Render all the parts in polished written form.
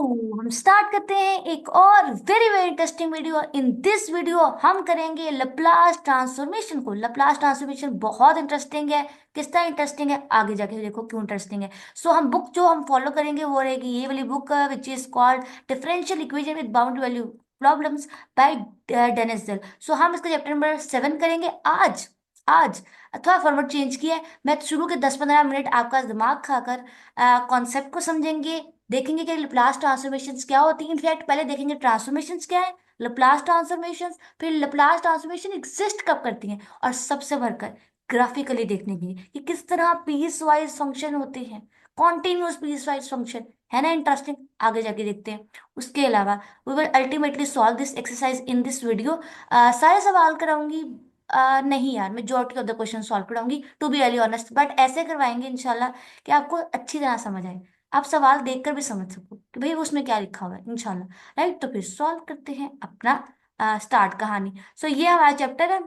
हम स्टार्ट करते हैं एक और very very interesting video. In this video हम करेंगे लप्लास ट्रांसफॉर्मेशन को। लप्लास ट्रांसफॉर्मेशन बहुत इंटरेस्टिंग है। किस तरह इंटरेस्टिंग है आगे जाके देखो क्यों इंटरेस्टिंग है। हम बुक जो हम फॉलो करेंगे वो रहेगी ये वाली book, which is called differential equation with boundary value problems by Dennis Dell. हम इसका चैप्टर नंबर 7 करेंगे आज। आज थोड़ा फॉर्मेट चेंज किया है। मैं शुरू के 10-15 मिनट आपका दिमाग खाकर कॉन्सेप्ट को समझेंगे, देखेंगे कि लप्लास ट्रांसफॉर्मेशंस क्या होती है। इनफैक्ट पहले देखेंगे ट्रांसफॉर्मेशंस क्या है, लप्लास ट्रांसफॉर्मेशंस, फिर लप्लास ट्रांसफॉर्मेशन एग्जिस्ट कब करती हैं, और सबसे बढ़कर ग्राफिकली देखने के लिए कि किस तरह पीस वाइज फंक्शन होते हैं, कॉन्टिन्यूस पीस वाइज फंक्शन। है ना इंटरेस्टिंग? आगे जाके देखते हैं। उसके अलावा we will ultimately solve this exercise in this video. सारे सवाल कराऊंगी? नहीं यार, majority of the question solve कराऊंगी to be very honest, but ऐसे करवाएंगे इंशाल्लाह कि आपको अच्छी तरह समझ आए, आप सवाल देखकर भी समझ सको कि भाई उसमें क्या लिखा हुआ है इंशाल्लाह। राइट, तो फिर सॉल्व करते हैं अपना स्टार्ट कहानी। ये हमारा चैप्टर है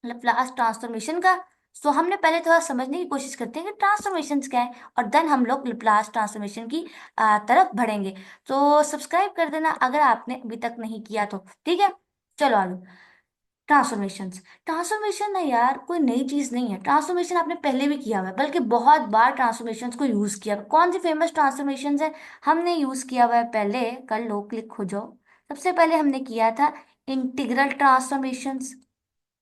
लैप्लास ट्रांसफॉर्मेशन का। हमने पहले थोड़ा समझने की कोशिश करते हैं कि ट्रांसफॉर्मेशन क्या है, और देन हम लोग लैप्लास ट्रांसफॉर्मेशन की तरफ बढ़ेंगे। सब्सक्राइब कर देना अगर आपने अभी तक नहीं किया तो, ठीक है। चलो आगे। ट्रांसफॉर्मेशंस। ट्रांसफॉर्मेशन ना यार कोई नई चीज नहीं है, ट्रांसफॉर्मेशन आपने पहले भी किया हुआ है, बल्कि बहुत बार ट्रांसफॉर्मेशंस को यूज किया हुआ है। कौन सी फेमस ट्रांसफॉर्मेशंस है हमने यूज किया हुआ है? पहले कर लो, क्लिक हो जाओ। सबसे पहले हमने किया था इंटीग्रल ट्रांसफॉर्मेशंस।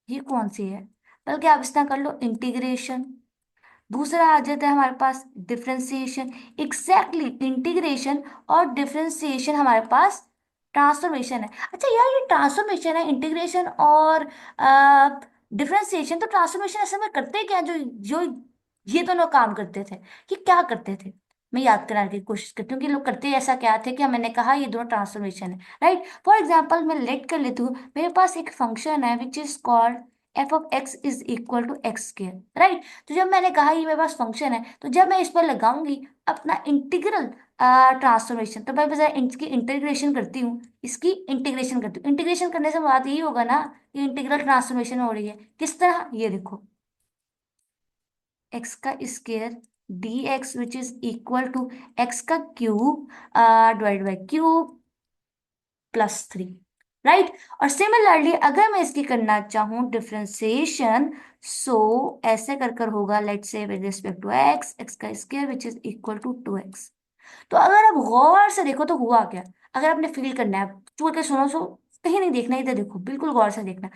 ये कौन सी है? बल्कि आप इस तरह कर लो, इंटीग्रेशन। दूसरा आ जाता है हमारे पास डिफरेंशिएशन। एग्जैक्टली, इंटीग्रेशन और डिफरेंशिएशन हमारे पास ट्रांसफॉर्मेशन है। अच्छा यार, ये ट्रांसफॉर्मेशन है, इंटीग्रेशन और डिफरेंशिएशन, तो ट्रांसफॉर्मेशन असल में करते क्या जो जो ये दोनों काम करते थे? कि क्या करते थे? मैं याद कराने की कोशिश करती हूँ कि लोग करते ऐसा क्या थे कि मैंने कहा ये दोनों ट्रांसफॉर्मेशन है। राइट, फॉर एग्जाम्पल मैं लेट कर लेती हूँ, मेरे पास एक फंक्शन है which is called F of X is equal to X square. Right, तो जब मैंने कहा ये मेरे पास फंक्शन है, तो जब मैं इस पर लगाऊंगी अपना इंटीग्रल ट्रांसफॉर्मेशन, तो मैं बस इसकी इंटीग्रेशन करती हूँ, इसकी इंटीग्रेशन करती हूँ। इंटीग्रेशन करने से बात यही होगा ना कि इंटीग्रल ट्रांसफॉर्मेशन हो रही है। किस तरह? ये देखो, एक्स का square d x which is equal to x का cube divide by cube +3। Right, और सिमिलरली अगर मैं इसकी करना चाहूँ डिफरेंशिएशन, ऐसे कर कर होगा, let's say with respect to x, x का square which is equal to 2x। तो अगर आप गौर से देखो तो हुआ क्या, अगर आपने फील करना है, चुप के सुनो, कहीं नहीं देखना, इधर देखो, बिल्कुल गौर से देखना।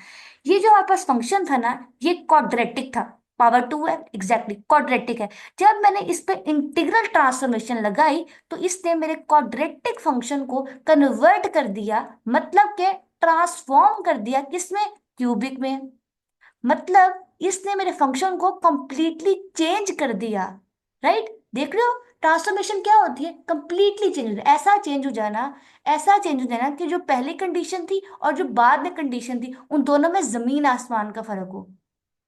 ये जो हमारे पास फंक्शन था ना, ये क्वाड्रेटिक था, पावर 2 है, एग्जैक्टली क्वाड्रेटिक है। जब मैंने इस पे इंटीग्रल ट्रांसफॉर्मेशन लगाई, तो इसने मेरे क्वाड्रेटिक फंक्शन को कन्वर्ट कर दिया, मतलब के ट्रांसफॉर्म कर दिया किसमें? क्यूबिक में। मतलब इसने मेरे फंक्शन को कंप्लीटली चेंज कर दिया। राइट, देख रहे हो ट्रांसफॉर्मेशन क्या होती है? कंप्लीटली चेंज हो जाना, ऐसा चेंज हो जाना, ऐसा चेंज हो जाना कि जो पहली कंडीशन थी और जो बाद में कंडीशन थी उन दोनों में जमीन आसमान का फर्क हो।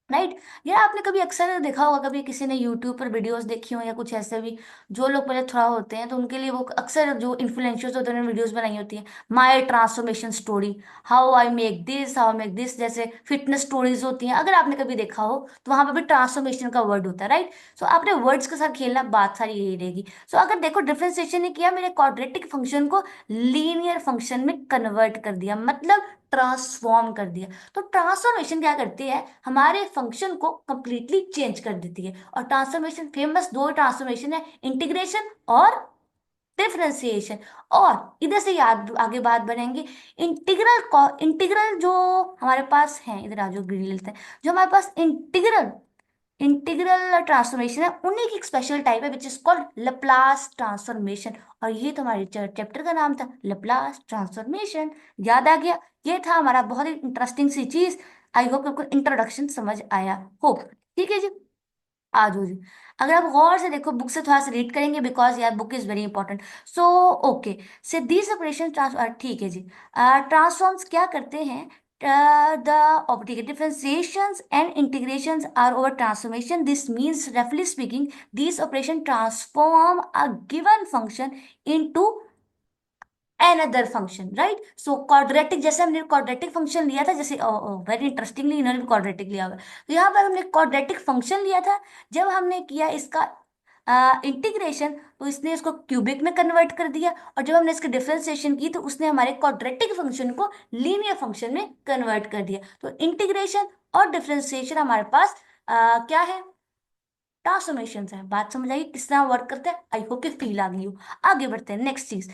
राइट, यार आपने कभी अक्सर देखा होगा, कभी किसी ने यूट्यूब पर वीडियोस देखी हो या कुछ ऐसे भी, जो लोग पहले थोड़ा होते हैं तो उनके लिए वो अक्सर जो इन्फ्लुएंसर्स होते हैं उन्होंने वीडियोस बनाई होती हैं, my transformation story, how I make this, how make this, जैसे फिटनेस स्टोरीज होती हैं। अगर आपने कभी देखा हो तो वहां पर भी ट्रांसफॉर्मेशन का वर्ड होता है। राइट, आपने वर्ड्स के साथ खेलना, बात सारी यही रहेगी। अगर देखो डिफरेंशिएशन ने किया, मेरे क्वाड्रेटिक फंक्शन को लीनियर फंक्शन में कन्वर्ट कर दिया, मतलब ट्रांसफॉर्म कर दिया। तो ट्रांसफॉर्मेशन क्या करती है? हमारे फंक्शन को कंप्लीटली चेंज कर देती है। और ट्रांसफॉर्मेशन फेमस दो ट्रांसफॉर्मेशन है, इंटीग्रेशन और डिफरेंशिएशन। और इधर से याद आगे बात बढ़ेंगे, इंटीग्रल जो हमारे पास है, इधर आ जाओ, ग्रीन लेते हैं। जो हमारे पास इंटीग्रल इंटीग्रल ट्रांसफॉर्मेशन है, उन्हीं की एक स्पेशल टाइप है which is called Laplace transformation. और ये तो हमारे चैप्टर का नाम था, लप्लास ट्रांसफॉर्मेशन। याद आ गया? ये था हमारा बहुत ही इंटरेस्टिंग सी चीज। आई होप आपको इंट्रोडक्शन समझ आया हो। ठीक है जी, आ जाओ जी। अगर आप गौर से देखो, बुक से थोड़ा सा रीड करेंगे, बिकॉज यार book is very important. So okay, से दीज ऑपरेशन ट्रांसफर, ठीक है जी। ट्रांसफॉर्म्स क्या करते हैं? द ठीक है, differentiations and integrations are over transformation. This means roughly speaking these operation transform a given function into another function. Right, quadratic, जैसे हमने क्वाड्रेटिक फंक्शन लिया था, जैसे वेरी इंटरेस्टिंगली इन्होंने भी क्वाड्रेटिक लिया हुआ है। तो यहाँ पर हमने क्वाड्रेटिक फंक्शन लिया था, जब हमने किया इसका इंटीग्रेशन, तो इसने इसको क्यूबिक में कन्वर्ट कर दिया, और जब हमने इसकी डिफरेंशिएशन की तो उसने हमारे क्वाड्रेटिक फंक्शन को लीनियर फंक्शन में कन्वर्ट कर दिया। तो इंटीग्रेशन और डिफरेंशिएशन हमारे पास क्या है, ट्रांसफॉर्मेशन है। बात समझ आई किस तरह वर्क करता है, आई होप कि फील आ गई हो। आगे बढ़ते हैं नेक्स्ट चीज।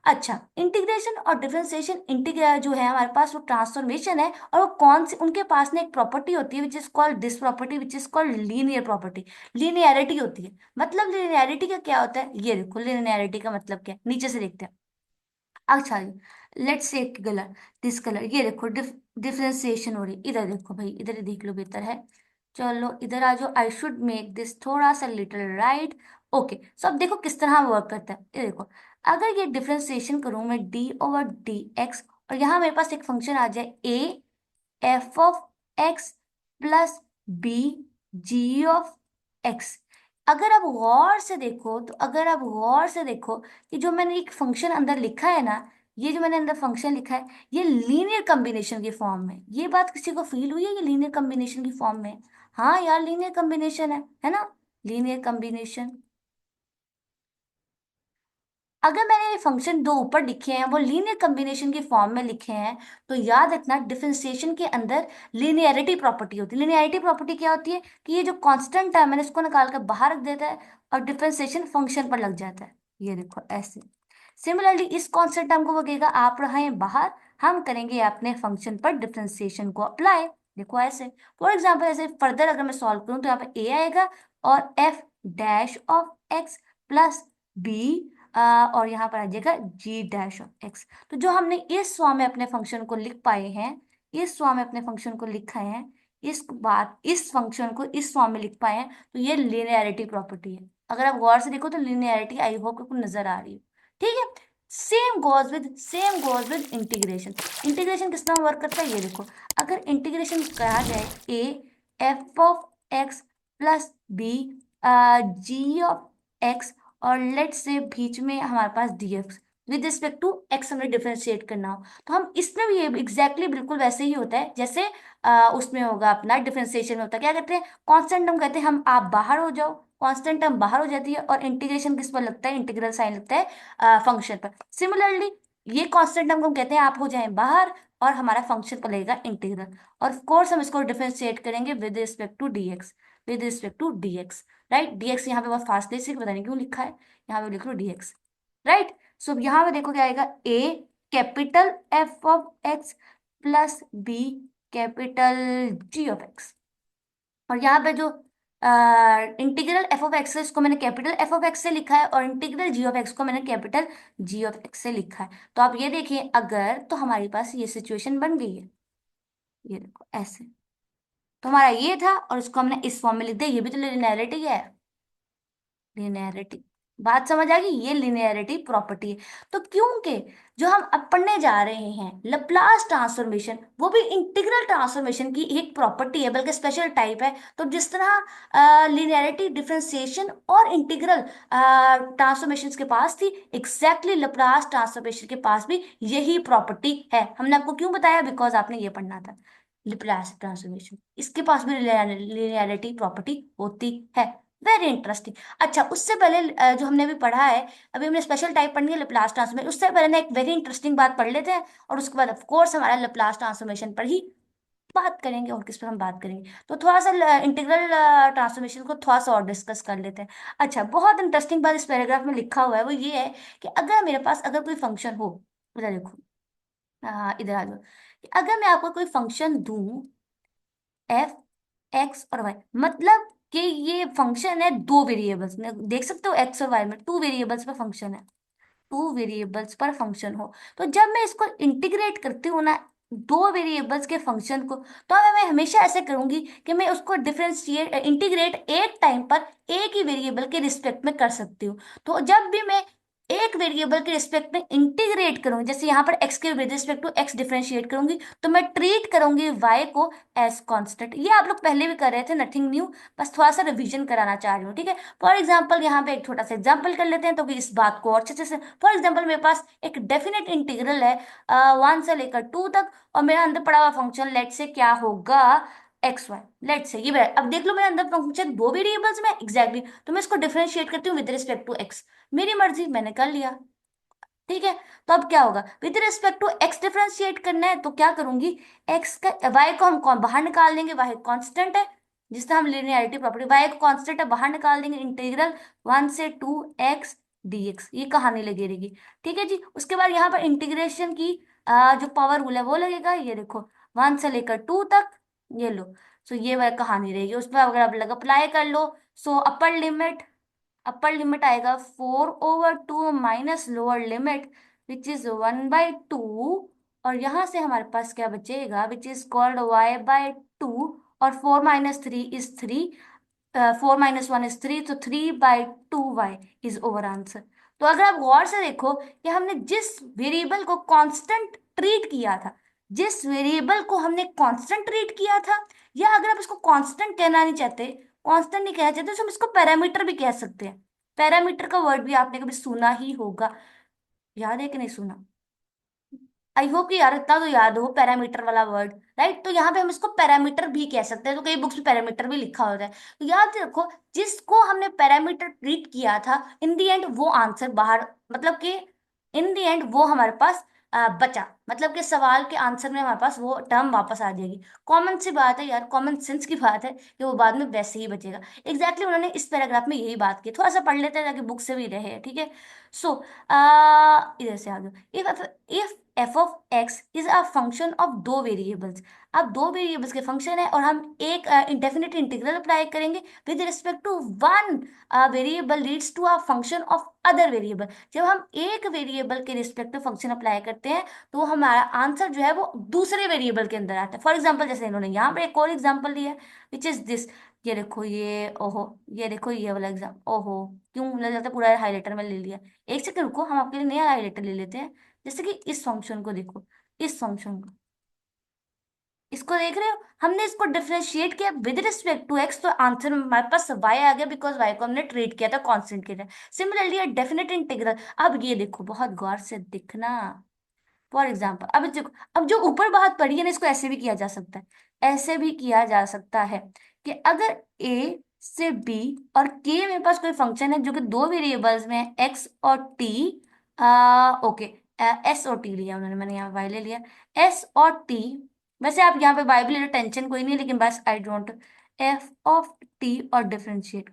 अच्छा, इंटीग्रेशन और डिफरेंशिएशन इंटीग्रेट जो है हमारे पास वो ट्रांसफॉर्मेशन है, और वो कौन सी उनके पास ना एक प्रॉपर्टी होती है which is called this property, which is called linear property. Linearity होती है। मतलब लीनियरिटी का क्या होता है, ये देखो लीनियरिटी का मतलब क्या है, नीचे से देखते हैं। अच्छा जी, let's say colour, this colour, ये देखो डिफरेंशिएशन हो रही, इधर देखो भाई, इधर ही देख लो बेहतर है। चलो इधर आ जाओ, आई शुड मेक दिस थोड़ा सा लिटिल राइट। ओके, सो अब देखो किस तरह वर्क करता है, ये देखो। अगर ये डिफरेंशिएशन करूं मैं डी ओवर डी एक्स, और यहाँ मेरे पास एक फंक्शन आ जाए A F of X plus B G of X. अगर आप गौर से देखो, तो अगर आप गौर से देखो कि जो मैंने एक फंक्शन अंदर लिखा है ना, ये जो मैंने अंदर फंक्शन लिखा है, ये लीनियर कॉम्बिनेशन की फॉर्म में, ये बात किसी को फील हुई है, ये लीनियर कॉम्बिनेशन की फॉर्म में? हाँ यार, लीनियर कॉम्बिनेशन है ना, लीनियर कॉम्बिनेशन। अगर मैंने ये फंक्शन दो ऊपर लिखे हैं वो लीनियर कॉम्बिनेशन की फॉर्म में लिखे हैं, तो याद रखना डिफरेंशिएशन के अंदर लीनियरिटी प्रॉपर्टी होती है। लीनियरिटी प्रॉपर्टी क्या होती है कि ये जो कांस्टेंट है मैंने इसको निकाल कर बाहर रख देता है, और डिफरेंशिएशन फंक्शन पर लग जाता है, ये देखो ऐसे। सिमिलरली इस कांस्टेंट टर्म को वगैरह आप रहे बाहर, हम करेंगे अपने फंक्शन पर डिफरेंशिएशन को अप्लाई। देखो ऐसे, फॉर एग्जाम्पल ऐसे फर्दर अगर मैं सॉल्व करूं तो यहाँ पे ए आएगा, और F dash of X plus B, और यहाँ पर आ जाएगा जी डैश ऑफ एक्स। तो जो हमने इस फॉर्म में अपने फंक्शन को लिख पाए हैं, इस फॉर्म में अपने फंक्शन को लिखा है, इस बात इस फंक्शन को इस फॉर्म में लिख पाए हैं, तो ये लिनियरिटी प्रॉपर्टी है। अगर आप गौर से देखो तो लिनियरिटी आई होप आपको नजर आ रही है, ठीक है। Same goes with integration. Integration किस तरह वर्क करता है, ये देखो। अगर इंटीग्रेशन कहा जाए A F of X plus B G of X, और लेट से बीच में हमारे पास dx with respect to x हमें डिफरेंशिएट करना हो, तो हम इसमें भी ये एग्जैक्टली बिल्कुल वैसे ही होता है जैसे उसमें होगा अपना डिफरेंशिएशन में होता है। क्या कहते हैं, कांस्टेंट टर्म कहते हैं हम आप बाहर हो जाओ, कांस्टेंट टर्म बाहर हो जाती है, और इंटीग्रेशन किस पर लगता है, इंटीग्रल साइन लगता है फंक्शन पर। सिमिलरली ये कांस्टेंट टर्म को हम कहते हैं आप हो जाएं बाहर, और हमारा फंक्शन पर लगेगा इंटीग्रल, और ऑफ कोर्स हम इसको डिफरेंशिएट करेंगे with respect to dx, with respect to dx, right. dx यहाँ पे बहुत फास्ट से पता नहीं क्यों लिखा है, यहाँ पे लिख लो dx, राइट। सो यहाँ पे देखो क्या आएगा, a capital f of x plus b capital g of x, और यहाँ पे जो इंटीग्रल f ऑफ x है इसको मैंने कैपिटल f ऑफ x से लिखा है, और इंटीग्रल g ऑफ x को मैंने कैपिटल g ऑफ x से लिखा है। तो आप ये देखिए, अगर तो हमारे पास ये सिचुएशन बन गई है, ये देखो ऐसे। तो हमारा ये था और इसको हमने इस फॉर्म में लिख दिया, ये भी तो लिनियरिटी है, लिनियरिटी। बात समझ आ गई, ये लिनियरिटी प्रॉपर्टी है। तो क्योंकि जो हम अब पढ़ने जा रहे हैं लप्लास ट्रांसफॉर्मेशन, वो भी इंटीग्रल ट्रांसफॉर्मेशन की एक प्रॉपर्टी है, बल्कि स्पेशल टाइप है। तो जिस तरह लिनियरिटी डिफरेंशिएशन और इंटीग्रल ट्रांसफॉर्मेशन के पास थी, एग्जैक्टली लप्लास ट्रांसफॉर्मेशन के पास भी यही प्रॉपर्टी है। हमने आपको क्यों बताया, बिकॉज आपने ये पढ़ना था। लप्लास ट्रांसफॉर्मेशन इसके पास भी लिनियरिटी प्रॉपर्टी होती है। Very interesting. अच्छा, उससे पहले जो हमने अभी पढ़ा है, अभी हमने स्पेशल टाइप पढ़नी है लप्लास ट्रांसफॉर्मेशन, उससे पहले ना एक वेरी इंटरेस्टिंग बात पढ़ लेते हैं, और उसके बाद ऑफ कोर्स हमारा लप्लास ट्रांसफॉर्मेशन पर ही बात करेंगे, और किस पर हम बात करेंगे। तो थोड़ा सा इंटीग्रल ट्रांसफॉर्मेशन को थोड़ा सा और डिस्कस कर लेते हैं। अच्छा, बहुत इंटरेस्टिंग बात इस पैराग्राफ में लिखा हुआ है, वो ये है कि अगर मेरे पास अगर कोई फंक्शन हो, इधर देखो, इधर आ जाओ, कि अगर मैं आपको कोई फंक्शन दूं एफ एक्स और वाई, मतलब कि ये फंक्शन है दो वेरिएबल्स में, देख सकते हो एक्स और वाई में टू वेरिएबल्स पर फंक्शन है, टू वेरिएबल्स पर फंक्शन हो, तो जब मैं इसको इंटीग्रेट करती हूँ ना दो वेरिएबल्स के फंक्शन को, तो मैं हमेशा ऐसे करूंगी कि मैं उसको डिफरेंशिएट इंटीग्रेट एक टाइम पर एक ही वेरिएबल के रिस्पेक्ट में कर सकती हूँ। तो जब भी मैं एक वेरिएबल के रिस्पेक्ट में इंटीग्रेट करूंगी, जैसे यहाँ पर x के रिस्पेक्ट टू x डिफरेंशिएट करूंगी, तो मैं ट्रीट करूंगी y को एज कांस्टेंट। ये आप लोग पहले भी कर रहे थे, नथिंग न्यू, बस थोड़ा सा रिवीजन कराना चाह रही हूँ, ठीक है। फॉर एग्जाम्पल यहाँ पे एक छोटा सा एग्जाम्पल कर लेते हैं, तो कि इस बात को और अच्छे से। फॉर एग्जाम्पल मेरे पास एक डेफिनेट इंटीग्रल है 1 से लेकर 2 तक, और मेरा अंदर पड़ा हुआ फंक्शन लेट से क्या होगा, एक्स वाई, लेट से ये अब देख लो मेरे अंदर फंक्शन दो वेरिएबल्स में एग्जैक्टली तो मैं इसको डिफरेंशिएट करती हूँ विद रिस्पेक्ट टू एक्स। मेरी मर्जी, मैंने कर लिया। ठीक है, तो अब क्या होगा, with respect to X differentiate करना है तो क्या करूंगी, एक्स का वाई को हम कौन बाहर निकाल देंगे, वाई कांस्टेंट है जिससे हम लिनियरिटी प्रॉपर्टी, वाई को कांस्टेंट है बाहर निकाल देंगे, इंटीग्रल 1 से 2 एक्स डीएक्स, ये कहानी लगी रहेगी। ठीक है जी, उसके बाद यहाँ पर इंटीग्रेशन की जो पावर रूल है वो लगेगा, ये देखो 1 से लेकर 2 तक, ये लो। सो ये वह कहानी रहेगी, उसमें अगर आप लग अप्लाई कर लो, सो अपर लिमिट आएगा 4/2 minus lower limit which is 1/2, और यहां से हमारे पास क्या बचेगा, विच इज कॉल्ड y/2, और 4 - 3 इज 3, 4 - 1 इज 3, तो 3/2y इज ओवर आंसर। तो अगर आप गौर से देखो कि हमने जिस वेरिएबल को कांस्टेंट ट्रीट किया था, जिस वेरिएबल को हमने कांस्टेंट ट्रीट किया था, या अगर आप इसको कांस्टेंट कहना नहीं चाहते, कांस्टेंट नहीं कहना चाहते, तो हम इसको पैरामीटर भी कह सकते हैं। पैरामीटर का वर्ड भी आपने कभी सुना ही होगा, याद है कि नहीं सुना? आई होप कि यार इतना तो याद हो पैरामीटर वाला वर्ड, राइट। तो यहाँ पे हम इसको पैरामीटर भी कह सकते हैं, तो कई बुक्स में पैरामीटर भी लिखा होता है। तो याद रखो, जिसको हमने पैरामीटर ट्रीट किया था, इन दी एंड वो आंसर बाहर, मतलब कि इन दी एंड वो हमारे पास बचा, मतलब कि सवाल के आंसर में हमारे पास वो टर्म वापस आ जाएगी। कॉमन सी बात है यार, कॉमन सेंस की बात है कि वो बाद में वैसे ही बचेगा। एग्जैक्टली उन्होंने इस पैराग्राफ में यही बात की, थोड़ा सा पढ़ लेते हैं ताकि बुक से भी रहे। ठीक है, सो इधर से आ जाओ। If F of X is a function of दो वेरिएबल्स, अब दो वेरिएबल्स के फंक्शन है और हम एक इंडेफिनिट इंटीग्रल अप्लाई करेंगे with respect to one variable leads to a function of other variable. जब हम एक वेरिएबल के रिस्पेक्ट टू फंक्शन अप्लाई करते हैं तो हमारा आंसर जो है वो दूसरे वेरिएबल के अंदर आता है। फॉर एग्जाम्पल जैसे इन्होंने यहाँ पर एक और एग्जाम्पल दिया है विच इज दिस, ये देखो ये, ओहो, ये देखो ये वाला एग्जाम, ओहो, क्यों लग जाता है पूरा हाईलाइटर में ले लिया। एक सेकंड रुको, हम आपके लिए नया हाईलाइटर ले लेते हैं। जैसे कि इस फंक्शन को देखो, इस फंक्शन को, इसको देख रहे हो, हमने इसको डिफरेंशिएट किया विद रिस्पेक्ट टू एक्स, तो आंसर में हमारे पास वाई आ गया, बिकॉज वाई को हमने ट्रीट किया था कांस्टेंट के लिए। सिमिलरली डेफिनेट इंटीग्रल, अब ये देखो बहुत गौर से दिखना। फॉर एग्जाम्पल अब देखो, अब जो ऊपर बात पड़ी है ना, इसको ऐसे भी किया जा सकता है, ऐसे भी किया जा सकता है कि अगर ए से बी और के मेरे पास कोई फंक्शन है जो कि दो वेरिएबल्स में है, एक्स और टी, ओके, एस और टी लिया उन्होंने, मैंने यहाँ वाई ले लिया, एस और टी। वैसे आप यहाँ पे वाई भी ले लो, टेंशन कोई नहीं है, लेकिन बस I don't, F of t और डिफरेंशिएट।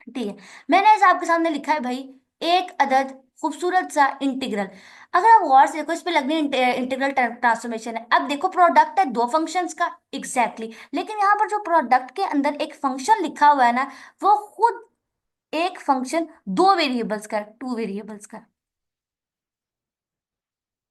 ठीक है, मैंने ऐसा आपके सामने लिखा है भाई, एक अदद खूबसूरत सा इंटीग्रल। अगर आप गौर से देखो, इस पे लगनी इंटीग्रल ट्रांसफॉर्मेशन है। अब देखो प्रोडक्ट है दो फंक्शंस का, एग्जैक्टली exactly। लेकिन यहाँ पर जो प्रोडक्ट के अंदर एक फंक्शन लिखा हुआ है ना, वो खुद एक फंक्शन दो वेरिएबल्स का, टू वेरिएबल्स का।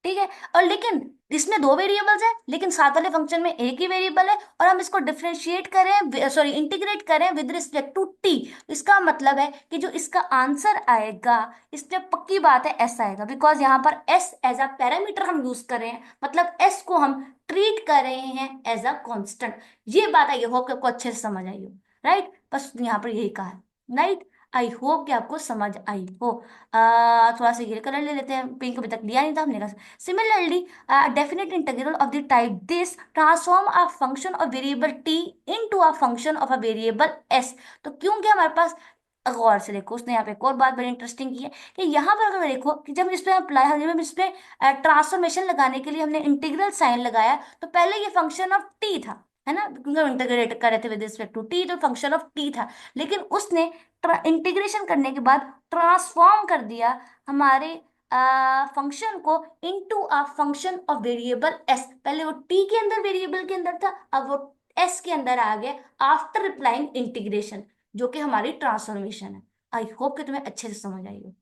ठीक है, और लेकिन इसमें दो वेरिएबल्स है, लेकिन साथ वाले फंक्शन में एक ही वेरिएबल है, और हम इसको डिफरेंशिएट करें, सॉरी इंटीग्रेट करें विद रिस्पेक्ट टू टी। इसका मतलब है कि जो इसका आंसर आएगा, इसमें पक्की बात है एस आएगा, बिकॉज यहाँ पर एस एज अ पैरामीटर हम यूज कर रहे हैं, मतलब एस को हम ट्रीट कर रहे हैं एज अ कॉन्स्टेंट। ये बात आई होप कि आपको अच्छे से समझ आई हो, राइट। बस यहाँ पर यही कहा है, राइट। आई होप कि आपको समझ आई हो। थोड़ा सा ये कलर ले लेते हैं, पिंक अभी तक लिया नहीं था हमने। Similarly, a definite integral of the type this transform a function of variable t into a function of a variable s। तो क्योंकि हमारे पास, गौर से देखो, उसने यहाँ पे एक और बात बड़ी इंटरेस्टिंग की है कि यहाँ पर अगर देखो कि जब इस पे अप्लाई, जब इस पे ट्रांसफॉर्मेशन लगाने के लिए हमने इंटीग्रल साइन लगाया, तो पहले ये फंक्शन ऑफ टी था, है ना, क्योंकि हम इंटीग्रेट कर रहे थे विद रिस्पेक्ट टू टी, तो फंक्शन ऑफ टी था। लेकिन उसने इंटीग्रेशन करने के बाद ट्रांसफॉर्म कर दिया हमारे फंक्शन को into a function of variable S. पहले वो टी के अंदर वेरिएबल के अंदर था, अब वो एस के अंदर आ गया आफ्टर अप्लाइंग इंटीग्रेशन, जो कि हमारी ट्रांसफॉर्मेशन है। आई होप कि तुम्हें अच्छे से समझ आई हो।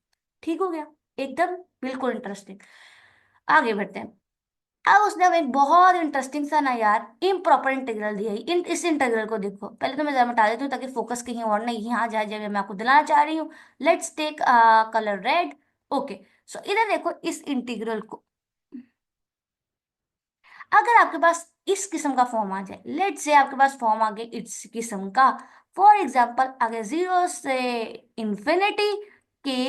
ठीक हो गया एकदम, बिल्कुल इंटरेस्टिंग। आगे बढ़ते हैं। अब उसने अब एक बहुत इंटरेस्टिंग सा ना यार इम्प्रॉपर इंटीग्रल दिया है। इस इंटीग्रल को देखो, पहले तो मैं जरा मिटा देती हूँ ताकि फोकस कहीं और नहीं यहाँ जाए, जब मैं आपको दिलाना चाह रही हूँ। Let's take colour red. Okay, so इधर देखो इस इंटीग्रल को, अगर आपके पास इस किस्म का फॉर्म आ जाए, लेट से आपके पास फॉर्म आ गया इस किस्म का, फॉर एग्जाम्पल आगे 0 से इंफिनिटी के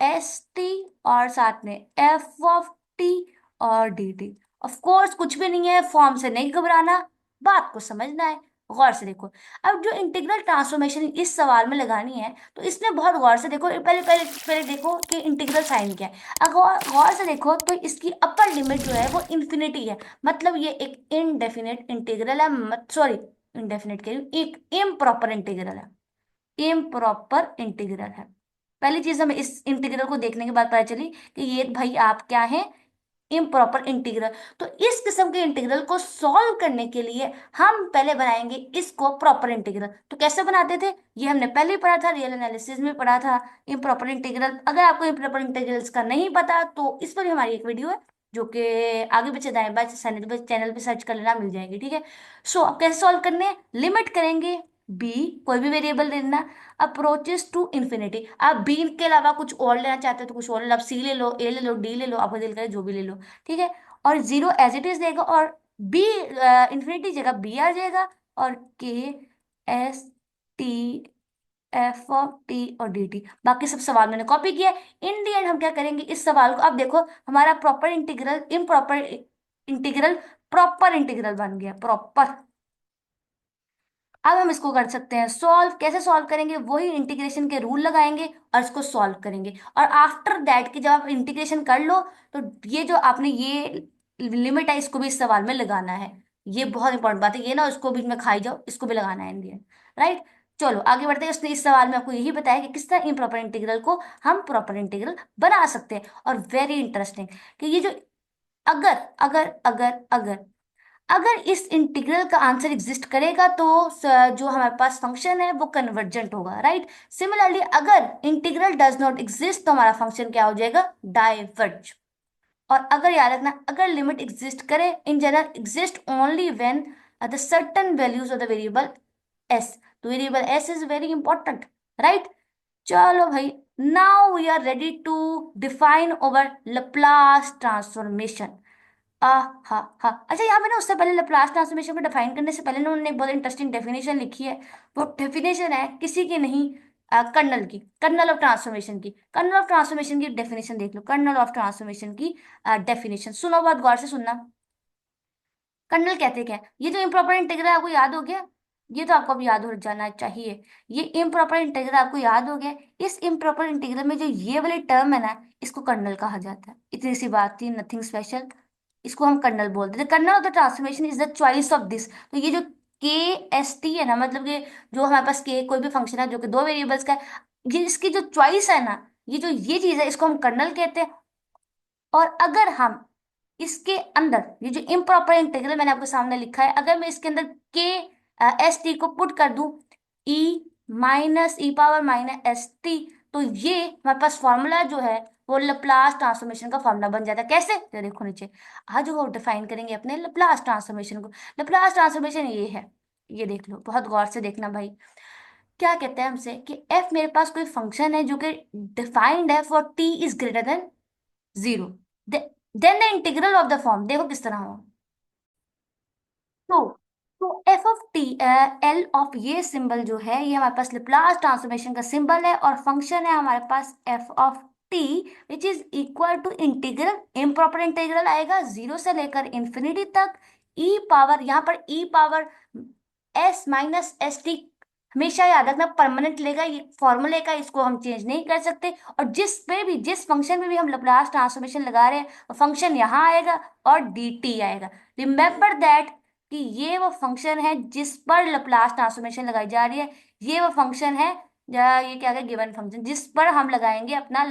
एस टी और साथ में एफ ऑफ टी और डी टी। ऑफ कोर्स कुछ भी नहीं है, फॉर्म से नहीं घबराना, बात को समझना है, गौर से देखो। अब जो इंटीग्रल ट्रांसफॉर्मेशन इस सवाल में लगानी है, तो इसमें बहुत गौर से देखो। पहले पहले पहले देखो कि इंटीग्रल साइन क्या है। अगर गौर से देखो तो इसकी अपर लिमिट जो है वो इन्फिनिटी है, मतलब ये एक इनडेफिनेट इंटीग्रल है, सॉरी इनडेफिनेट कह रही हूँ, एक इम्प्रॉपर इंटीग्रल है, इम्प्रॉपर इंटीग्रल है। पहली चीज हमें इस इंटीग्रल को देखने के बाद पता चली कि ये भाई आप क्या है, इम्प्रॉपर इंटीग्रल। तो इस किस्म के इंटीग्रल को सॉल्व करने के लिए हम पहले बनाएंगे इसको प्रॉपर इंटीग्रल। तो कैसे बनाते थे ये हमने पहले ही पढ़ा था, रियल एनालिसिस में पढ़ा था इम्प्रॉपर इंटीग्रल। अगर आपको इम्प्रॉपर इंटीग्रल्स का नहीं पता तो इस पर भी हमारी एक वीडियो है, जो कि आगे पीछे दाएं बाएं चैनल पे सर्च कर लेना, मिल जाएगी, ठीक है। सो अब कैसे सॉल्व करने हैं, लिमिट करेंगे बी, कोई भी वेरिएबल लेना, अप्रोचेस टू इन्फिनिटी। आप बी के अलावा कुछ और लेना चाहते हो तो कुछ और ले लो, आप सी ले लो, ए ले लो, डी ले लो, आपको दिल करे जो भी ले लो, ठीक है। और जीरो एज इट इज देगा, और बी इन्फिनिटी जगह बी आ जाएगा, और के S T f of t और डी टी, बाकी सब सवाल मैंने कॉपी किया है। इन दी एंड हम क्या करेंगे इस सवाल को, अब देखो हमारा proper integral improper integral proper integral बन गया, प्रॉपर। अब हम इसको कर सकते हैं सॉल्व। कैसे सॉल्व करेंगे, वही इंटीग्रेशन के रूल लगाएंगे और इसको सॉल्व करेंगे। और आफ्टर दैट कि जब आप इंटीग्रेशन कर लो, तो ये जो आपने ये लिमिट है इसको भी इस सवाल में लगाना है। ये बहुत इंपॉर्टेंट बात है, ये ना उसको बीच में खाई जाओ, इसको भी लगाना है इंडियन, राइट। चलो आगे बढ़ते हैं। उसने इस सवाल में आपको यही बताया कि किस तरह इम्प्रॉपर इंटीग्रल को हम प्रॉपर इंटीग्रल बना सकते हैं। और वेरी इंटरेस्टिंग कि ये जो अगर अगर अगर अगर अगर इस इंटीग्रल का आंसर एग्जिस्ट करेगा तो जो हमारे पास फंक्शन है वो कन्वर्जेंट होगा, राइट। सिमिलरली अगर इंटीग्रल डज नॉट एग्जिस्ट तो हमारा फंक्शन क्या हो जाएगा, डाइवर्ज। और अगर याद रखना, अगर लिमिट एग्जिस्ट करे, in general exist only when the certain values of the variable s, तो variable s is very important, right. चलो भाई, now we are ready to define over Laplace transformation. आ हा हा, अच्छा यहाँ पे ना उससे पहले लैप्लास ट्रांसफॉर्मेशन को डिफाइन करने से पहले ना उन्होंने एक बहुत इंटरेस्टिंग डेफिनेशन लिखी है। वो डेफिनेशन है किसी की नहीं, कर्नल की, कर्नल ऑफ ट्रांसफॉर्मेशन की। कर्नल ऑफ ट्रांसफॉर्मेशन की डेफिनेशन देख लो, कर्नल ऑफ ट्रांसफॉर्मेशन की डेफिनेशन सुनो, बहुत गौर से सुनना। कर्नल कहते क्या है, ये जो इम्प्रॉपर इंटीग्रल आपको याद हो गया, ये तो आपको भी याद हो जाना चाहिए। ये इम्प्रॉपर इंटीग्रल आपको याद हो गया। इस इम्प्रॉपर इंटीग्रल में जो ये वाली टर्म है ना, इसको कर्नल कहा जाता है। इतनी सी बात थी, नथिंग स्पेशल। इसको हम कर्नल बोलते थे। Kernel of the transformation is the choice of this. तो ये जो के एस टी है ना, मतलब ये जो हमारे पास के कोई भी फंक्शन है जो कि दो वेरिएबल्स का है, ये इसकी जो चॉइस है ना, ये जो ये चीज है, इसको हम कर्नल कहते हैं। और अगर हम इसके अंदर ये जो इम्प्रॉपर इंटीग्रल मैंने आपके सामने लिखा है, अगर मैं इसके अंदर के एस टी को पुट कर दूं, E minus e power minus S T, तो ये हमारे पास फॉर्मूला जो है वो लप्लास ट्रांसफॉर्मेशन का फॉर्मूला बन जाता है। कैसे, तो देखो नीचे, आज वो डिफाइन करेंगे अपने लप्लास ट्रांसफॉर्मेशन को। लप्लास ट्रांसफॉर्मेशन ये है, ये देख लो, बहुत गौर से देखना भाई। क्या कहते हैं हमसे कि एफ मेरे पास कोई फंक्शन है जो कि डिफाइंड है for t is greater than zero, then the integral of the form देखो किस तरह हो। तो तो f of t, l of ये सिंबल जो है ये हमारे पास लाप्लास ट्रांसफॉर्मेशन का सिंबल है, और फंक्शन है हमारे पास f of t, which is equal to integral, improper integral आएगा जीरो से लेकर इंफिनिटी तक, ई पावर, यहाँ पर e power s minus S T, हमेशा याद रखना परमानेंट लेगा ये फॉर्मूले का, इसको हम चेंज नहीं कर सकते। और जिस पे भी, जिस फंक्शन में भी हम लाप्लास ट्रांसफॉर्मेशन लगा रहे हैं, फंक्शन यहाँ आएगा और डी टी आएगा। रिमेंबर दैट कि ये वो फंक्शन है जिस पर लप्लास ट्रांसफॉर्मेशन लगाई जा रही है। ये वो फंक्शन है या ये क्या है, गिवन फंक्शन जिस पर हम लगाएंगे अपना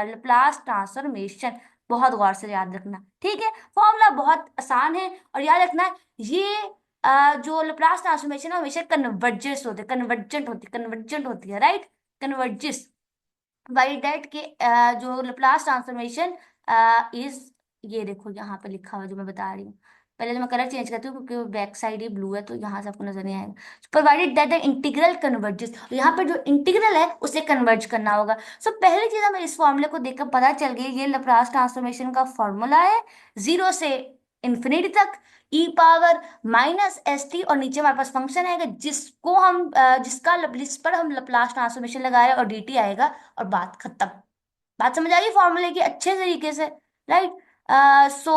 लप्लास ट्रांसफॉर्मेशन। बहुत गौर से याद रखना, ठीक है। फॉर्मूला बहुत आसान है, और याद रखना ये जो लप्लास ट्रांसफॉर्मेशन है हमेशा कन्वर्जेंस होते, कन्वर्जेंट होती है, राइट, कन्वर्जेस। वाई दैट के जो लप्लास ट्रांसफॉर्मेशन इज, ये देखो यहाँ पे लिखा हुआ जो मैं बता रही हूँ। पहले तो मैं कलर चेंज करती हूँ क्योंकि बैक साइड ही ब्लू है, तो यहाँ से आपको नजर नहीं आएगा। Provided that the integral converges, तो यहाँ पर जो इंटीग्रल है उसे कन्वर्ज करना होगा। सो पहली चीज हमें इस फॉर्मूले को देखकर पता चल गई, ये लप्लास ट्रांसफॉर्मेशन का फॉर्मूला है, जीरो से इंफिनिटी तक, e power minus S T, और नीचे हमारे पास फंक्शन आएगा जिसको हम जिस पर हम लप्लास ट्रांसफॉर्मेशन लगा रहे हैं, और डी टी आएगा, और बात खत्म। बात समझ आ गई फॉर्मूले की अच्छे तरीके से, राइट। सो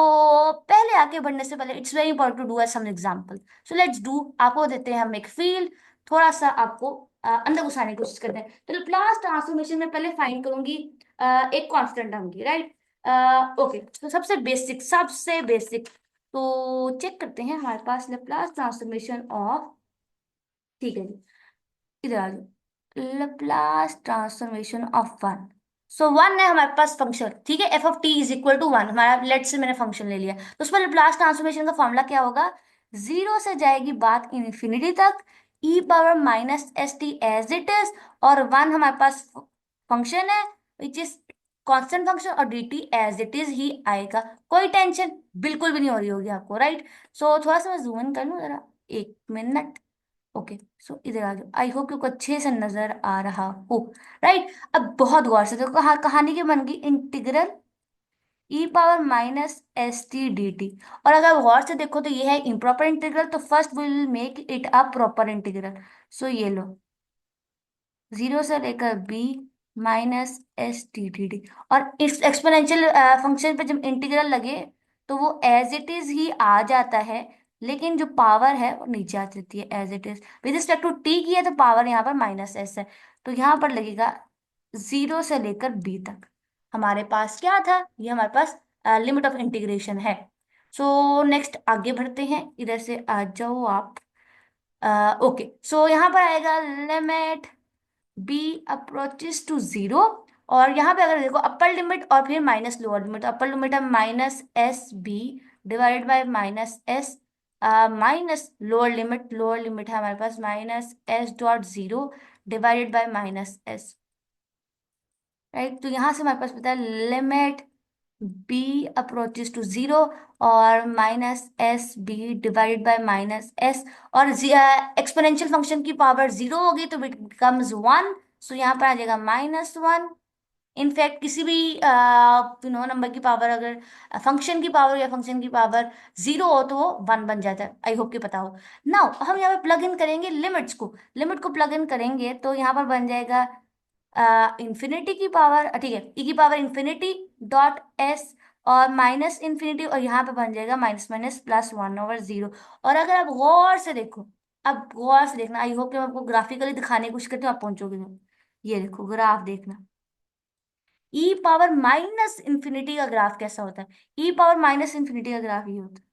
पहले आगे बढ़ने से पहले it's very important to do some example. So let's do. आपको देते हैं हम एक फील्ड, थोड़ा सा आपको अंदर घुसाने की कोशिश करते हैं। तो लाप्लास ट्रांसफॉर्मेशन में पहले फाइंड करूंगी एक कांस्टेंट होंगी, राइट। ओके, तो सबसे बेसिक तो चेक करते हैं हमारे पास लाप्लास ट्रांसफॉर्मेशन ऑफ, ठीक है जी, इधर आ जाओ, Laplace transformation of one. So one है हमारे पास फंक्शन, ठीक है, F of T is equal to one, हमारा लेट से मैंने फंक्शन ले लिया, तो उस पर लाप्लास ट्रांसफॉर्मेशन का फॉर्मूला क्या होगा? जीरो से जाएगी बात इन्फिनिटी तक, e power minus S t as it is, और वन हमारे पास फंक्शन है विच इज कांस्टेंट फंक्शन, और d t as it is ही आएगा। कोई टेंशन बिल्कुल भी नहीं हो रही होगी आपको, राइट। सो थोड़ा सा मैं जूम इन कर लूँ जरा, एक मिनट। ओके, सो इधर आ जाओ, आई होप आपको अच्छे से नजर आ रहा हो, राइट। अब बहुत गौर से देखो, कहानी की बन गई integral e power minus S T D T. और अगर गौर से देखो तो ये है इम्प्रॉपर इंटीग्रल, तो first will make it a proper integral. So ये लो, जीरो से लेकर b minus S T D T, और इस एक्सपोनेंशियल फंक्शन पे जब इंटीग्रल लगे तो वो एज इट इज ही आ जाता है, लेकिन जो पावर है वो नीचे आ जाती है as it is. With respect to T की है तो पावर यहाँ पर माइनस एस है, तो यहाँ पर लगेगा जीरो से लेकर बी तक। हमारे पास क्या था? ये हमारे पास लिमिट ऑफ इंटीग्रेशन है। सो नेक्स्ट आगे बढ़ते हैं, इधर से आ जाओ आप। ओके, सो यहाँ पर आएगा limit B approaches to zero, और यहाँ पे अगर देखो अपर लिमिट और फिर minus lower limit, upper limit है minus s b divided by minus s, minus lower limit है हमारे पास minus s dot zero divided by minus s, right. तो यहाँ से हमारे पास पता है limit B approaches to zero और minus s b divided by minus S, और एक्सपोनेंशियल फंक्शन की पावर जीरो होगी तो इट बिकम्स वन, सो यहाँ पर आ जाएगा माइनस वन। इनफैक्ट किसी भी नंबर की पावर, अगर फंक्शन की पावर या फंक्शन की पावर जीरो हो तो वो वन बन जाता है, आई होप कि पता हो। नाउ हम यहाँ पे प्लग इन करेंगे लिमिट्स को, लिमिट को प्लग इन करेंगे तो यहाँ पर बन जाएगा इंफिनिटी की पावर, ठीक है, ई की पावर इंफिनिटी डॉट एस, और माइनस इंफिनिटी, और यहाँ पे बन जाएगा minus minus plus one over zero. और अगर आप गौर से देखो, अब गौर से देखना, आई होप कि मैं आपको ग्राफिकली दिखाने की कोशिश करती हूँ, आप पहुंचोगे नहीं। ये देखो ग्राफ देखना, ई पावर माइनस इंफिनिटी का ग्राफ कैसा होता है? ई पावर माइनस इंफिनिटी का ग्राफ ये होता है,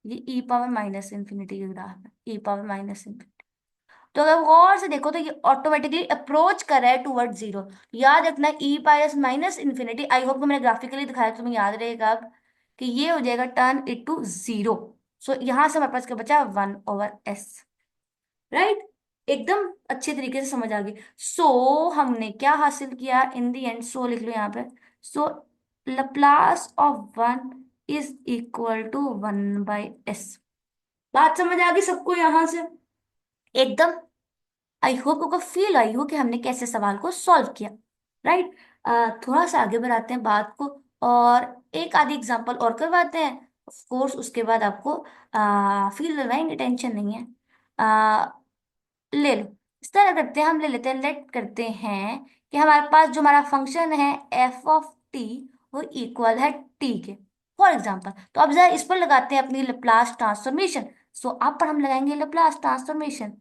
ये ई पावर माइनस इंफिनिटी का ग्राफ है, ई पावर माइनस इंफिनिटी। तो अगर गौर से देखो तो ये ऑटोमेटिकली अप्रोच कर रहा है टूवर्ड जीरो। याद रखना e power minus infinity, I hope कि मैंने ग्राफिकली दिखाया तो तुम्हें याद रहेगा अब कि ये हो जाएगा टर्न इट टू जीरो। सो यहां से हमारे पास क्या बचा? One over S, right. एकदम अच्छे तरीके से समझ आ गई। सो हमने क्या हासिल किया इन द एंड? सो लिख लो यहाँ पे, so Laplace of one is equal to one by s. बात समझ आ गई सबको यहाँ से? एकदम। आई होप आपको फील आई हो कि हमने कैसे सवाल को सॉल्व किया, राइट। थोड़ा सा आगे बढ़ाते हैं बात को, और एक आधी एग्जांपल और करवाते हैं। ऑफ कोर्स उसके बाद आपको फील दिलवाएंगे, टेंशन नहीं है। ले लो, इस तरह करते हैं, हम ले लेते हैं, लेट करते हैं कि हमारे पास जो हमारा फंक्शन है एफ ऑफ टी वो इक्वल है टी के, फॉर एग्जाम्पल। तो अब जरा इस पर लगाते हैं अपनी लैप्लास ट्रांसफॉर्मेशन। सो आप पर हम लगाएंगे लैप्लास ट्रांसफॉर्मेशन,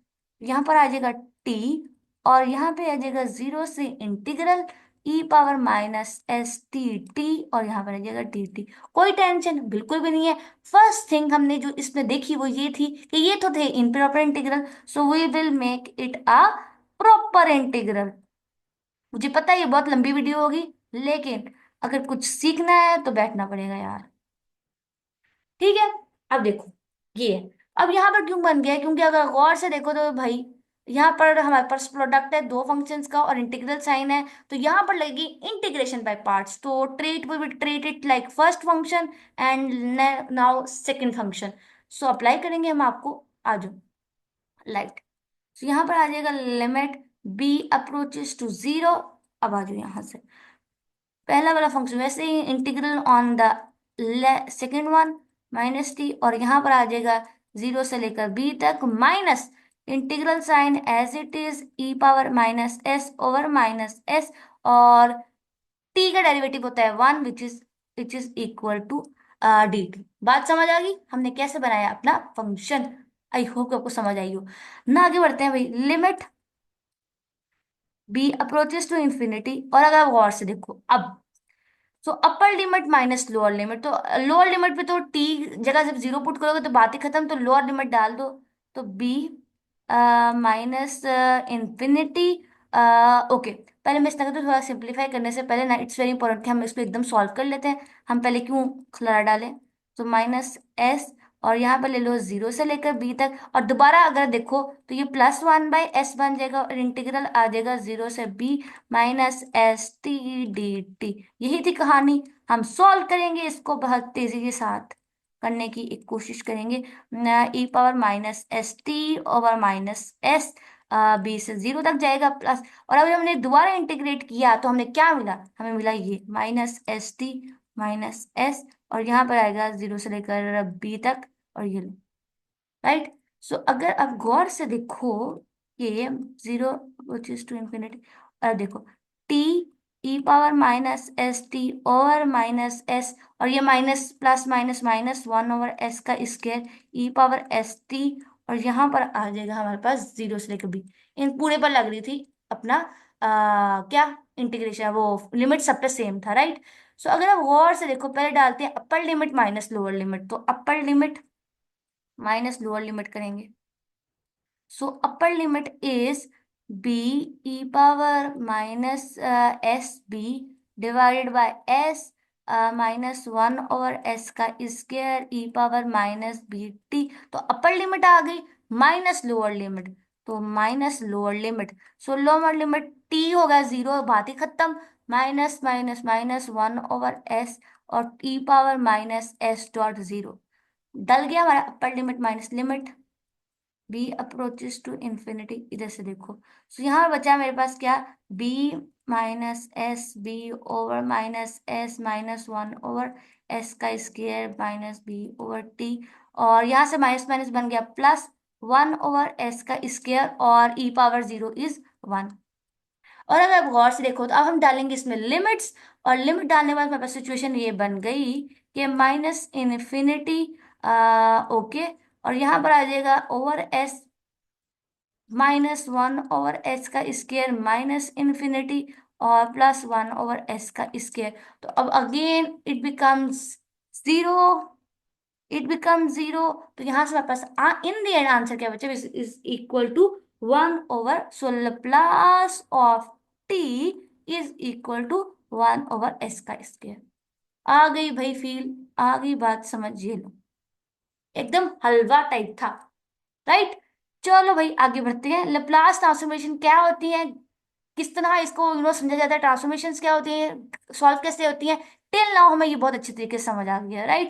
यहाँ पर आ जाएगा टी, और यहाँ पे आ जाएगा जीरो से integral e power minus S t t, और यहाँ पर आ जाएगा टी टी। कोई टेंशन बिल्कुल भी नहीं है। फर्स्ट थिंग हमने जो इसमें देखी वो ये थी कि ये तो थे improper integral, so we will make it a proper integral. मुझे पता है ये बहुत लंबी वीडियो होगी, लेकिन अगर कुछ सीखना है तो बैठना पड़ेगा यार, ठीक है। अब देखो ये है। अब यहाँ पर क्यों बन गया है? क्योंकि अगर गौर से देखो तो भाई यहाँ पर हमारे पास प्रोडक्ट है दो फंक्शंस का और इंटीग्रल साइन है, तो यहाँ पर लगेगी इंटीग्रेशन बाय पार्ट्स, तो treat we will treat it like first function and now second function. So apply करेंगे हम आपको, आ जाओ लाइट। तो यहाँ पर आ जाएगा limit B approaches to zero. अब आ जाओ यहाँ से पहला वाला फंक्शन वैसे ही integral on the second one minus t, और यहाँ पर आ जाएगा जीरो से लेकर बी तक minus integral sine as it is E power minus S over minus S, और टी का डेरिवेटिव होता है one which is which is equal to D T. बात समझ आ गई हमने कैसे बनाया अपना फंक्शन? आई होप आपको समझ आई हो ना। आगे बढ़ते हैं भाई। Limit B approaches to infinity, और अगर आप गौर से देखो अब, सो upper limit minus lower limit, तो लोअर लिमिट पे तो टी जगह जब जीरो पुट करोगे तो बात ही खत्म, तो लोअर लिमिट डाल दो। तो बी माइनस इंफिनिटी। ओके, पहले मैं इसका तो थोड़ा सिंप्लीफाई करने से पहले ना, इट्स वेरी इंपॉर्टेंट कि हम इसको एकदम सॉल्व कर लेते हैं। हम पहले क्यों खिला डालें? तो माइनस एस, और यहाँ पर ले लो जीरो से लेकर बी तक, और दोबारा अगर देखो तो ये प्लस वन बाई एस बन जाएगा, और इंटीग्रल आ जाएगा जीरो से B minus S T D T. यही थी कहानी। हम सॉल्व करेंगे इसको बहुत तेजी के साथ, करने की एक कोशिश करेंगे। E power minus S T over minus s, b से जीरो तक जाएगा प्लस, और अगर हमने दोबारा इंटीग्रेट किया तो हमें क्या मिला? हमें मिला ये minus S T minus S, और यहाँ पर आएगा जीरो से लेकर बी तक, और ये राइट। सो अगर आप गौर से देखो ये zero which is to infinity, और देखो टी ई power minus S T over minus S, और ये minus plus minus minus one over S का स्क्वायर ई पावर एस टी, और यहाँ पर आ जाएगा हमारे पास जीरो से लेकर बी। इन पूरे पर लग रही थी अपना क्या इंटीग्रेशन, वो लिमिट सब पे सेम था, राइट। सो अगर आप गौर से देखो, पहले डालते हैं upper limit minus lower limit, तो upper limit minus lower limit करेंगे। So upper limit is b e power minus s b divided by s minus one over S का स्क्वायर ई पावर माइनस बी टी। तो upper limit आ गई minus lower limit, तो minus lower limit, so lower limit t होगा zero, बात ही खत्म। Minus minus minus one over S, और e power minus s dot zero. डल गया हमारा upper limit minus limit. B approaches to infinity, इधर से देखो। सो यहाँ बचा मेरे पास क्या? B minus s b over minus s minus one over S का square minus b over t, और यहाँ से माइनस माइनस बन गया प्लस वन ओवर एस का स्क्वायर, और e power zero is one. और अगर आप गौर से देखो तो अब हम डालेंगे इसमें लिमिट्स, और लिमिट डालने के बाद मेरे पास सिचुएशन ये बन गई कि माइनस इन्फिनिटी, ओके, और यहाँ पर आ जाएगा over S minus one over S का स्क्वायर माइनस इन्फिनिटी, और प्लस वन ओवर एस का स्क्वायर। तो अब again it becomes zero, it become zero. तो यहाँ से हमारे पास इन द एंड आंसर क्या बचा? Is equal to one over, so Laplace of T is equal to one over S का स्क्वायर। आ गई भाई फील, आ गई बात समझिए लो, एकदम हलवा टाइप था, राइट। चलो भाई आगे बढ़ते हैं। लैप्लास ट्रांसफॉर्मेशन क्या होती है, किस तरह इसको समझा जाता है, ट्रांसफॉर्मेशंस क्या होती हैं, सॉल्व कैसे होती हैं, टिल नाउ हमें ये बहुत अच्छे तरीके से समझ आ गया, राइट।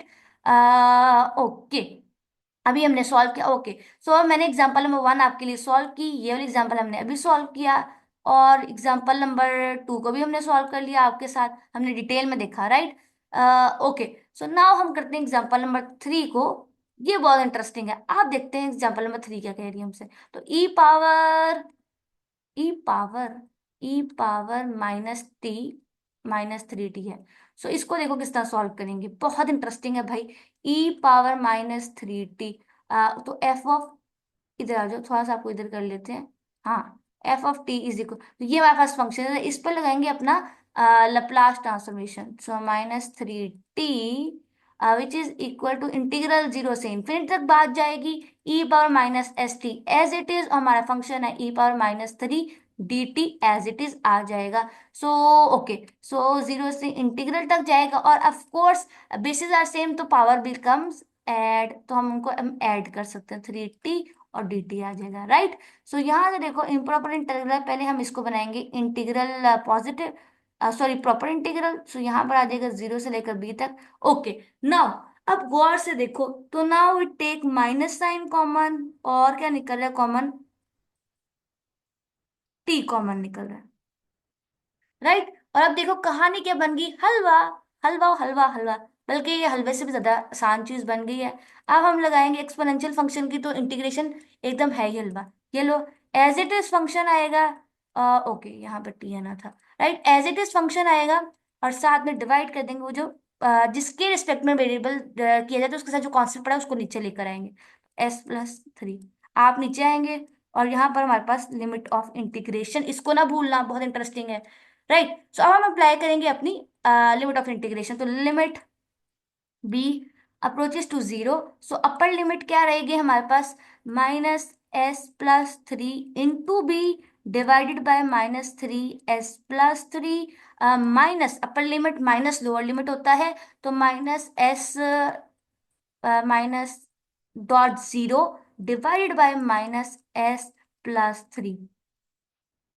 ओके, अभी हमने सॉल्व किया। ओके, सो मैंने एग्जांपल नंबर वन आपके लिए सॉल्व की, ये वाली एग्जांपल हमने अभी सॉल्व किया, और एग्जांपल नंबर टू को भी हमने सॉल्व कर लिया आपके साथ, हमने डिटेल में देखा, राइट। ओके, सो नाउ हम करते हैं एग्जांपल नंबर थ्री को। ये बहुत इंटरेस्टिंग है, आप देखते हैं एग्जांपल नंबर थ्री क्या कह रही है हमसे। तो e power e power minus t minus three t है। सो इसको देखो किस तरह सॉल्व करेंगे, बहुत इंटरेस्टिंग है भाई। ई पावर माइनस थ्री टी, तो एफ ऑफ, इधर आ जाओ थोड़ा सा, आपको इधर कर लेते हैं। हाँ, F of T is equal, तो ये हमारे पास फंक्शन है, इस पर लगाएंगे अपना Laplace transformation. So minus three t which is equal to integral zero से इन्फिनिटी तक बात जाएगी, e power minus S t as it is, और हमारा फंक्शन है e power minus three d t as it is आ जाएगा। So okay, so zero से इंटीग्रल तक जाएगा, और of course bases are same, तो पावर बिकम्स ऐड, तो हम उनको हम ऐड कर सकते हैं, थ्री टी और डी टी आ जाएगा, राइट। सो यहाँ से देखो इम्प्रॉपर इंटीग्रल, पहले हम इसको बनाएंगे integral positive, sorry proper integral. So यहाँ पर आ जाएगा जीरो से लेकर बी तक। ओके, नाउ अब गौर से देखो, तो now it take minus sign common, और क्या निकल रहा है कॉमन? टी कॉमन निकल रहा है, राइट। और अब देखो कहानी क्या बन गई, हलवा, हलवा हलवा हलवा, बल्कि ये हलवे से भी ज्यादा आसान चीज बन गई है। अब हम लगाएंगे एक्सपोनेंशियल फंक्शन की, तो इंटीग्रेशन एकदम है ही हलवा। ये लो, एज इट इज फंक्शन आएगा, ओके यहाँ पर टी आना था, right, as it is function आएगा, और साथ में डिवाइड कर देंगे वो जो जिसके रिस्पेक्ट में वेरिएबल किया जाए तो उसके साथ जो कांस्टेंट पड़ा है उसको नीचे लेकर आएंगे, s+3। आप नीचे आएंगे और यहाँ पर हमारे पास लिमिट ऑफ इंटीग्रेशन, इसको ना भूलना, बहुत इंटरेस्टिंग है, राइट। सो अब हम अप्लाई करेंगे अपनी लिमिट ऑफ इंटीग्रेशन। तो limit b approaches to zero, so upper limit क्या रहेगी हमारे पास, -s+3 into b divided by -3s+3, minus upper limit minus lower limit होता है, तो minus dot zero divided by -s+3,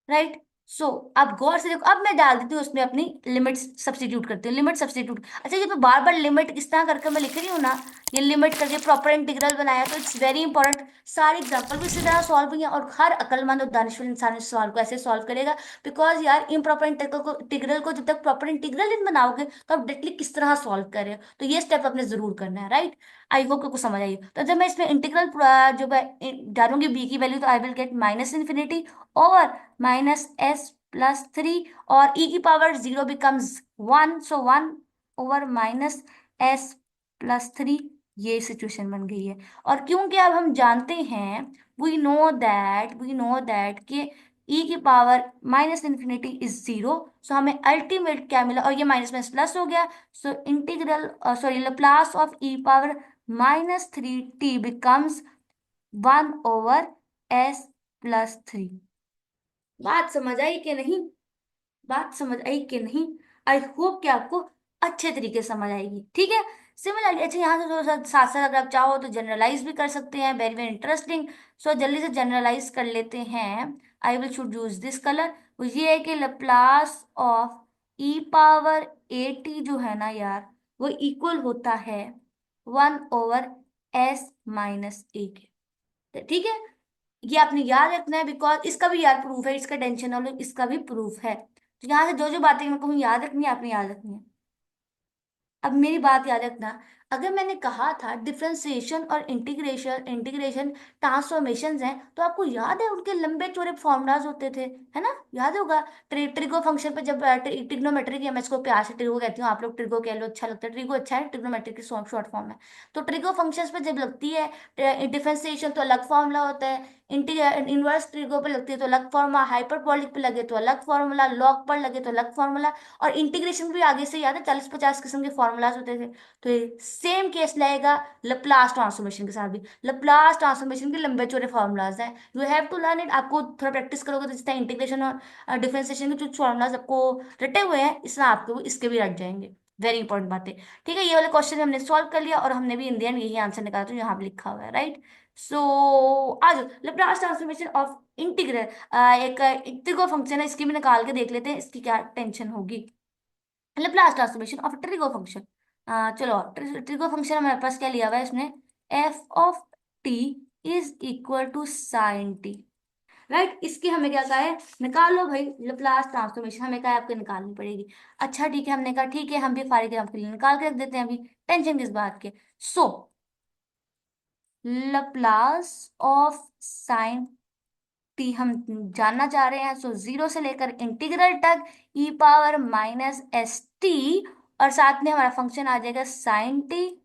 right. So अब गौर से देखो, अब मैं डाल देती हूँ उसमें अपनी लिमिट सब्स्टिट्यूट करती हूँ, लिमिट सब्स्टिट्यूट। अच्छा, ये तो बार बार लिमिट इस तरह करके मैं लिख रही हूँ ना, ये लिमिट करके प्रॉपर इंटीग्रल बनाया, तो इट्स वेरी इंपॉर्टेंट। सारे एग्जांपल भी इसी तरह सॉल्व हुई हैं और हर अक्लमंद और दानिशमंद इंसान इस सवाल को ऐसे सॉल्व करेगा। बिकॉज यार इम्प्रॉपर इंटीग्रल को जब तक प्रॉपर इंटीग्रल नहीं बनाओगे तो आप डायरेक्टली किस तरह सॉल्व कर रहे हो, तो ये स्टेप आपने जरूर करना है, राइट। आई होप को समझ आई। तो जब मैं इसमें इंटीग्रल जो मैं डालूंगी बी की वैल्यू, तो आई विल गेट -इन्फिनिटी और -s+3, और e की पावर 0 बिकम्स 1, सो 1/-, -s+3, ये सिचुएशन बन गई है। और क्योंकि अब हम जानते हैं, वी नो दैट कि e की पावर -इन्फिनिटी इज 0, सो हमें अल्टीमेट क्या मिला, और ये माइनस माइनस प्लस हो गया, so integral sorry Laplace of e power -3t becomes 1/s+3। बात समझ आई कि नहीं, बात समझ आई कि नहीं? आई होप कि आपको अच्छे तरीके से समझ आएगी, ठीक है। सिमिलरली, अच्छा यहाँ से थोड़ा सा साथ साथ अगर आप चाहो तो जनरलाइज भी कर सकते हैं, वेरी वेरी इंटरेस्टिंग। सो जल्दी से जनरलाइज कर लेते हैं। I will should use this colour. वो ये है कि लप्लास ऑफ e⁻at जो है ना यार, वो इक्वल होता है 1/s−a के, तो ठीक है। ये आपने याद रखना है, बिकॉज इसका भी यार प्रूफ है, इसका टेंशन ना लो, इसका भी प्रूफ है। तो यहाँ से जो जो बातें मैं कहूँ याद रखनी है, आपने याद रखनी है। अब मेरी बात याद रखना, अगर मैंने कहा था डिफरेंशिएशन और इंटीग्रेशन इंटीग्रेशन ट्रांसफॉर्मेशंस हैं, तो आपको याद है उनके लंबे चौड़े फॉर्मूलाज होते थे, है ना, याद होगा। ट्रिगो फंक्शन पे जब ट्रिग्नोमेट्री की, मैं इसको प्यार से ट्रिगो कहती हूँ, आप लोग ट्रिगो कह लो, अच्छा लगता है, ट्रिगो अच्छा है, ट्रिग्नोमेट्री की शॉर्ट फॉर्म है। तो ट्रिगो फंक्शंस पे जब लगती है डिफरेंशिएशन तो अलग फॉर्मूला होता है, इनवर्स ट्रिगो पे लगती है तो अलग फॉर्मूला, हाइपरबोलिक पे लगे तो अलग फॉर्मूला, लॉग पर लगे तो अलग फॉर्मूला, और इंटीग्रेशन भी आगे से याद है 40-50 किस्म के फॉर्मूलाज होते थे। तो ये सेम केस लगेगा लप्लास ट्रांसफॉर्मेशन के साथ भी। लप्लास ट्रांसफॉर्मेशन के लंबे चौड़े फॉर्मूलाज हैं, you have to learn it. आपको थोड़ा प्रैक्टिस करोगे तो जिस तरह इंटीग्रेशन और डिफरेंशिएशन के जो फॉर्मूलाज आपको रटे हुए हैं, इसमें आपको इसके भी रट जाएंगे। वेरी इंपॉर्टेंट बात है, ठीक है। ये वाले क्वेश्चन हमने सॉल्व कर लिया और हमने भी इन द एंड यही आंसर निकाला, तो यहाँ पे लिखा हुआ है, राइट। सो आज लैप्लास ट्रांसफॉर्मेशन ऑफ इंटीग्रल, एक ट्रिगो फंक्शन है, इसकी भी निकाल के देख लेते हैं, इसकी क्या टेंशन होगी। Laplace transformation of trigo function, चलो ट्रिगो फंक्शन हमारे पास क्या लिया हुआ है इसने, f(t) is equal to sine T, right. इसकी हमें क्या कहा है, निकालो भाई लैप्लास ट्रांसफॉर्मेशन, हमें कहा है आपको निकालनी पड़ेगी। अच्छा ठीक है, हमने कहा ठीक है, हम भी फारिग हैं, आपके लिए निकाल के रख देते हैं, अभी टेंशन किस बात के। सो लप्लास ऑफ साइन टी हम जानना चाह रहे हैं, सो जीरो से लेकर इंटीग्रल तक e⁻−st, और साथ में हमारा फंक्शन आ जाएगा साइन टी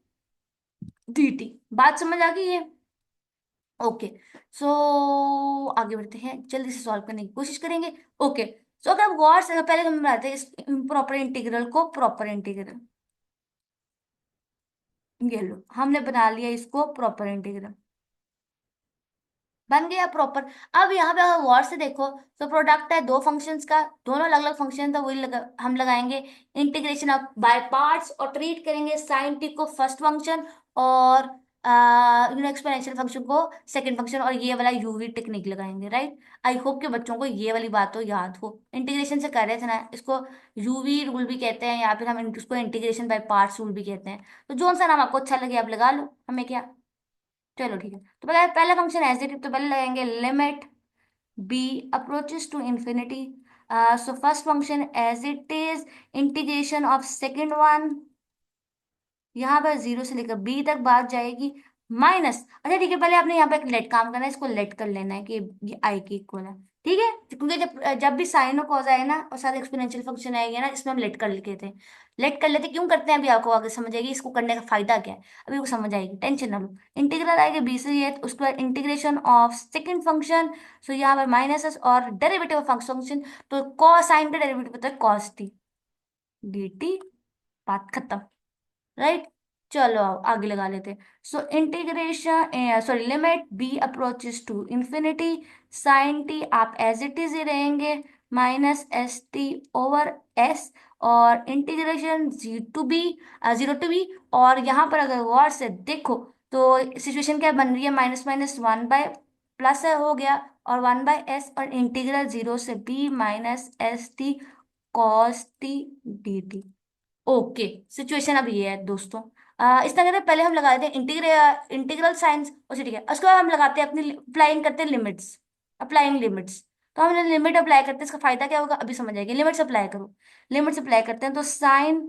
dt। बात समझ आ गई है, ओके। सो आगे बढ़ते हैं, जल्दी से सॉल्व करने की कोशिश करेंगे, ओके। सो अगर आप गौर से, पहले हम बनाते हैं इस प्रॉपर इंटीग्रल को, प्रॉपर इंटीग्रल, ये लो हमने बना लिया इसको प्रॉपर इंटीग्रल, बन गया प्रॉपर। अब यहाँ पे अगर गौर से देखो, तो प्रोडक्ट है दो फंक्शंस का, दोनों अलग अलग फंक्शन था, वही हम लगाएंगे इंटीग्रेशन ऑफ बाय पार्ट्स, और ट्रीट करेंगे साइन टी को फर्स्ट फंक्शन और एक्सपोनेंशियल फंक्शन को सेकंड फंक्शन, और ये वाला यूवी टेक्निक लगाएंगे, राइट। आई होप के बच्चों को ये वाली बात तो याद हो, इंटीग्रेशन से कर रहे थे ना, इसको यूवी रूल भी कहते हैं, या फिर हम इसको इंटीग्रेशन बाय पार्ट्स रूल भी कहते हैं। तो जो सा नाम आपको अच्छा लगे आप लगा लो, हमें क्या। चलो ठीक है, तो पहले पहला फंक्शन एज इट, तो पहले लगाएंगे limit b approaches to infinity, so first function as it is, integration of second one, यहाँ पर जीरो से लेकर b तक बात जाएगी, माइनस, अच्छा ठीक है, पहले आपने यहाँ पे एक लेट काम करना है, इसको लेट कर लेना है कि ये i के इक्वल है, ठीक है, क्योंकि जब जब भी साइन और कॉस आए ना और साथ एक्सपोनेंशियल फंक्शन आएंगे ना, इसमें हम लेट कर लेते हैं। लेट कर लेते क्यों करते हैं, अभी आपको आगे समझ आएगी इसको करने का फायदा क्या है, अभी वो समझ आएगी, टेंशन ना लो। इंटीग्रल आएगा बी से ये, उसके बाद इंटीग्रेशन ऑफ सेकंड फंक्शन, सो यहाँ पर माइनस एस, और डेरिवेटिव ऑफ फंक्शन, तो कॉस साइन का डेरिवेटिव होता है कॉस टी डी टी, बात खत्म। राइट, चलो अब आगे लगा लेते हैं। So integration sorry limit B approaches to infinity, sine T आप एज इट इज ही रहेंगे, minus S T over S, और इंटीग्रेशन जीरो टू बी, और यहाँ पर अगर गौर से देखो तो सिचुएशन क्या बन रही है, minus minus one by plus हो गया, और वन बाय एस, और इंटीग्रल जीरो से B minus S T cos T D T. Okay, situation अब ये है दोस्तों, इस तरह से पहले हम लगा देते हैं इंटीग्रल साइंस, अच्छा ठीक है, उसके बाद हम लगाते हैं अपनी अप्लाइंग करते हैं लिमिट्स, अप्लाइंग लिमिट्स। तो हमने लिमिट अप्लाई करते हैं, इसका फायदा क्या होगा अभी समझ आएगी, लिमिट्स अप्लाई करो। लिमिट्स अप्लाई करते हैं तो sine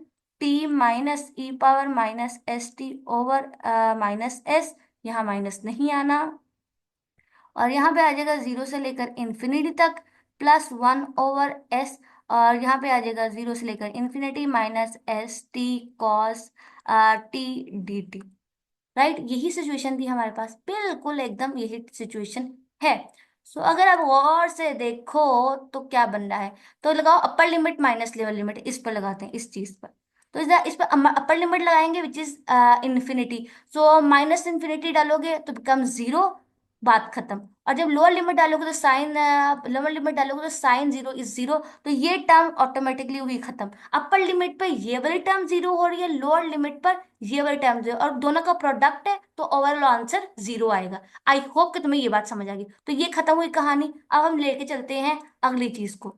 t minus e power minus S T over minus s, यहाँ माइनस नहीं आना, और यहाँ पे आ जाएगा जीरो से लेकर इंफिनिटी तक, प्लस वन ओवर एस, और यहाँ पे आ जाएगा जीरो से लेकर infinity minus S T cos T D T. Right, यही सिचुएशन थी हमारे पास, बिल्कुल एकदम यही सिचुएशन है। सो अगर आप गौर से देखो तो क्या बन रहा है, तो लगाओ अपर लिमिट माइनस लोअर लिमिट, इस पर लगाते हैं, इस चीज पर। तो इस पर अपर लिमिट लगाएंगे which is infinity, so minus infinity डालोगे तो बिकम जीरो, बात खत्म। और जब लोअर लिमिट डालोगे तो साइन, लोअर लिमिट डालोगे तो साइन जीरो इज जीरो, तो ये टर्म ऑटोमेटिकली हुई खत्म। अपर लिमिट पर ये वाली टर्म जीरो हो रही है, लोअर लिमिट पर ये वाली टर्म जीरो, और दोनों का प्रोडक्ट है तो ओवरऑल आंसर जीरो आएगा। आई होप कि तुम्हें ये बात समझ आ गई। तो ये खत्म हुई कहानी, अब हम लेके चलते हैं अगली चीज को,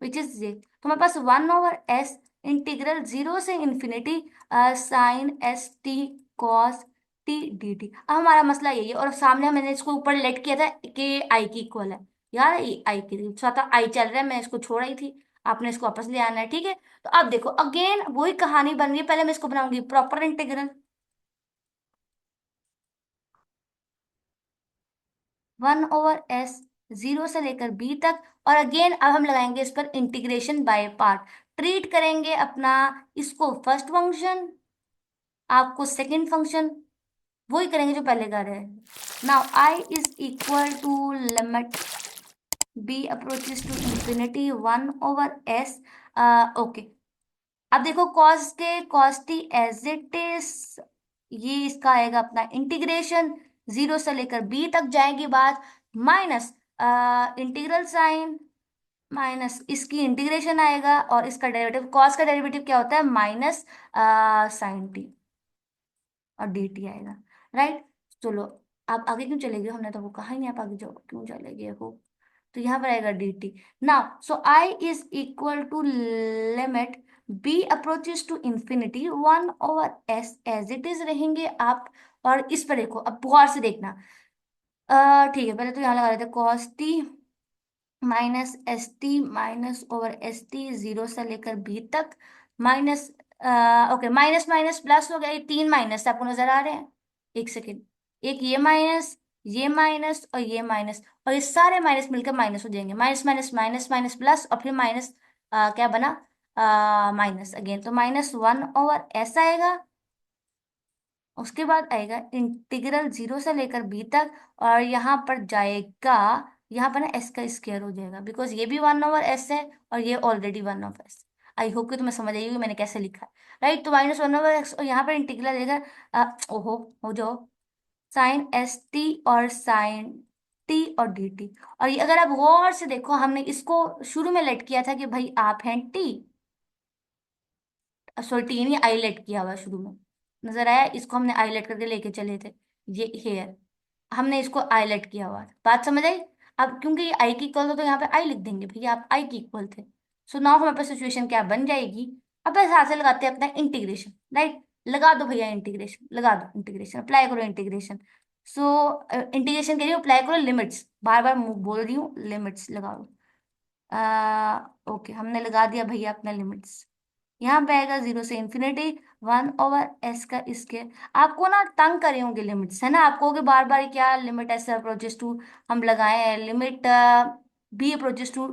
विच इज ये, तो हमारे पास one over s integral zero से infinity sine s T cos T D t. अब हमारा मसला यही है, और सामने मैंने इसको ऊपर लेट किया था कि आई की इक्वल है, यार आई की साथ आई चल रहा है, मैं इसको छोड़ आई थी, आपने इसको वापस ले आना है, ठीक है। तो अब देखो अगेन वही कहानी बन रही है, पहले मैं इसको बनाऊंगी proper integral, one over S zero से लेकर बी तक, और अगेन अब हम लगाएंगे इस पर इंटीग्रेशन बाय पार्ट, ट्रीट करेंगे अपना इसको फर्स्ट फंक्शन, आपको सेकंड फंक्शन, वही करेंगे जो पहले कर रहे हैं। Now I is equal to limit B approaches to infinity one over S, okay. अब देखो कॉस के cos T as it is, ये इसका आएगा अपना इंटीग्रेशन, जीरो से लेकर बी तक जाएगी बात, माइनस इंटीग्रल साइन, माइनस इसकी इंटीग्रेशन आएगा, और इसका डेरिवेटिव, कॉस का डेरिवेटिव क्या होता है, माइनस साइन टी, और डी टी आएगा। राइट, चलो आप आगे क्यों चले गए, हमने तो वो कहा ही नहीं, आप आगे जाओ क्यों चले गए हो। तो यहाँ पर आएगा D T. Now so I is equal to limit B approaches to infinity one over S as it is रहेंगे आप, और इस पर देखो, अब गौर से देखना, ठीक है, पहले तो यहाँ लगा लेते हैं cos T minus S T minus over S T zero से लेकर बी तक, minus, okay minus minus plus हो गया, ये तीन माइनस आपको नजर आ रहे हैं, एक सेकेंड, एक ये माइनस और ये माइनस, और ये सारे माइनस मिलकर माइनस हो जाएंगे, minus minus minus minus plus, और फिर माइनस क्या बना, माइनस अगेन, तो माइनस वन ओवर एस आएगा, उसके बाद आएगा इंटीग्रल जीरो से लेकर बी तक, और यहाँ पर जाएगा, यहाँ पर ना एस का स्क्वायर हो जाएगा, बिकॉज ये भी वन ओवर एस है और ये ऑलरेडी वन ओवर एस। आई होप कि तुम्हें समझ आई होगी मैंने कैसे लिखा है। राइट, तो माइनस वन ओवर एक्स, और यहाँ पर इंटीग्रल रहेगा, ओहो हो जाओ, साइन एस टी और साइन टी और डी टी। और ये अगर आप गौर से देखो, हमने इसको शुरू में लेट किया था कि भाई आप हैं टी, सॉरी टी नहीं, आईलेट किया हुआ शुरू में, नजर आया, इसको हमने आईलेट करके लेके चले थे, ये हेयर, हमने इसको आईलेट किया हुआ था, बात समझ आई। अब क्योंकि ये आई की इक्वल था तो यहाँ पे आई लिख देंगे, भैया आप आई की इक्वल थे। सो नाउ हमारे पास सिचुएशन क्या बन जाएगी, अब ऐसे हाथ से लगाते हैं अपना इंटीग्रेशन। राइट, लगा दो भैया इंटीग्रेशन, लगा दो इंटीग्रेशन, अप्लाई करो इंटीग्रेशन। सो इंटीग्रेशन के लिए अप्लाई करो लिमिट्स, बार बार बोल रही हूँ, लिमिट्स लगाओ। ओके, हमने लगा दिया भैया अपना लिमिट्स। यहाँ पे आएगा 0 से इन्फिनिटी 1/s का स्क्वायर। आपको ना तंग करे होंगे लिमिट्स, है ना, आपको कि बार बार क्या लिमिट एस अप्रोचेस टू हम लगाए हैं, limit B approaches to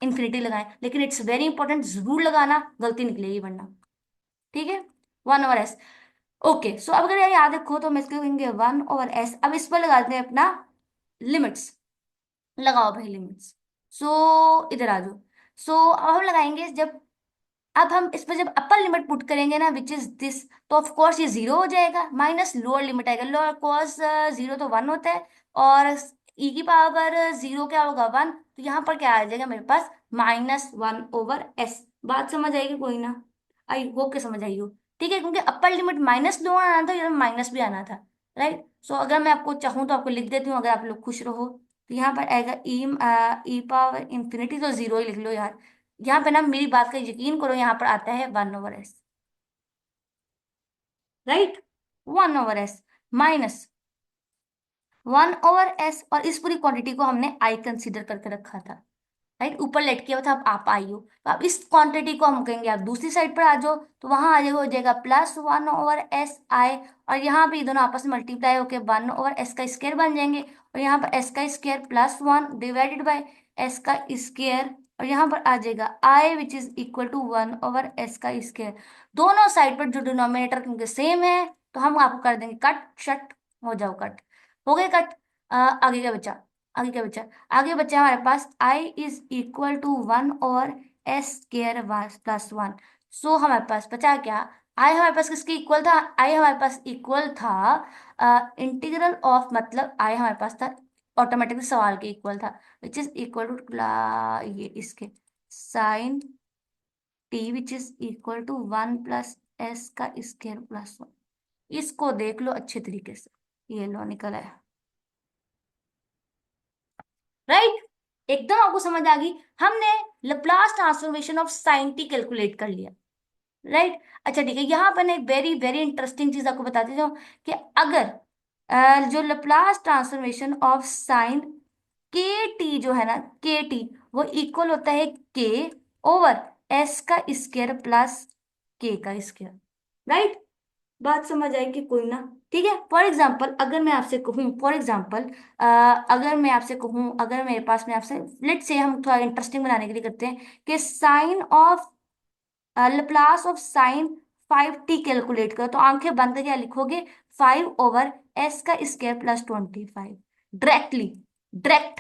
infinity लगाएं, लेकिन इट्स वेरी इंपॉर्टेंट, जरूर लगाना, गलती निकलेगी वरना। ठीक है, 1/s। ओके, सो अब अगर यार याद रखो तो हम इसको कहेंगे 1/s। अब इस पर लगाते हैं अपना लिमिट्स। लगाओ भाई लिमिट्स। सो इधर आ जाओ। सो अब हम लगाएंगे, जब अब हम इस पर जब अपर लिमिट पुट करेंगे ना विच इज दिस, तो ऑफ कोर्स ये 0 हो जाएगा, माइनस लोअर लिमिट आएगा। लोअर कॉस 0 तो 1 होता है, और ई की पावर 0 क्या होगा 1, तो यहाँ पर क्या आ जाएगा मेरे पास -1/s। बात समझ आएगी कोई ना? आई होप के समझ आई हो। ठीक है, क्योंकि अपर लिमिट माइनस लोअर आना था, यहाँ माइनस भी आना था। राइट, सो अगर मैं आपको चाहूँ तो आपको लिख देती हूँ, अगर आप लोग खुश रहो तो यहाँ पर आएगा ई पावर इंफिनिटी, तो 0 ही लिख लो यार। यहाँ पे ना मेरी बात का यकीन करो, यहाँ पर आता है 1/s। Right, 1/s minus 1/s, और इस पूरी क्वांटिटी को हमने आई कंसीडर करके रखा था। राइट, ऊपर लटके हुआ था, अब आप आई हो, तो अब इस क्वांटिटी को हम कहेंगे आप दूसरी साइड पर आ जाओ, तो वहां आ जाएगा, हो जाएगा +1/s आई, और यहाँ पे ये दोनों आपस में मल्टीप्लाई होकर 1/s का स्क्वायर बन जाएंगे, और यहाँ पर s का स्क्वायर +1 डिवाइडेड बाय s का स्क्वायर, और यहाँ पर आ जाएगा i which is equal to 1/s का स्क्वायर। दोनों साइड पर जो डिनोमिनेटर क्योंकि सेम है, तो हम आपको कर देंगे कट शट, हो जाओ कट, हो गए कट। आगे क्या बचा? आगे क्या बचा? आगे बचा हमारे पास i is equal to 1/s² +1। So हमारे पास बचा क्या? i हमारे पास किसके इक्वल था? i हमारे पास इक्वल था इंटीग्रल ऑफ, मतलब i हमारे पास था ऑटोमेटिकली सवाल के इक्वल था, विच इज इक्वल टू ये इसके sine t which is equal to 1/s का स्क्वायर +1। इसको देख लो अच्छे तरीके से, ये लो निकल आया। राइट, एकदम आपको समझ आ गई। हमने Laplace transformation of sine T calculate कर लिया। राइट, अच्छा ठीक है, यहाँ पर ना एक वेरी वेरी इंटरेस्टिंग चीज आपको बताती जाऊँ कि अगर जो Laplace transformation of sine K T जो है ना, के टी वो इक्वल होता है के ओवर एस का स्क्वायर प्लस के का स्क्वायर। राइट, बात समझ आई कि कोई ना? ठीक है, फॉर एग्जाम्पल अगर मैं आपसे कहूँ, फॉर एग्जाम्पल अगर मैं आपसे कहूँ, अगर मेरे पास में आपसे लेट से, हम थोड़ा इंटरेस्टिंग बनाने के लिए करते हैं कि sine of Laplace of sine 5t calculate करो, तो आंखें बंद करके क्या लिखोगे? 5/s का स्क्वायर +25। डायरेक्टली, डायरेक्ट,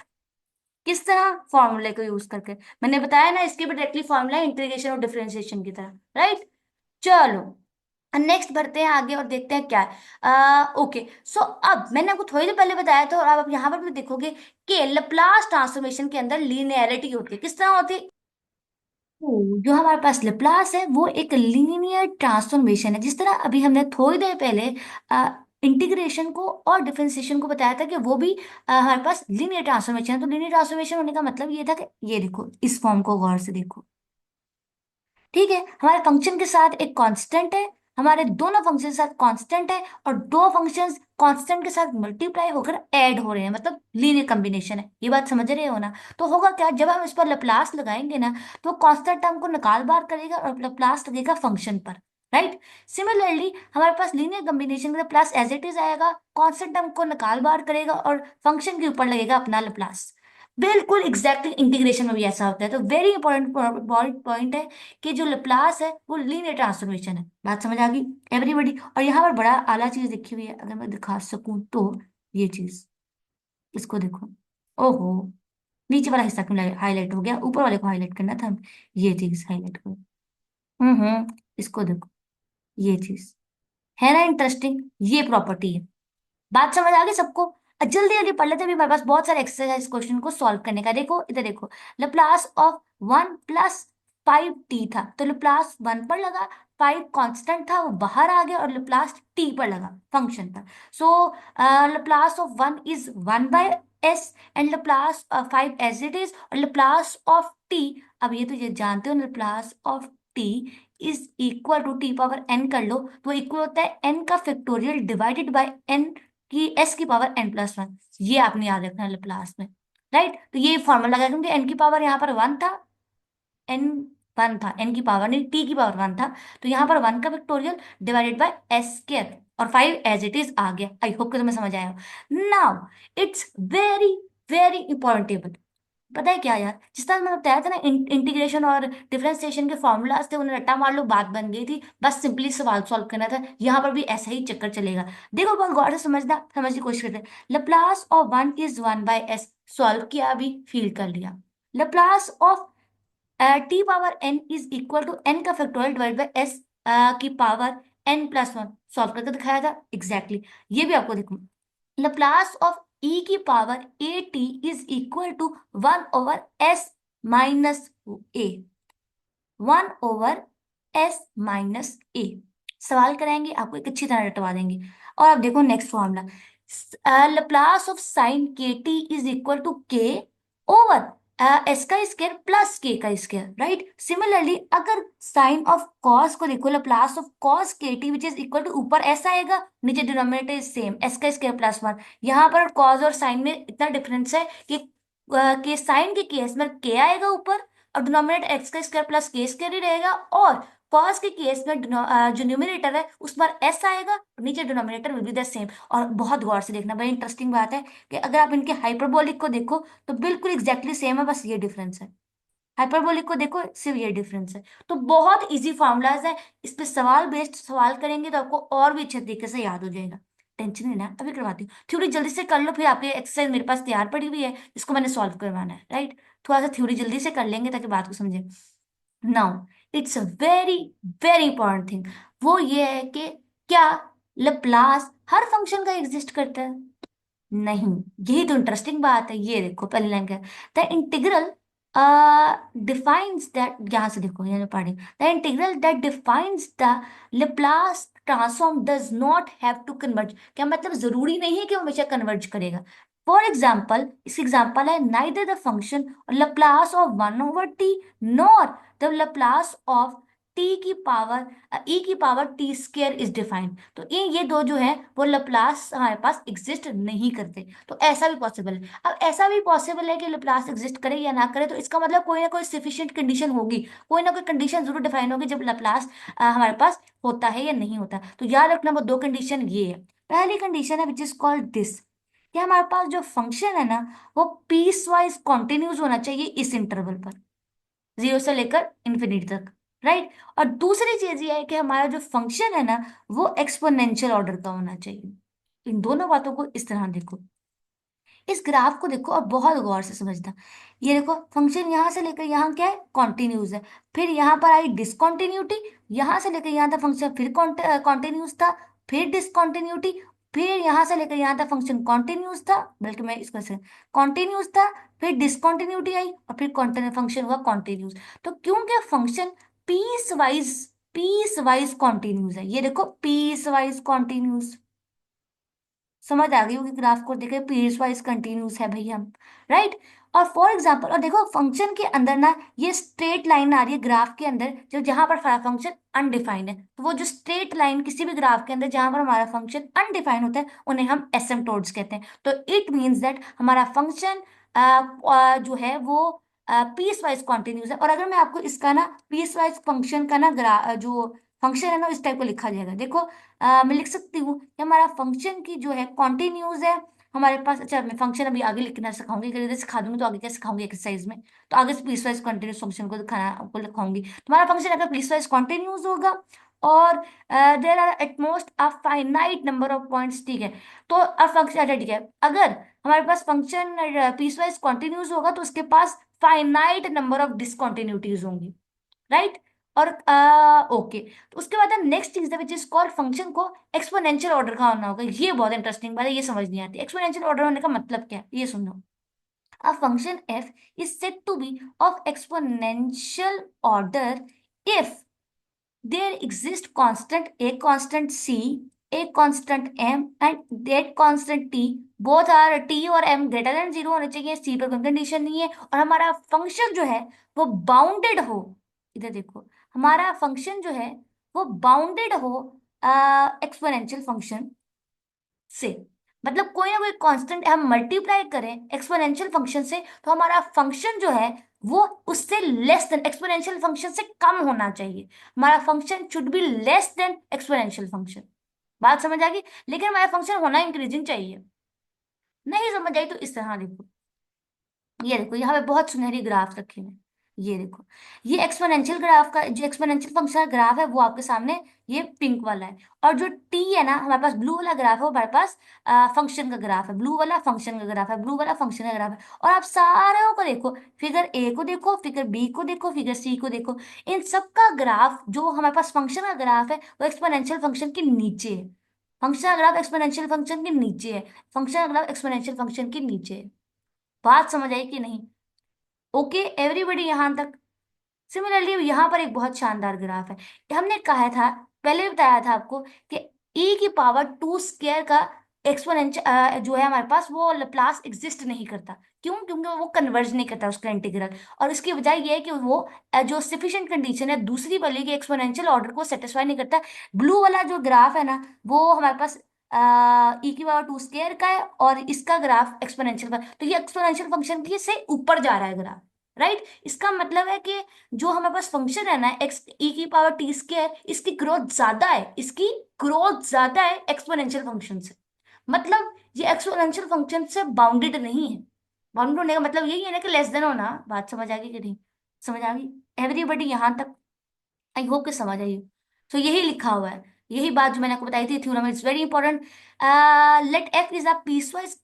किस तरह? फॉर्मूले को यूज करके। मैंने बताया ना, इसके भी डायरेक्टली फॉर्मूला इंटीग्रेशन और डिफरेंशिएशन की तरह। राइट, चलो नेक्स्ट बढ़ते हैं आगे और देखते हैं क्या है। ओके, सो अब मैंने आपको थोड़ी देर पहले बताया था, और अब यहाँ पर भी देखोगे कि लप्लास ट्रांसफॉर्मेशन के अंदर लीनियरिटी होती है। किस तरह होती है? जो हमारे पास लप्लास है वो एक लीनियर ट्रांसफॉर्मेशन है, जिस तरह अभी हमने थोड़ी देर पहले इंटीग्रेशन को और डिफरेंशिएशन को बताया था कि वो भी हमारे पास लीनियर ट्रांसफॉर्मेशन है। तो लीनियर ट्रांसफॉर्मेशन होने का मतलब ये था कि ये देखो, इस फॉर्म को गौर से देखो। ठीक है, हमारे फंक्शन के साथ एक कांस्टेंट है, हमारे दोनों फंक्शन के साथ कांस्टेंट है, और दो फंक्शंस कांस्टेंट के साथ मल्टीप्लाई होकर ऐड हो रहे हैं, मतलब लीनियर कॉम्बिनेशन है। ये बात समझ रहे हो ना? तो होगा क्या, जब हम इस पर लप्लास लगाएंगे ना, तो कांस्टेंट टर्म को निकाल बाहर करेगा और लप्लास लगेगा फंक्शन पर। राइट, सिमिलरली हमारे पास लीनियर कॉम्बिनेशन का प्लस एज इट इज आएगा, कांस्टेंट टर्म को निकाल बाहर करेगा और फंक्शन के ऊपर लगेगा अपना लप्लास। बिल्कुल एग्जैक्टली इंटीग्रेशन में भी ऐसा होता है। तो वेरी इंपॉर्टेंट पॉइंट है कि जो लप्लास है वो लीनियर ट्रांसफॉर्मेशन है। बात समझ आ गई एवरीबॉडी? और यहाँ पर बड़ा आला चीज लिखी हुई है, अगर मैं दिखा सकूं तो ये चीज, इसको देखो। ओहो, नीचे वाला हिस्सा क्यों हाईलाइट हो गया? ऊपर वाले को हाईलाइट करना था। ये चीज हाईलाइट करो। इसको देखो, ये चीज है ना इंटरेस्टिंग? ये प्रॉपर्टी है। बात समझ आ गई सबको? जल्दी जल्दी पढ़ लेते हैं, अभी हमारे पास बहुत सारे एक्सरसाइज क्वेश्चन को सॉल्व करने का। देखो इधर देखो, लप्लास ऑफ 1 + 5t था, तो लप्लास 1 पर लगा, 5 कांस्टेंट था वो बाहर आ गया, और लप्लास t पर लगा फंक्शन पर। So Laplace of 1 is 1/s and Laplace 5 as it is, और लप्लास ऑफ t, अब ये तो ये जानते हो, Laplace of t is equal to t power n कर लो, तो इक्वल होता है n का फैक्टोरियल डिवाइडेड बाय n की s की पावर n+1। ये आपने याद रखना है लप्लास में। राइट, तो ये फॉर्मूला लगा, क्योंकि n की पावर यहाँ पर 1 था, n वन था, n की पावर नहीं, t की पावर वन था, तो यहाँ पर वन का factorial divided by S square, और 5 एज इट इज आ गया। आई होप कि तुम्हें समझ आया। Now it's very very important table. पता है क्या यार, जिस तरह मैंने बताया था ना, इंटीग्रेशन और डिफरेंशिएशन के फॉर्मूलाज थे, उन्हें रट्टा मार लो, बात बन गई थी, बस सिंपली सवाल सॉल्व करना था। यहाँ पर भी ऐसा ही चक्कर चलेगा। देखो बहुत गौर से समझने की कोशिश करते हैं। Laplace of one is one by s, solve किया, अभी फील कर लिया। Laplace of t power n is equal to n का फैक्टोरियल डिवाइड बाय एस की power n plus one, solve करके दिखाया था एग्जैक्टली exactly। ये भी आपको देखो, लप्लास ऑफ e की power a t is equal to one over S minus a, one over S minus a. सवाल कराएंगे, आपको एक अच्छी तरह रटवा देंगे। और अब देखो next formula, Laplace of sine K T is equal to K over S का स्क्वायर प्लस के का स्क्वायर, राइट। सिमिलरली अगर साइन ऑफ कॉस को देखो, Laplace of cos K T which is equal to, ऊपर S आएगा, नीचे denominator is same, S का square plus one. यहाँ पर कॉस और साइन में इतना डिफरेंस है कि साइन के केस में के आएगा ऊपर, और डिनोमिनेटर एक्स का स्क्वायर प्लस के स्क्वायर ही रहेगा, और कॉस के केस में जो न्यूमिनेटर है उस पर एस आएगा, और नीचे denominator will be the same. और बहुत गौर से देखना, बड़ी इंटरेस्टिंग बात है कि अगर आप इनके हाइपरबोलिक को देखो तो बिल्कुल एग्जैक्टली सेम है, बस ये डिफरेंस है। हाइपरबोलिक को देखो, सिर्फ ये डिफरेंस है। तो बहुत इजी फॉर्मूलाज है, इस पे सवाल बेस्ड सवाल करेंगे तो आपको और भी अच्छे तरीके से याद हो जाएगा। टेंशन नहीं ना, अभी करवाती हूँ थ्योरी, जल्दी से कर लो, फिर आपकी एक्सरसाइज मेरे पास तैयार पड़ी हुई है, इसको मैंने सॉल्व करवाना है, राइट। थोड़ा सा थ्योरी जल्दी से कर लेंगे ताकि बात को समझे। Now it's a very very important thing, वो ये है कि क्या लप्लास हर फंक्शन का एग्जिस्ट करता है? नहीं। यही तो इंटरेस्टिंग बात है। ये देखो पहली लाइन क्या है, द इंटीग्रल डिफाइंस दैट, यहां से देखो यहाँ पढ़े, the integral that defines the Laplace transform does not have to converge. क्या मतलब जरूरी नहीं है कि वो हमेशा कन्वर्ज करेगा। फॉर एग्जाम्पल, इस एग्जाम्पल है, neither the function Laplace of one over T nor the Laplace of t की पावर ई की power T square is defined. तो ये दो जो है वो लप्लास हमारे पास एग्जिस्ट नहीं करते। तो ऐसा भी पॉसिबल है। अब ऐसा भी पॉसिबल है कि लप्लास एग्जिस्ट करे या ना करे, तो इसका मतलब कोई ना कोई सफिशिएंट कंडीशन होगी, कोई ना कोई कंडीशन जरूर डिफाइन होगी जब लप्लास हमारे पास होता है या नहीं होता। तो याद रखना वो दो कंडीशन ये है। पहली कंडीशन है विच इज कॉल्ड दिस, कि हमारे पास जो फंक्शन है ना वो पीस वाइज कॉन्टिन्यूस होना चाहिए इस इंटरवल पर, जीरो से लेकर इन्फिनिटी तक, राइट। और दूसरी चीज ये है कि हमारा जो फंक्शन है ना वो एक्सपोनेंशियल ऑर्डर का होना चाहिए। इन दोनों बातों को इस तरह देखो, इस ग्राफ को देखो और बहुत गौर से समझना। ये देखो फंक्शन यहाँ से लेकर यहाँ क्या है, कॉन्टिन्यूस है, फिर यहाँ पर आई डिसकॉन्टिन्यूटी, यहाँ से लेकर यहाँ तक फंक्शन फिर कॉन्टिन्यूस था, फिर डिसकॉन्टिन्यूटी, फिर यहाँ से लेकर यहाँ तक फंक्शन कॉन्टिन्यूस था, बल्कि मैं इसको से कॉन्टिन्यूस था, फिर डिसकॉन्टिन्यूटी आई, और फिर फंक्शन हुआ कॉन्टिन्यूस। तो क्योंकि फंक्शन पीस वाइज कॉन्टिन्यूस है, ये देखो पीस वाइज कॉन्टिन्यूस, समझ आ गई होगी ग्राफ को देखे, पीस वाइज कंटिन्यूस है भाई हम, राइट। और फॉर एग्जांपल, और देखो फंक्शन के अंदर ना ये स्ट्रेट लाइन आ रही है ग्राफ के अंदर, जो जहां पर फंक्शन अनडिफाइंड है, तो वो जो स्ट्रेट लाइन किसी भी ग्राफ के अंदर जहां पर हमारा फंक्शन अनडिफाइंड होता है उन्हें हम एसिम्प्टोट्स कहते हैं। तो इट मीन्स दैट हमारा फंक्शन जो है वो पीस वाइज कॉन्टिन्यूस है। और अगर मैं आपको इसका ना पीस वाइज फंक्शन का ना जो फंक्शन है ना इस टाइप को लिखा जाएगा, देखो मैं लिख सकती हूँ कि हमारा फंक्शन की जो है कॉन्टिन्यूज है हमारे पास। अच्छा मैं फंक्शन अभी आगे लिखना सिखाऊंगी, अगर इधर सिखा दूंगी तो आगे क्या सिखाऊंगी एक्सरसाइज में, तो आगे से पीसवाइज कॉन्टिन्यूस फंक्शन को दिखाना आपको लिखाऊंगी। तुम्हारा फंक्शन अगर पीसवाइज कॉन्टिन्यूस होगा और there are at most a finite number of points, ठीक है, तो अब फंक्शन, अच्छा ठीक है, अगर हमारे पास फंक्शन पीसवाइज कॉन्टिन्यूस होगा तो उसके पास फाइनाइट नंबर ऑफ डिसकॉन्टिन्यूटीज होंगी, राइट। और ओके, तो उसके बाद नेक्स्ट चीज है विच इज कॉल्ड, फंक्शन को एक्सपोनेंशियल ऑर्डर का होना होगा। ये बहुत इंटरेस्टिंग बात है, ये समझ नहीं आती। एक्सपोनेंशियल ऑर्डर होने का मतलब क्या है, ये सुनो। A function f is said to be of exponential order if there exists constant a, constant c, a constant m and that constant t, both are t और m greater than जीरो होने चाहिए, c पर कोई condition नहीं है, और हमारा function जो है वो बाउंडेड हो। इधर देखो, हमारा फंक्शन जो है वो बाउंडेड हो एक्सपोनेंशियल फंक्शन से, मतलब कोई ना कोई कांस्टेंट हम मल्टीप्लाई करें एक्सपोनेंशियल फंक्शन से, तो हमारा फंक्शन जो है वो उससे लेस देन एक्सपोनेंशियल फंक्शन से कम होना चाहिए। हमारा function should be less than exponential function. बात समझ आ गई? लेकिन हमारा फंक्शन होना इंक्रीजिंग चाहिए। नहीं समझ आई तो इस तरह देखो, ये देखो यहाँ पे बहुत सुनहरी ग्राफ रखे हुए हैं। ये देखो, ये एक्सपोनेंशियल ग्राफ का जो एक्सपोनेंशियल फंक्शन का ग्राफ है वो आपके सामने, ये पिंक वाला है। और जो टी है ना, हमारे पास ब्लू वाला ग्राफ है, वो हमारे पास फंक्शन का ग्राफ है। ब्लू वाला फंक्शन का ग्राफ है, ब्लू वाला फंक्शन का ग्राफ है। और आप सारे को देखो, फिगर ए को देखो, फिगर बी को देखो, फिगर सी को देखो, इन सबका ग्राफ जो हमारे पास फंक्शन का ग्राफ है वो एक्सपोनेंशियल फंक्शन के नीचे है। फंक्शन का ग्राफ एक्सपोनेंशियल फंक्शन के नीचे है। फंक्शन का ग्राफ एक्सपोनेंशियल फंक्शन के नीचे है। बात समझ आई कि नहीं? ओके एवरीबडी यहां तक? सिमिलरली यहाँ पर एक बहुत शानदार ग्राफ है। हमने कहा था, पहले भी बताया था आपको, कि e की पावर 2 स्क्वायर का एक्सपोनेंशियल जो है हमारे पास, वो लैप्लास एग्जिस्ट नहीं करता। क्यों? क्योंकि वो कन्वर्ज नहीं करता उसका इंटीग्रल। और इसकी वजह ये है कि वो जो सफिशिएंट कंडीशन है दूसरी वाली की एक्सपोनेंशियल ऑर्डर को सेटिस्फाई नहीं करता। ब्लू वाला जो ग्राफ है ना, वो हमारे पास ई की पावर 2 स्क्वायर का है, और इसका ग्राफ एक्सपोनेंशियल का, तो ये एक्सपोनेंशियल फंक्शन की से ऊपर जा रहा है ग्राफ। राइट? इसका मतलब है कि जो हमारे पास फंक्शन है ना, एक्स ई की पावर टी स्क्वायर, इसकी ग्रोथ ज्यादा है, इसकी ग्रोथ ज्यादा है एक्सपोनेंशियल फंक्शन से। मतलब ये एक्सपोनेंशियल फंक्शन से बाउंडेड नहीं है। बाउंडेड होने का मतलब यही है ना कि लेस देन होना। बात समझ आ गई कि नहीं? समझ आ गई एवरीबडी यहां तक? आई होप कि समझ आई। तो यही लिखा हुआ है, यही बात जो मैंने आपको बताई थी, theorem is very important. Let F is a piecewise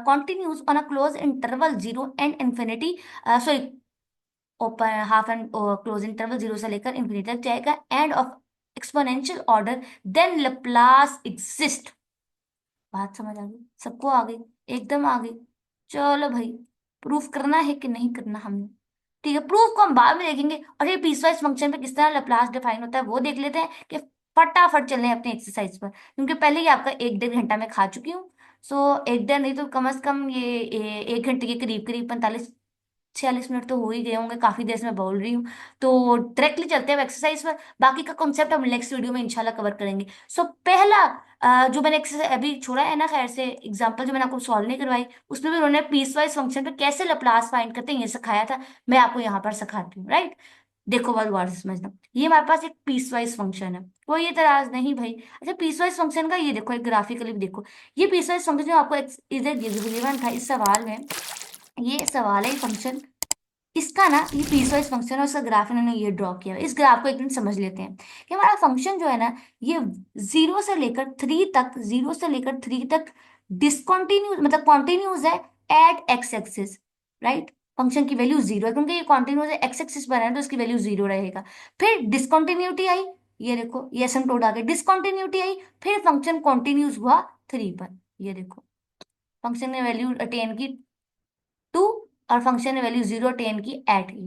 continues on a closed interval 0 and infinity, sorry, open half and close interval 0 से लेकर इंफिनिटी तक जाएगा, and of exponential order, then Laplace exist. बात समझ आ गई? सबको आ गई? एकदम आ गई। चलो भाई, प्रूफ करना है कि नहीं करना हमने? ठीक है, प्रूफ को हम बाद में देखेंगे, और ये पीसवाइज फंक्शन पे किस तरह लैप्लास डिफाइन होता है वो देख लेते हैं, कि फटाफट चलें अपने एक्सरसाइज पर, क्योंकि पहले ही आपका 1 डेढ़ घंटा मैं खा चुकी हूँ। सो एक डेढ़ नहीं तो कम से कम ये 1 घंटे के करीब करीब 45 46 मिनट तो हो ही गए होंगे, काफी देर से मैं बोल रही हूँ। तो डायरेक्टली चलते हैं एक्सरसाइज पर। बाकी का कॉन्सेप्ट हम नेक्स्ट वीडियो में इंशाल्लाह कवर करेंगे। सो पहला जो मैंने एक्सरसाइज अभी छोड़ा है ना, खैर से एग्जांपल जो मैंने आपको सॉल्व नहीं करवाई, उसमें भी उन्होंने पीस वाइज फंक्शन पे कैसे लैप्लास फाइंड करते हैं ये सिखाया था। मैं आपको यहाँ पर सिखाती हूँ, राइट? देखो बात गौर से समझना, ये हमारे पास एक पीस वाइज फंक्शन है, कोई एतराज नहीं भाई। अच्छा, पीस वाइज फंक्शन का ये देखो, एक ग्राफिकली भी देखो। ये पीस वाइज फंक्शन जो आपको इधर गिवन था इस सवाल में, ये सवाल है फंक्शन, इसका ना ये पीसवाइज फंक्शन है, उसका ग्राफ इन्होंने ये ड्रॉ किया है। इस ग्राफ को एक दिन समझ लेते हैं कि हमारा फंक्शन जो है ना, ये 0 से लेकर 3 तक डिसकंटिन्यूस मतलब कॉन्टिन्यूस है at X axis. Right? Function की वैल्यू 0 है क्योंकि ये कॉन्टिन्यूस है, एक्स एक्सिस पर है तो इसकी वैल्यू 0 रहेगा। फिर डिसकंटिन्यूटी आई, ये देखो ये एसिम्प्टोट आ गया, डिसकंटिन्यूटी आई, फिर फंक्शन कॉन्टिन्यूस हुआ 3 पर। ये देखो, फंक्शन ने वैल्यू अटेन की 2, और फंक्शन ने वैल्यू 0 टेन की एट की।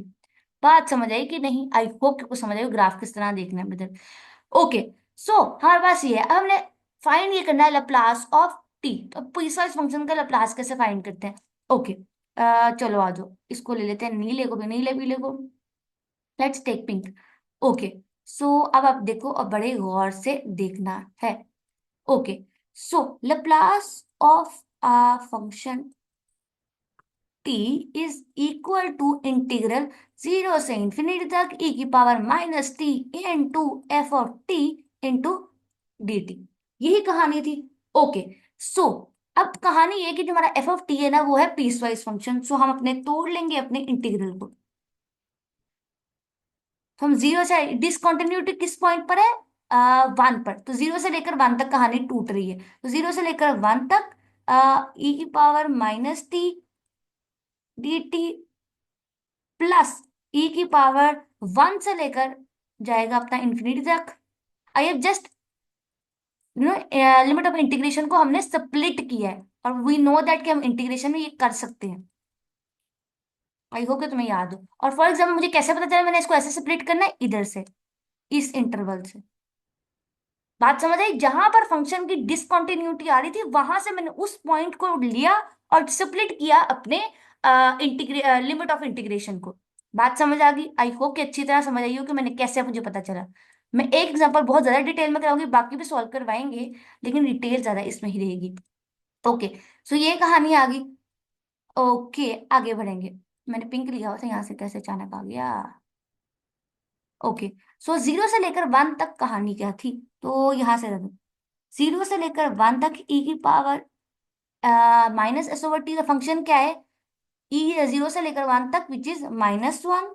बात समझ आई कि नहीं? आई होप कि आपको समझ आई ग्राफ किस तरह देखना है बदल। ओके, सो हमारे पास ये है। अब हमने फाइंड ये करना है लैप्लास ऑफ टी। तो पीसवाइज फंक्शन का लैप्लास कैसे फाइंड करते हैं? ओके, चलो आ जाओ, इसको ले लेते हैं, नीले को भी, नीले पीले को, let's take pink. Okay, so अब आप देखो और बड़े गौर से देखना है। Okay, so Laplace of a function t is equal to integral 0 से इंफिनिटी तक e की power minus T into F of T into D T. यही कहानी थी। ओके, सो अब कहानी ये कि जो हमारा एफ ऑफ टी है ना, वो है पीसवाइज फंक्शन। सो हम अपने तोड़ लेंगे अपने इंटीग्रल को। तो हम 0 से, डिसकंटिन्यूटी किस पॉइंट पर है? 1 पर। तो 0 से लेकर 1 तक कहानी टूट रही है, तो 0 से लेकर 1 तक ई की power minus t D t plus e की पावर 1 से लेकर जाएगा अपना इंफिनिटी तक। I have just limit of integration को हमने स्प्लिट किया है, और वी नो दैट कि हम इंटीग्रेशन में ये कर सकते हैं। आई होप कि तुम्हें याद हो। और फॉर एग्जाम्पल मुझे कैसे पता चला मैंने इसको ऐसे स्प्लिट करना है, इधर से, इस इंटरवल से। बात समझ आई? जहां पर फंक्शन की डिसकंटिन्यूटी आ रही थी वहां से मैंने उस पॉइंट को लिया और स्प्लिट किया अपने लिमिट ऑफ इंटीग्रेशन को। बात समझ आ गई? आई होप कि अच्छी तरह समझ आई हो कि मैंने कैसे, मुझे पता चला। मैं एक एग्जांपल बहुत ज्यादा डिटेल में कराऊंगी, बाकी भी सॉल्व करवाएंगे, लेकिन डिटेल ज्यादा इसमें ही रहेगी। ओके, सो ये कहानी आ गई। ओके, आगे बढ़ेंगे। मैंने पिंक लिया हुआ था, यहाँ से कैसे अचानक आ गया। ओके। सो जीरो से लेकर वन तक कहानी क्या थी, तो यहाँ से रख, जीरो से लेकर वन तक ई की power minus S over T का फंक्शन क्या है, ई जीरो से लेकर वन तक विच इज -1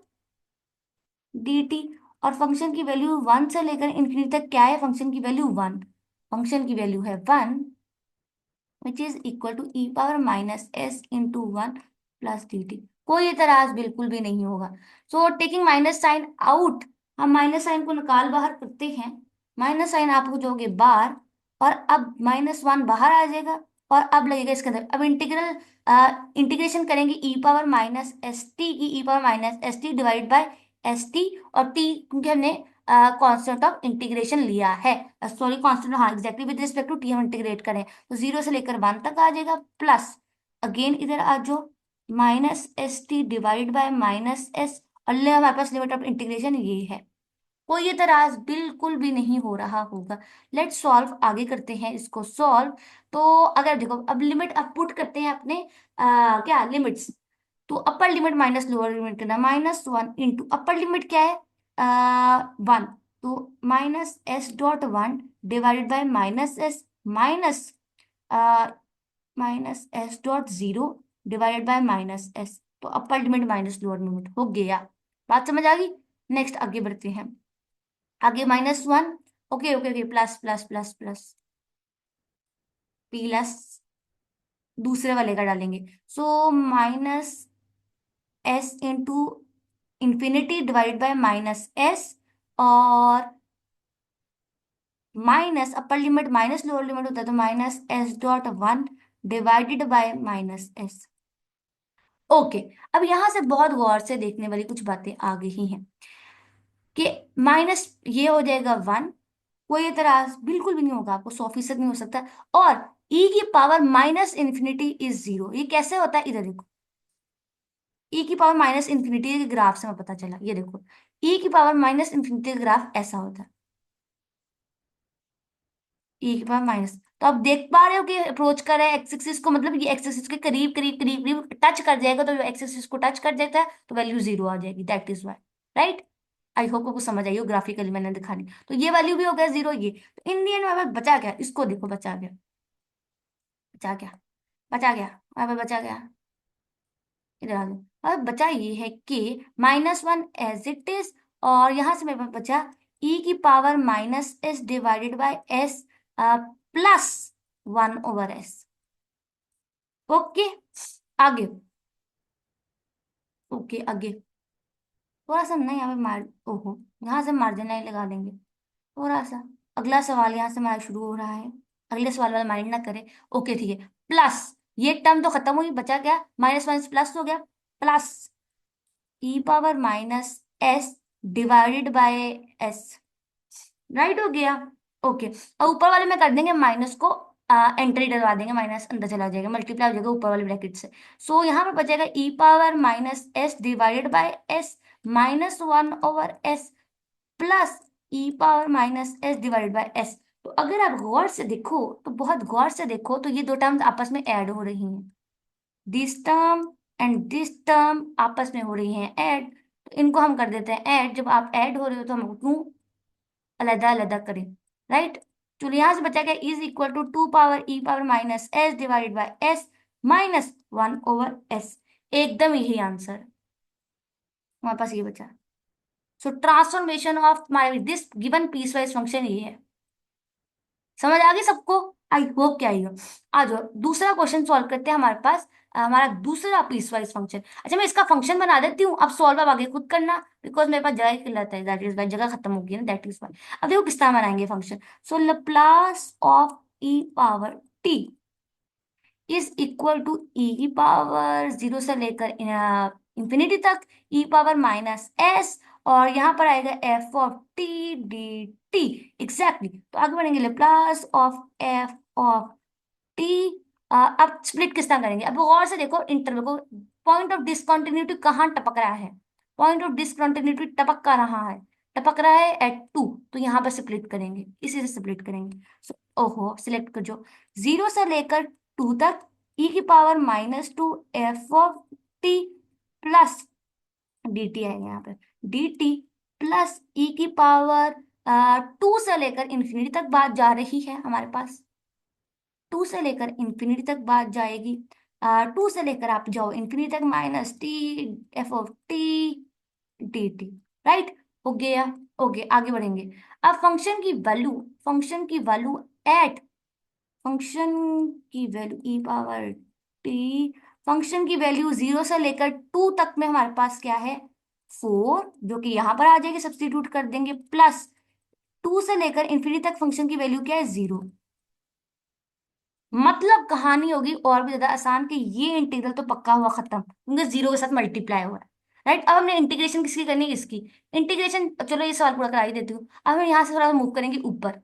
डी टी। और फंक्शन की वैल्यू वन से लेकर इंफिनिटी तक क्या है, फंक्शन की वैल्यू वन, फंक्शन की वैल्यू है one which is equal to E power minus S into one plus D T. कोई एतराज बिल्कुल भी नहीं होगा। So taking minus sign out, हम माइनस साइन को निकाल बाहर करते हैं, माइनस साइन आप हो जाओगे बाहर, और अब -1 बाहर आ जाएगा, और अब लगेगा इसके अंदर। अब इंटीग्रेशन करेंगे e power minus S t की, e power minus S t divide by s T, और टी क्योंकि हमने कांस्टेंट ऑफ इंटीग्रेशन लिया है, सॉरी कांस्टेंट, हाँ exactly with respect to t हम इंटीग्रेट करें, तो जीरो से लेकर वन तक आ जाएगा, प्लस अगेन इधर आ जाओ minus S t divide by minus S, और ले हमारे पास लिमिट ऑफ इंटीग्रेशन ये है। कोई एतराज बिल्कुल भी नहीं हो रहा होगा। लेट्स सॉल्व, आगे करते हैं इसको सॉल्व। तो अगर देखो अब लिमिट अब पुट करते हैं अपने क्या लिमिट्स, तो upper limit minus lower limit करना, -1 इंटू अपर लिमिट क्या है, 1, तो -s.1 divided by -s minus -s.0 divided by -s, तो upper limit minus lower limit हो गया। बात समझ आ गई। नेक्स्ट आगे बढ़ते हैं, आगे -1, okay okay okay, plus plus plus plus plus दूसरे वाले का डालेंगे, सो -s into infinity divide by -s, और minus upper limit minus lower limit होता है, तो -s.1 divided by -s। Okay. अब यहां से बहुत गौर से देखने वाली कुछ बातें आ गई हैं कि माइनस ये हो जाएगा 1, कोई एतराज बिल्कुल भी नहीं होगा, आपको 100% नहीं हो सकता। और e की पावर माइनस इंफिनिटी इज 0, ये कैसे होता है, इधर देखो, e की पावर माइनस इंफिनिटी के ग्राफ से हमें पता चला, ये देखो e की पावर माइनस इंफिनिटी का ग्राफ ऐसा होता है, e की पावर माइनस, तो आप देख पा रहे हो कि अप्रोच कर रहा है एक्स एक्सिस को, मतलब ये एक्स एक्सिस के करीब करीब करीब करीब टच कर जाएगा, तो एक्स एक्सिस को टच कर जाता है तो वैल्यू 0 आ जाएगी, that is Y, right. I hope को कुछ समझ आई हो, ग्राफिकली मैंने दिखानी, तो ये वैल्यू भी हो गया 0, ये तो इंडियन में हमें बचा क्या, इसको देखो बचा गया, बचा गया, बचा गया, वहां पे बचा गया, इधर आ जाओ। अब बचा ये है कि -1 एज इट इज, और यहां से मेरे पास बचा e की power -s divided by s plus 1/s। Okay, आगे, ओके आगे, थोड़ा सा ना यहाँ पे मार, ओहो, यहाँ से मार्जिन लाइन लगा देंगे थोड़ा सा। अगला सवाल यहाँ से हमारा शुरू हो रहा है, अगले सवाल वाला माइंड ना करे। ओके ठीक है, प्लस, ये टर्म तो खत्म हुई, बचा क्या, -1 प्लस हो गया, plus e power -s divided by s, right हो गया। ओके, और ऊपर वाले में कर देंगे माइनस को, एंट्री डलवा देंगे, माइनस अंदर चला जाएगा, मल्टीप्लाई हो जाएगा ऊपर वाले ब्रैकेट से। सो यहाँ पर बचेगा e power -s divided by s -1/s plus e power -s divided by s। तो अगर आप गौर से देखो, तो बहुत गौर से देखो, तो ये दो टर्म्स आपस में ऐड हो रही हैं, this term and this term आपस में हो रही हैं ऐड, तो इनको हम कर देते हैं ऐड। जब आप ऐड हो रहे हो तो हम क्यों अलग अलग करें, राइट। चलिए यहाँ से बचा गया is equal to 2 power e power -s divided by s -1/s, एकदम यही आंसर हमारे पास ये बचा। So transformation of my this given piecewise function ये है। समझ आ गई सबको, आई होप क्या आई हो। आ जाओ दूसरा क्वेश्चन सॉल्व करते हैं, हमारे पास हमारा दूसरा पीस वाइज फंक्शन। अच्छा मैं इसका फंक्शन बना देती हूँ, अब सॉल्व अब आगे खुद करना, बिकॉज मेरे पास जगह की किल्लत है, दैट इज वाई, जगह खत्म हो गई है ना, दैट इज वाई। अब देखो किस तरह बनाएंगे function. So Laplace of e power t is equal to e की पावर 0 से लेकर इंफिनिटी तक ई पावर -s, और यहाँ पर आएगा F of t D T, exactly. तो आगे बढ़ेंगे, Laplace of F of T. अब स्प्लिट किस तरह करेंगे, अब गौर से देखो इंटरवल को, पॉइंट ऑफ डिसकंटिन्यूटी कहाँ टपक रहा है, पॉइंट ऑफ डिसकंटिन्यूटी टपक का रहा है, टपक रहा है एट 2, तो यहाँ पर स्प्लिट करेंगे, इसी से स्प्लिट करेंगे। ओहो, सिलेक्ट कर जो 0 से लेकर 2 तक ई की power -2 F of t plus D T आएगा यहाँ पर, डी टी प्लस ई की पावर 2 से लेकर इन्फिनिटी तक बात जा रही है हमारे पास, 2 से लेकर इन्फिनिटी तक बात जाएगी, 2 से लेकर आप जाओ इन्फिनिटी तक, minus t f of t D T. Right, हो गया। ओके, आगे बढ़ेंगे। अब फंक्शन की वैल्यू एट, फंक्शन की वैल्यू ई पावर टी, फंक्शन की वैल्यू 0 से लेकर 2 तक में हमारे पास क्या है, 4, जो कि यहां पर आ जाएगी, सब्स्टिट्यूट कर देंगे, प्लस 2 से लेकर इन्फिनिटी तक फंक्शन की वैल्यू क्या है, 0। मतलब कहानी होगी और भी ज्यादा आसान कि ये इंटीग्रल तो पक्का हुआ खत्म, क्योंकि 0 के साथ मल्टीप्लाई हुआ है। राइट, अब हमने इंटीग्रेशन किसकी करनी है, इसकी। इंटीग्रेशन, चलो ये सवाल पूरा करा ही देती हूँ। अब हम यहाँ से थोड़ा मूव करेंगे ऊपर,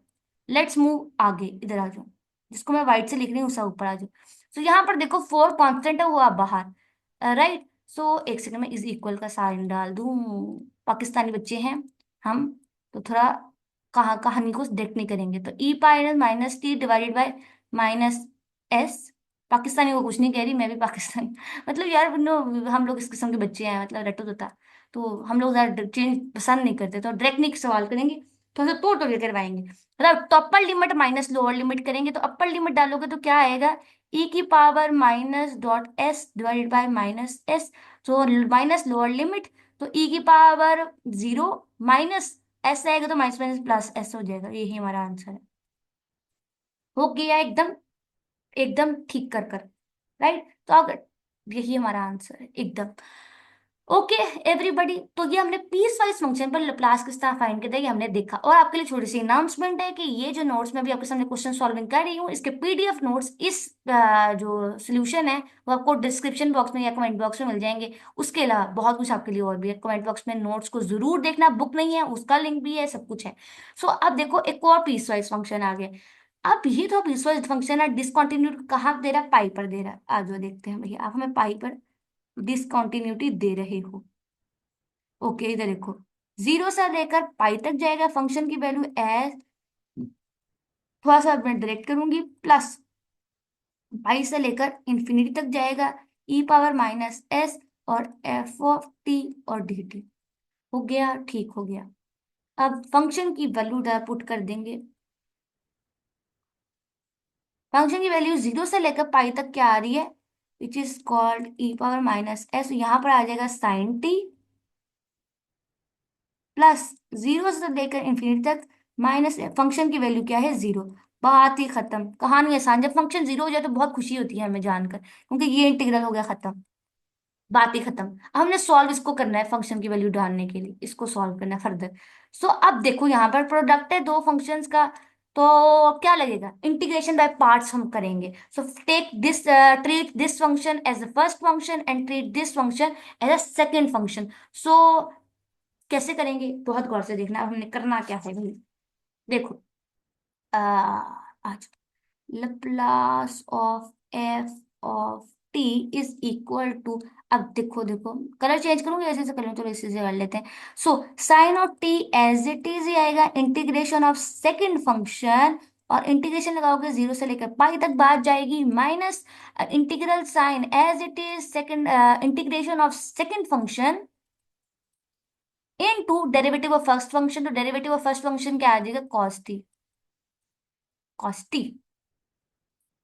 लेट्स मूव आगे, इधर आ जाओ, जिसको मैं व्हाइट से लिख रही हूँ उसका ऊपर आ जाओ। तो यहाँ पर देखो 4 कांस्टेंट है, वो आप बाहर। राइट, सो एक सेकंड में इज इक्वल का साइन डाल दूं, पाकिस्तानी बच्चे हैं हम, तो थोड़ा कहाँ कहानी को डेट नहीं करेंगे। तो e pi minus t divided by minus s, पाकिस्तानी को कुछ नहीं कह रही, मैं भी पाकिस्तानी मतलब यार नो, हम लोग इस किस्म के बच्चे हैं, मतलब रटो होता, तो हम लोग ज्यादा चेंज पसंद नहीं करते, तो डायरेक्ट नहीं सवाल करेंगे, थोड़ा सा तोड़ तोड़ के करवाएंगे। मतलब तो upper limit minus lower limit करेंगे, तो अपर लिमिट डालोगे तो क्या आएगा, ई की power minus dot S divided by minus S, तो माइनस लोअर लिमिट, तो ई की पावर 0 माइनस एस आएगा, तो माइनस माइनस प्लस एस हो जाएगा, यही हमारा आंसर है। हो गया एकदम, एकदम ठीक कर कर। राइट, तो अगर यही हमारा आंसर है एकदम। ओके एवरीबॉडी, तो ये हमने पीस वाइज फंक्शन पर लैप्लास किस तरह फाइंड करते हैं ये हमने देखा। और आपके लिए छोटी सी अनाउंसमेंट है कि ये जो नोट्स मैं भी आपके सामने क्वेश्चन सॉल्विंग कर रही हूँ, इसके पीडीएफ नोट्स, इस जो सोल्यूशन है वो आपको डिस्क्रिप्शन बॉक्स में या कमेंट बॉक्स में मिल जाएंगे। उसके अलावा बहुत कुछ आपके लिए और भी है, कमेंट बॉक्स में नोट्स को जरूर देखना, बुक नहीं है उसका लिंक भी है, सब कुछ है। सो अब देखो एक और पीस वाइज फंक्शन आ गया। अब ये तो पीस वाइज फंक्शन है, डिसकंटिन्यूटी कहाँ दे रहा है, पाई पर दे रहा है। आज वो देखते हैं भैया, आप हमें पाई पर डिसकंटिन्यूटी दे रहे हो। ओके, इधर देखो, 0 से लेकर पाई तक जाएगा फंक्शन की वैल्यू एज, थोड़ा सा मैं डायरेक्ट करूंगी, प्लस पाई से लेकर इंफिनिटी तक जाएगा, ई पावर माइनस एस और एफ ऑफ टी और डी टी। हो गया, ठीक हो गया। अब फंक्शन की वैल्यू पुट कर देंगे, फंक्शन की वैल्यू 0 से लेकर पाई तक क्या आ रही है, which is called E power minus s, यहाँ पर आ जाएगा साइन टी, प्लस 0 से लेकर इंफिनिटी तक माइनस फंक्शन की वैल्यू क्या है, 0। बात ही खत्म, कहानी आसान। जब फंक्शन 0 हो जाए तो बहुत खुशी होती है हमें जानकर, क्योंकि ये इंटीग्रल हो गया खत्म, बात ही खत्म। अब हमने सॉल्व इसको करना है, फंक्शन की वैल्यू डालने के लिए इसको सॉल्व करना है फर्दर। सो अब देखो यहाँ पर प्रोडक्ट है दो फंक्शंस का, तो क्या लगेगा, इंटीग्रेशन बाय पार्ट्स हम करेंगे। So take this, treat this function as the first function and treat this function as a second function. सो कैसे करेंगे, बहुत गौर से देखना। अब हमने करना क्या है भाई, देखो, आज Laplace of F of T is equal to, अब देखो देखो कलर चेंज करूंगी, ऐसे से कलर, तो ऐसे से कर लेते हैं। So sine of T as it is ही आएगा, इंटीग्रेशन ऑफ सेकंड फंक्शन, और इंटीग्रेशन लगाओगे 0 से लेकर पाई तक बात जाएगी, minus integral sine as it is second, integration of second function into derivative of first function. तो डेरिवेटिव ऑफ फर्स्ट फंक्शन क्या आ जाएगा, कॉस टी, कॉस टी।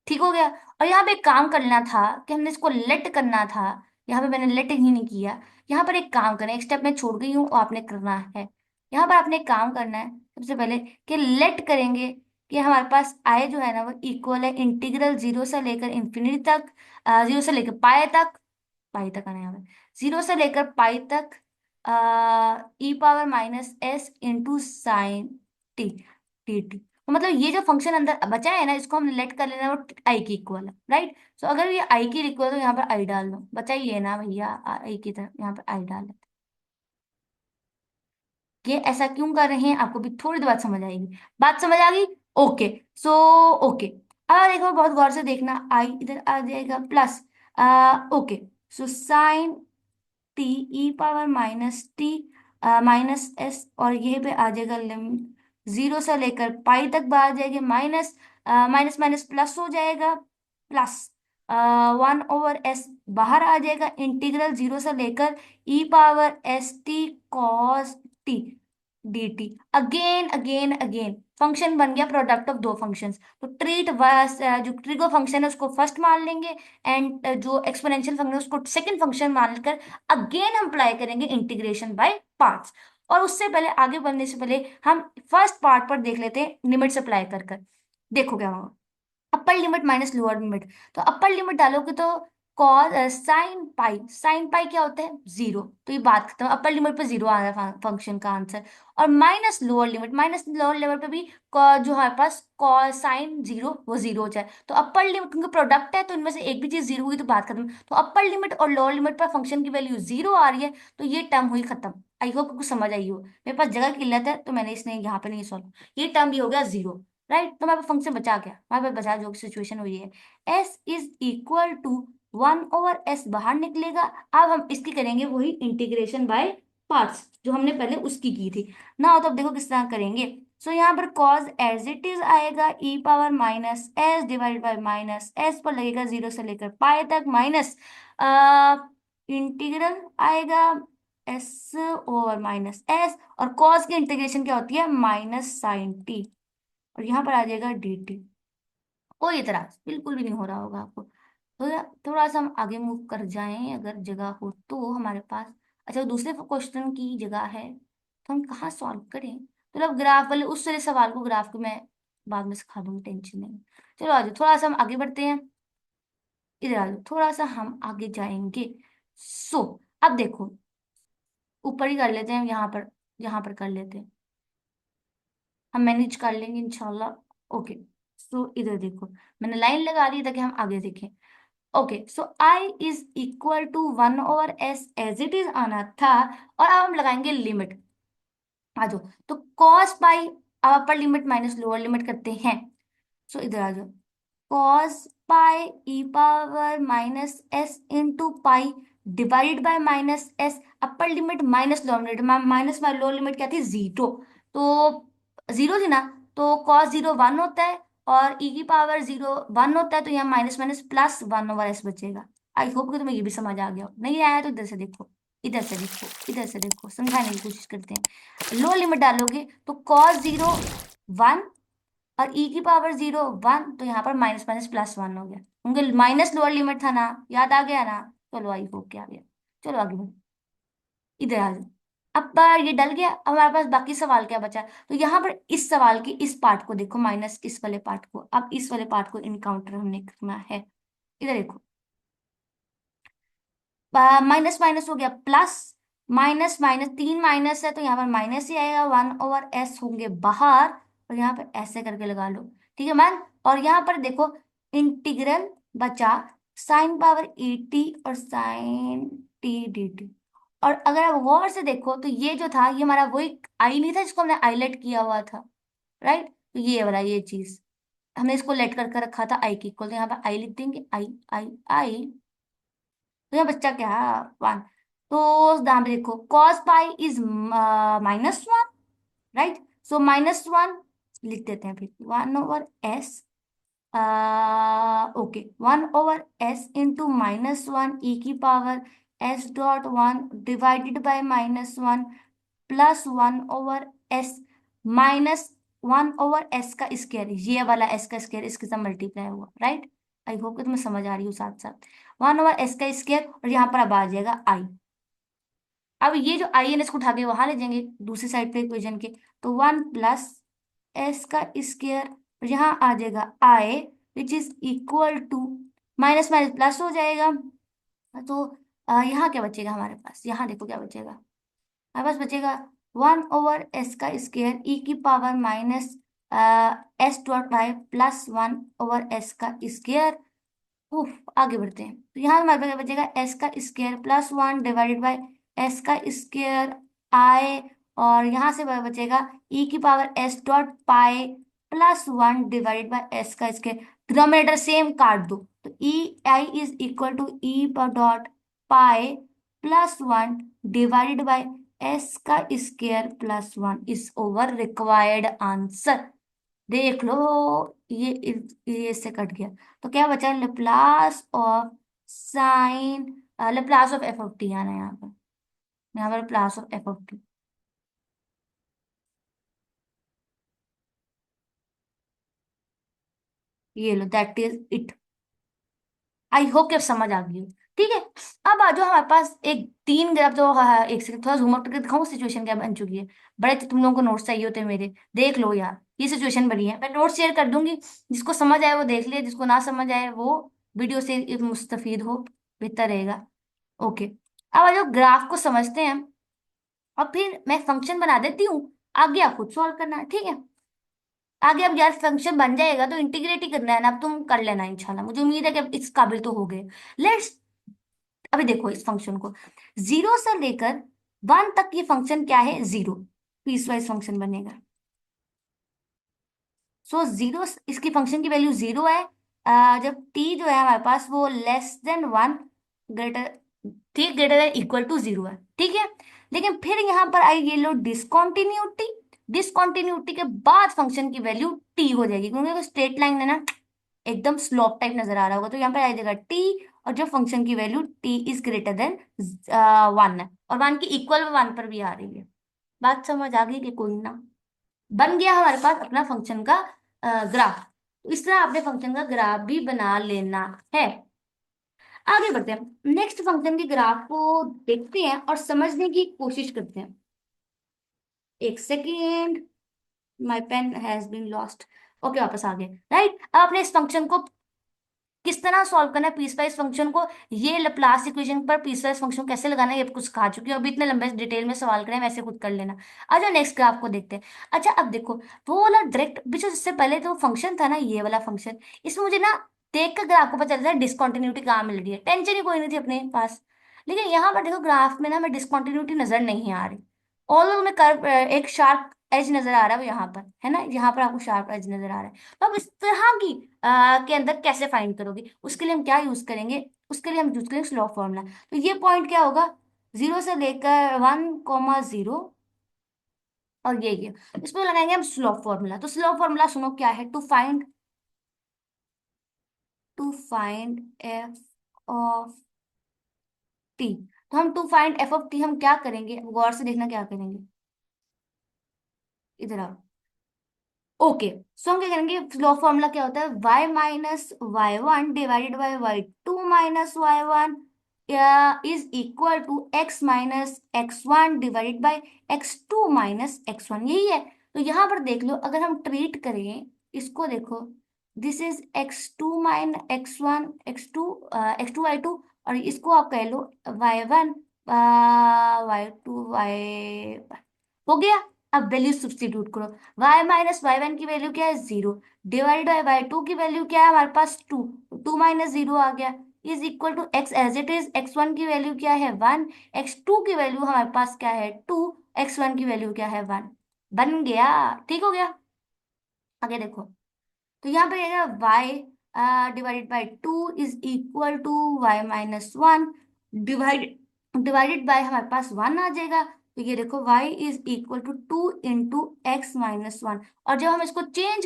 ठीक हो गया। और यहाँ पे एक काम करना था कि हमने इसको लेट करना था, यहाँ पे मैंने लेट ही नहीं किया। यहाँ पर एक काम करें, एक स्टेप मैं छोड़ गई हूँ और आपने करना है। यहाँ पर आपने एक काम करना है सबसे पहले, कि लेट करेंगे कि हमारे पास आए जो है ना वो इक्वल है इंटीग्रल 0 से लेकर इंफिनिटी तक, 0 से लेकर पाई तक, पाई तक आना यहाँ पे, 0 से लेकर पाई तक, e power minus S into sine t, t t. तो मतलब ये जो फंक्शन अंदर बचा है ना, इसको हम लेट कर लेना है, वो आई की इक्वल है। राइट, सो अगर ये आई की इक्वल है तो यहाँ पर आई डाल दो, बचा ही है ना भैया, आई की तरफ यहाँ पर आई डाल देते। ये ऐसा क्यों कर रहे हैं आपको भी थोड़ी देर बाद समझ आएगी, बात समझ आ गई। ओके, सो ओके, अब देखो बहुत गौर से देखना, आई इधर आ जाएगा plus, okay, so sine T E power minus t minus S, और यही पे आ जाएगा लिमिट 0 से लेकर पाई तक बाहर आ जाएगी, माइनस माइनस माइनस प्लस हो जाएगा, प्लस 1/s बाहर आ जाएगा, इंटीग्रल 0 से लेकर e⁻st cos t dt। Again again again function बन गया प्रोडक्ट ऑफ दो फंक्शंस। तो ट्रीट जो ट्रिगो फंक्शन है उसको फर्स्ट मान लेंगे, एंड जो एक्सपोनेंशियल फंक्शन है उसको सेकंड फंक्शन मानकर अगेन हम अप्लाई करेंगे इंटीग्रेशन बाय पार्ट्स। और उससे पहले आगे बढ़ने से पहले हम फर्स्ट पार्ट पर देख लेते हैं लिमिट्स अप्लाई कर कर। देखो क्या होगा, अपर लिमिट माइनस लोअर लिमिट। तो अपर लिमिट डालोगे तो कॉस साइन पाई क्या होता है, 0। तो ये बात खत्म, अपर लिमिट पे 0 आ रहा है फंक्शन का आंसर। और माइनस लोअर लिमिट पे भी जो हमारे पास कॉस साइन 0 वो 0 हो जाए। तो अपर लिमिट क्योंकि प्रोडक्ट है तो इनमें से एक भी चीज 0 हुई तो बात खत्म। तो अपर लिमिट और लोअर लिमिट पर फंक्शन की वैल्यू 0 आ रही है, तो ये टर्म हुई खत्म। आई होप कुछ समझ आई हो। मेरे पास जगह की किल्लत है तो मैंने इसने यहाँ पे नहीं सॉल्व, ये टर्म भी हो गया 0। राइट, तो हमारे पास फंक्शन बचा क्या, हमारे पास बचा जो सिचुएशन हुई है S is equal to 1/s बाहर निकलेगा। अब हम इसकी करेंगे वही इंटीग्रेशन बाय पार्ट्स जो हमने पहले उसकी की थी ना। तो अब देखो किस तरह करेंगे। सो यहाँ पर कॉज एज इट इज आएगा e⁻−s divide by minus S पर लगेगा 0 से लेकर पाई तक माइनस इंटीग्रल आएगा s/−s। और कॉज की इंटीग्रेशन क्या होती है, -sin t। और यहाँ पर आ जाएगा dt। कोई इतराज बिल्कुल भी नहीं हो रहा होगा आपको। तो थोड़ा सा हम आगे मूव कर जाएं अगर जगह हो तो हमारे पास। अच्छा, दूसरे क्वेश्चन की जगह है तो हम कहाँ सॉल्व करें। तो अब ग्राफ वाले उस वाले सवाल को, ग्राफ को मैं बाद में सिखा दूंगी, टेंशन नहीं। चलो आज थोड़ा सा हम आगे बढ़ते हैं। इधर आ जाओ, थोड़ा सा हम आगे जाएंगे। सो अब देखो, ऊपर ही कर लेते हैं, यहाँ पर कर लेते हैं, हम मैनेज कर लेंगे इंशाल्लाह। ओके, सो इधर देखो, मैंने लाइन लगा दी ताकि हम आगे देखें। Okay, so I is equal to 1/s as it is आना था। और अब हम लगाएंगे लिमिट। आ जाओ, तो कॉस पाई, अब upper limit minus lower limit करते हैं। सो इधर आ जाओ, cos pi e⁻−s into pi divide by -s। Upper limit minus lower limit, minus by lower limit क्या थी, 0। तो 0 थी ना, तो कॉस 0 1 होता है और e⁻0 1 होता है, तो यहाँ माइनस माइनस प्लस 1/s बचेगा। आई होप कि तुम्हें ये भी समझ आ गया हो, नहीं आया तो इधर से देखो, इधर से देखो, इधर से देखो, समझाने की कोशिश करते हैं। लो लिमिट डालोगे तो कॉस 0 1 और e⁻0 1, तो यहाँ पर माइनस माइनस प्लस 1 हो गया, क्योंकि माइनस लोअर लिमिट था ना, याद आ गया ना। चलो आई होप क्या आ गया। चलो आगे बढ़ो, इधर आ जाओ। अब ये डल गया, अब हमारे पास बाकी सवाल क्या बचा। तो यहाँ पर इस सवाल की इस पार्ट को देखो, माइनस इस वाले पार्ट को, अब इस वाले पार्ट को इनकाउंटर हमने करना है। इधर देखो, माइनस माइनस हो गया प्लस, माइनस माइनस 3 माइनस है तो यहाँ पर माइनस ही आएगा, 1/s होंगे बाहर, और यहाँ पर ऐसे करके लगा लो। ठीक है मैम, और यहाँ पर देखो इंटीग्रल बचा sin⁻et और sin t dt। और अगर आप गौर से देखो तो ये जो था ये हमारा वही आई नहीं था जिसको हमने हाईलाइट किया हुआ था, राइट। तो ये वाला ये चीज हमने इसको लेट करके रखा था आई की इक्वल, तो यहाँ पर आई लिख देंगे, आई आई आई। तो यहाँ बच्चा क्या, 1। तो ध्यान में देखो, कॉस पाई इज -1, राइट। सो -1 लिख देते हैं, फिर 1/s, okay 1/s into -1 e⁻s.1 divided by -1 plus 1/s minus 1/s का स्क्वायर, ये वाला s का स्क्वायर इसके साथ मल्टीप्लाई हुआ, राइट। आई होप कि तुम्हें समझ आ रही हो साथ साथ। 1/s का स्क्वायर, और यहाँ पर अब आ जाएगा आई। अब ये जो आई है ना, इसको उठा के वहां ले जाएंगे दूसरी साइड पे इक्वेशन के, तो 1 प्लस एस का स्क्वायर, और यहाँ आ जाएगा I which is equal to, minus minus plus हो जाएगा। तो यहाँ क्या बचेगा हमारे पास, यहाँ देखो क्या बचेगा हमारे पास, बचेगा 1/s का स्क्वायर e⁻−s.y प्लस 1/s का स्क्वायर। उफ, आगे बढ़ते हैं, तो यहाँ हमारे पास बचेगा एस का square plus 1 divided by s का स्क्वायर आई, और यहाँ से बचेगा e⁻s.पाई प्लस 1 डिवाइडेड बाय एस का स्क्वायर। डिनोमिनेटर सेम काट दो, तो e i is equal to e⁻पाई प्लस 1 डिवाइडेड बाय एस का square plus 1 is over required answer. देख लो, ये इससे कट गया। तो क्या बचा, Laplace of sine, Laplace of F of t आना है यहाँ पर, यहाँ पर Laplace of F of t. ये लो, that is it. I hope कि अब समझ आ गई हो। ठीक है, अब आ जाओ हमारे पास एक तीन ग्राफ, जो हाँ हाँ, एक सेकंड थोड़ा जूम आउट करके दिखाऊं सिचुएशन क्या बन चुकी है। बड़े तो तुम लोगों को नोट्स चाहिए होते हैं मेरे, देख लो यार, ये सिचुएशन बनी है। मैं नोट्स शेयर कर दूंगी, जिसको समझ आए वो देख ले, जिसको ना समझ आए वो वीडियो से मुस्तफीद हो, बेहतर रहेगा। ओके, अब आ जाओ ग्राफ को समझते हैं, और फिर मैं फंक्शन बना देती हूँ, आगे आप खुद सॉल्व करना, ठीक है। आगे अब यार फंक्शन बन जाएगा तो इंटीग्रेट ही करना है ना, अब तुम कर लेना इंशाल्लाह, मुझे उम्मीद है कि अब इस काबिल तो हो गए। लेट्स, अभी देखो इस फंक्शन को, जीरो से लेकर वन तक ये फंक्शन क्या है, जीरो, पीस वाइज फंक्शन बनेगा। सो जीरो, इसकी फंक्शन की वैल्यू जीरो है, जब टी जो है हमारे पास वो लेस देन वन, ग्रेटर, ठीक, greater than equal to zero है, ठीक है। लेकिन फिर यहाँ पर आई ये लो डिसकॉन्टिन्यूटी, डिसकॉन्टिन्यूटी के बाद फंक्शन की वैल्यू टी हो जाएगी, क्योंकि स्ट्रेट लाइन है ना, एकदम स्लोप टाइप नजर आ रहा होगा, तो यहाँ पर आ जाएगा टी, और जो फंक्शन की value T is greater then one है, और वन की इक्वल वन पर भी आ रही है। बात समझ आ गई कि कोई ना, बन गया हमारे पास अपना फंक्शन का ग्राफ। तो इस तरह आपने फंक्शन का ग्राफ भी बना लेना है। आगे बढ़ते हैं, नेक्स्ट फंक्शन के ग्राफ को देखते हैं और समझने की कोशिश करते हैं। एक second, my pen has been lost. Okay, वापस आ गए। राइट, अब आपने इस फंक्शन को किस तरह सॉल्व करना है, पीसवाइज फंक्शन को, ये लैप्लास इक्वेशन पर पीसवाइज फंक्शन कैसे लगाना है, ये कुछ खा चुकी हूँ, अभी इतने लंबे डिटेल में सवाल करें वैसे खुद कर लेना। अच्छा, नेक्स्ट ग्राफ को देखते हैं। अच्छा, अब देखो, वो वाला डायरेक्ट भी जो इससे पहले जो फंक्शन था ना, ये वाला फंक्शन, इसमें मुझे ना देख कर ग्राफ को पता चलता है डिसकॉन्टिन्यूटी कहाँ मिल रही है, टेंशन ही कोई नहीं थी अपने पास। लेकिन यहाँ पर देखो ग्राफ में ना, मैं डिसकॉन्टिन्यूटी नजर नहीं आ रही, ऑल में कर्व, एक शार्प एज नजर आ रहा है, वो यहाँ पर है ना, यहाँ पर आपको शार्प एज नजर आ रहा है। तो अब इस तरह की के अंदर कैसे फाइंड करोगे, उसके लिए हम क्या यूज करेंगे, उसके लिए हम यूज करेंगे स्लो फॉर्मूला। तो ये पॉइंट क्या होगा, जीरो से लेकर वन कोमा जीरो, और ये इसमें लगाएंगे हम स्लो फॉर्मूला। तो स्लो फॉर्मूला सुनो क्या है, to find f of t. तो हम to find f of t हम क्या करेंगे, गौर से देखना क्या करेंगे, इधर आओ। ओके, सो हम क्या करेंगे, फ्लो फॉर्मूला क्या होता है, y minus y one divided by y two minus y one is equal to x minus x one divided by x two minus x one, यही है। तो यहाँ पर देख लो, अगर हम ट्रीट करें इसको, देखो this is x two minus x two y two, और इसको आप कह लो y one y two y, हो गया। अब वैल्यू सब्स्टिट्यूट करो, y माइनस वाई वन की वैल्यू क्या है, zero, divide by y two की वैल्यू क्या है हमारे पास, टू, टू माइनस जीरो आ गया, is equal to x as it is, x one की वैल्यू क्या है वन, एक्स टू की वैल्यू हमारे पास क्या है टू, एक्स वन की वैल्यू क्या है वन। बन गया, ठीक हो गया। आगे देखो, तो यहाँ पे आएगा y divided by two is equal to y minus one, divide divided by हमारे पास वन आ जाएगा। तो ये देखो y is equal to two into x minus one, और जब हम इसको चेंज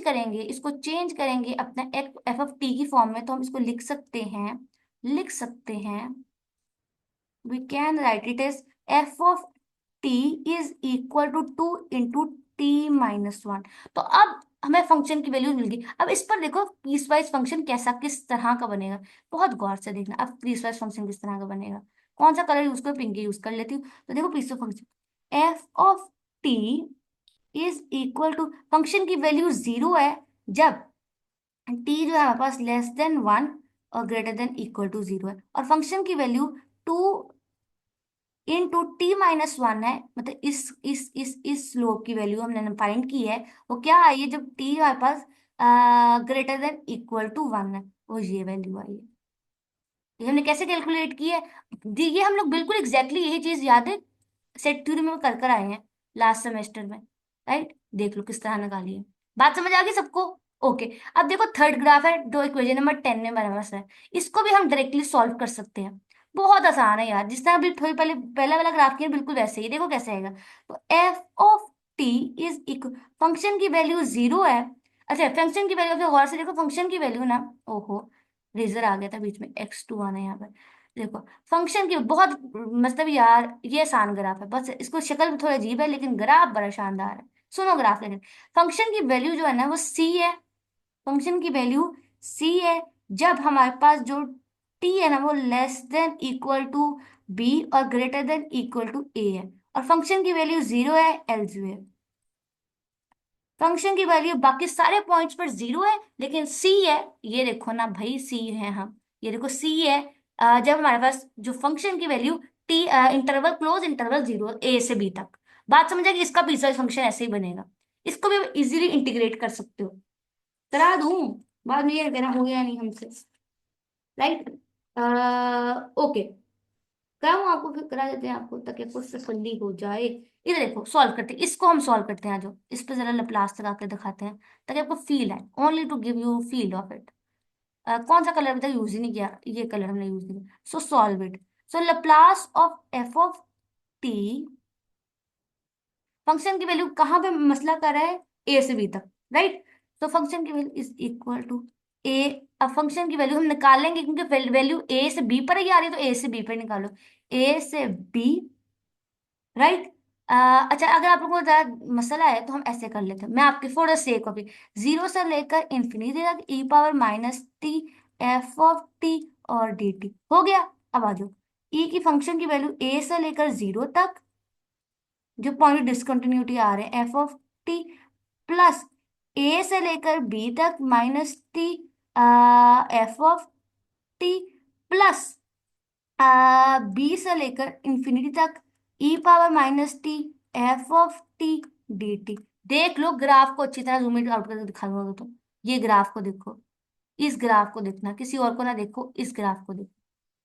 करेंगे अपने एफ ऑफ टी की फॉर्म में, तो हम इसको लिख सकते हैं, we can write it as f of T is equal to two into t minus one. तो अब हमें फंक्शन की वैल्यू मिल गई। अब इस पर देखो पीस वाइज फंक्शन कैसा, किस तरह का बनेगा, बहुत गौर से देखना। अब पीस वाइज फंक्शन किस तरह का बनेगा, कौन सा कलर यूज कर, पिंक यूज कर लेती हूँ। तो देखो piecewise function, f of T is equal to, function की वैल्यू जीरो है जब टी जो है हमारे पास लेस देन वन और greater than equal to zero है, और फंक्शन की value two into t minus one है, मतलब इस स्लोप की वैल्यू हमने फाइंड की है, वो क्या आई है, जब टी हमारे पास greater than equal to one है, वो ये वैल्यू आई है। ये हमने कैसे कैलकुलेट की है, ये हम लोग बिल्कुल एग्जैक्टली यही चीज याद है, सेट थ्योरी में कर कर आए हैं लास्ट सेमेस्टर में। राइट, देख लो किस तरह निकाली है। बात समझ आ गई सबको। ओके, अब देखो थर्ड ग्राफ है, जो इक्वेशन नंबर 10 में बना हुआ है, इसको भी हम डायरेक्टली सॉल्व कर सकते हैं। बहुत आसान है यार, जिस तरह अभी थोड़ी पहले पहला वाला ग्राफ किया बिल्कुल वैसे ही, देखो कैसे आएगा। तो f of T is equal, function की वैल्यू जीरो है, अच्छा फंक्शन की वैल्यू गौर से देखो, फंक्शन की वैल्यू ना, ओहो रेजर आ गया था बीच में, x2 आना है यहाँ पर। देखो फंक्शन की बहुत, मतलब यार ये आसान ग्राफ है, बस इसको शक्ल भी थोड़ा अजीब है लेकिन ग्राफ बड़ा शानदार है। सुनो ग्राफ लेकिन, फंक्शन की वैल्यू जो है ना वो c है, फंक्शन की वैल्यू c है जब हमारे पास जो t है ना वो less than equal to b और greater than equal to a है, और फंक्शन की वैल्यू 0 है, एल0 है। फंक्शन की वैल्यू बाकी सारे पॉइंट्स पर 0 है लेकिन c है, ये देखो ना भाई c है हम, ये देखो c है, जब हमारे पास जो फंक्शन की value t interval close interval 0 a से b तक। बात समझ कि इसका पीसवाइज फंक्शन ऐसे ही बनेगा, इसको भी इजीली इंटीग्रेट कर सकते हो। करा दूं, बाद में ये कहना हो गया नहीं हमसे, राइट। ओके, कराऊं आपको, फिर करा देते हैं आपको ताकि आपको तसल्ली हो जाए। इधर देखो सॉल्व करते हैं, इसको हम सॉल्व करते हैं, जो इस पे जरा लप्लास लगा के दिखाते हैं ताकि आपको फील आए, only to give you feel of it. कौन सा कलर अभी तक यूज ही नहीं किया, ये कलर हमने यूज नहीं किया, सो solve it. So Laplace of F of t, function की वैल्यू कहाँ पे मसला कर रहा है, ए से बी तक, राइट। तो फंक्शन की वैल्यू इज इक्वल टू ए, अब फंक्शन की वैल्यू हम निकालेंगे क्योंकि वैल्यू ए से बी पर ही आ रही है, तो ए से बी पर निकालो, ए से बी, राइट। अच्छा अगर आप लोगों को ज्यादा मसला है तो हम ऐसे कर लेते हैं, मैं आपके for the sake of, zero से लेकर इंफिनिटी तक e power minus t f of t और डी टी हो गया। अब आ जाओ, ई की फंक्शन की वैल्यू ए से लेकर 0 तक, जो पॉइंट डिसकंटिन्यूटी आ रहे हैं f of t, plus a से लेकर बी तक minus t f of t, plus b से लेकर इंफिनिटी तक e power minus t f of t D t. देख लो ग्राफ को अच्छी तरह जूम इन आउट करके दिखा दूंगा तो, ये ग्राफ को देखो, इस ग्राफ को देखना, किसी और को ना देखो, इस ग्राफ को देखो,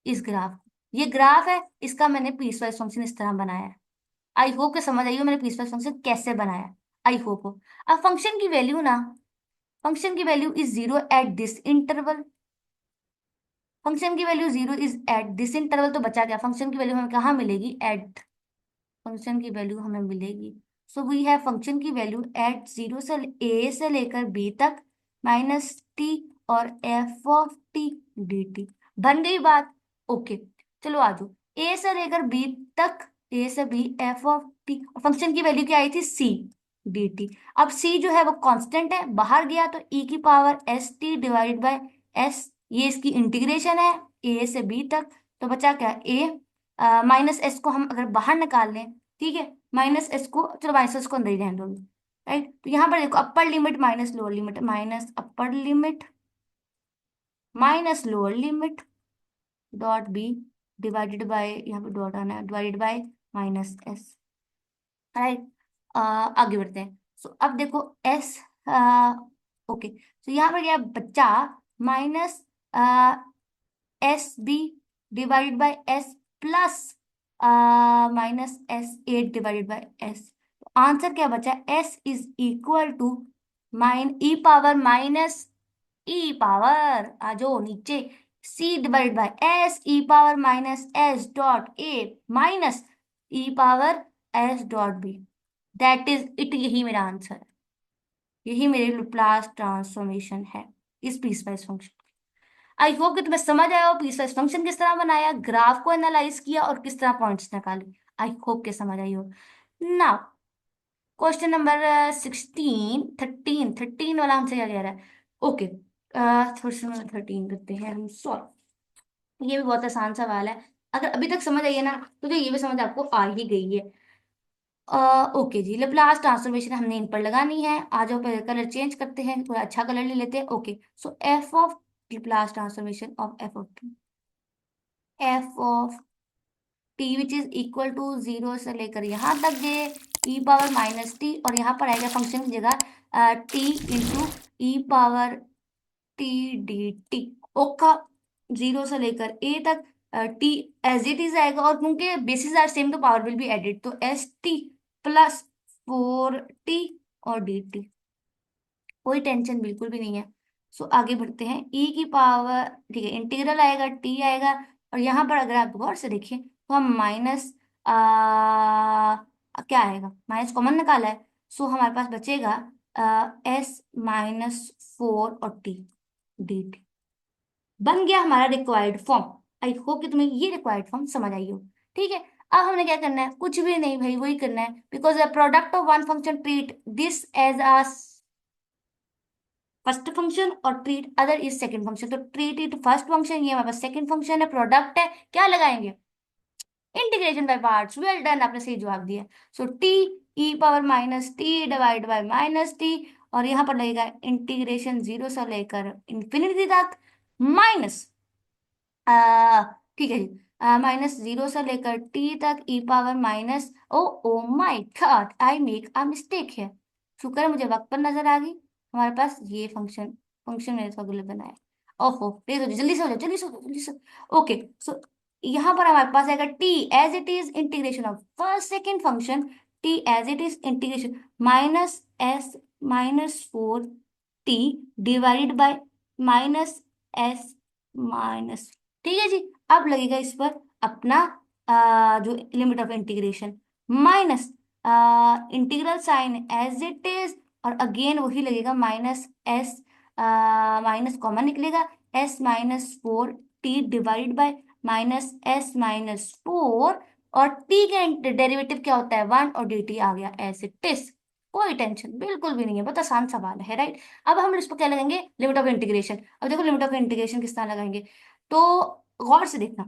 इस ग्राफ को, ये ग्राफ है, इसका मैंने पीस वाइज फंक्शन इस तरह बनाया है। आई होप कि समझ आई हो मैंने पीस वाइज फंक्शन कैसे बनाया है, आई होप हो। अब फंक्शन की वैल्यू ना, फंक्शन की value is 0 at this interval, function की value 0 is at this interval, तो बचा क्या, फंक्शन की वैल्यू हमें कहाँ मिलेगी, एट, फंक्शन की वैल्यू हमें मिलेगी, सो वी है फंक्शन की वैल्यू एट 0 से ए से लेकर बी तक माइनस टी और f of t D T. बन गई बात, ओके। चलो आ जाओ, ए से लेकर बी तक, ए से b f of t, function की वैल्यू क्या आई थी, सी डी टी। अब सी जो है वो कांस्टेंट है, बाहर गया तो ई की power S t divide by S, ये इसकी इंटीग्रेशन है ए से बी तक, तो बचा क्या, ए माइनस एस को हम अगर बाहर निकाल लें, ठीक है, माइनस एस को, चलो माइनस एस को अंदर ही रहने दो, राइट। तो यहाँ पर देखो upper limit minus lower limit, minus upper limit minus lower limit dot b divided by, यहाँ पे डॉट आना है, divided by minus s, right. आगे बढ़ते हैं, सो अब देखो एस, ओके, तो यहाँ पर क्या बच्चा, minus s b divided by s plus minus s at divided by s, answer क्या बचा, s is equal to minus e power minus e power, आ जाओ नीचे, c divide by s e power minus s dot a minus e power s dot b, that is it, यही मेरा answer है, यही मेरी लैप्लास ट्रांसफॉर्मेशन है इस पीसवाइज फंक्शन। आई होप कि तुम्हें समझ आया हो पीसवाइज फंक्शन किस तरह बनाया, ग्राफ को एनालाइज किया और किस तरह पॉइंट्स निकाले, आई होप के समझ आई हो। नाउ क्वेश्चन नंबर 13 वाला हमसे क्या कह रहा है, ओके, क्वेश्चन नंबर 13 करते हैं हम सॉल्व। ये भी बहुत आसान सवाल है, अगर अभी तक समझ आई है ना तो ये भी समझ आपको आ ही गई है। ओके जी, लेप्लास ट्रांसफॉर्मेशन हमने इन पर लगानी है, आ जाओ पहले कलर चेंज करते हैं, थोड़ा अच्छा कलर ले लेते हैं, okay. So f of Laplace transformation of F of t which is equal to 0 से लेकर यहाँ तक गए ई पावर माइनस टी, और यहाँ पर आएगा फंक्शन की जगह T into e power t D T, ओका, 0 से लेकर ए तक टी एज इट इज आएगा, और क्योंकि बेसिस आर सेम तो पावर विल बी एडेड, तो एस टी प्लस 4 टी और डी टी, कोई टेंशन बिल्कुल भी नहीं है। सो आगे बढ़ते हैं, ई की पावर, ठीक है, इंटीग्रल आएगा, टी आएगा, और यहाँ पर अगर आप गौर से देखें तो हम माइनस क्या आएगा, माइनस कॉमन निकाला है, सो हमारे पास बचेगा s-4 और t dt बन गया हमारा रिक्वायर्ड फॉर्म। आई होप कि तुम्हें ये रिक्वायर्ड फॉर्म समझ आई हो। ठीक है, अब हमने क्या करना है, कुछ भी नहीं भाई, वही करना है, because the product of one function treat this as a first function और treat other is second function. तो ट्रीट इट फर्स्ट फंक्शन, ये हमारे पास सेकंड फंक्शन है, प्रोडक्ट है, क्या लगाएंगे, integration by parts. Well done, आपने सही जवाब दिया। So t E power minus t divide by minus t, और यहाँ पर लगेगा इंटीग्रेशन जीरो से लेकर इंफिनिटी तक माइनस आ, ठीक है जी, माइनस जीरो से लेकर टी तक e power minus, oh oh my god, I make a mistake है। शुक्र है मुझे वक्त पर नजर आ गई। हमारे पास ये फंक्शन फंक्शन मैंने थोड़ा गलत बनाया। ओहो, प्लीज हो जाओ, जल्दी से हो जाओ, जल्दी से हो जाओ, जल्दी से। ओके, सो यहाँ पर हमारे पास आएगा t as it is integration of first second function, t as it is integration minus s minus four t divided by minus s minus. ठीक है जी, अब लगेगा इस पर अपना जो limit of integration minus integral sine as it is, और अगेन वही लगेगा माइनस एस माइनस कॉमन निकलेगा, s minus four t divide by minus s minus four, और टी का डेरिवेटिव क्या होता है, वन, और डी टी आ गया एज इट इज। कोई टेंशन बिल्कुल भी नहीं है, बहुत आसान सवाल है, राइट। अब हम इस पर क्या लगाएंगे, लिमिट ऑफ इंटीग्रेशन। अब देखो लिमिट ऑफ इंटीग्रेशन किस तरह लगाएंगे, तो गौर से देखना।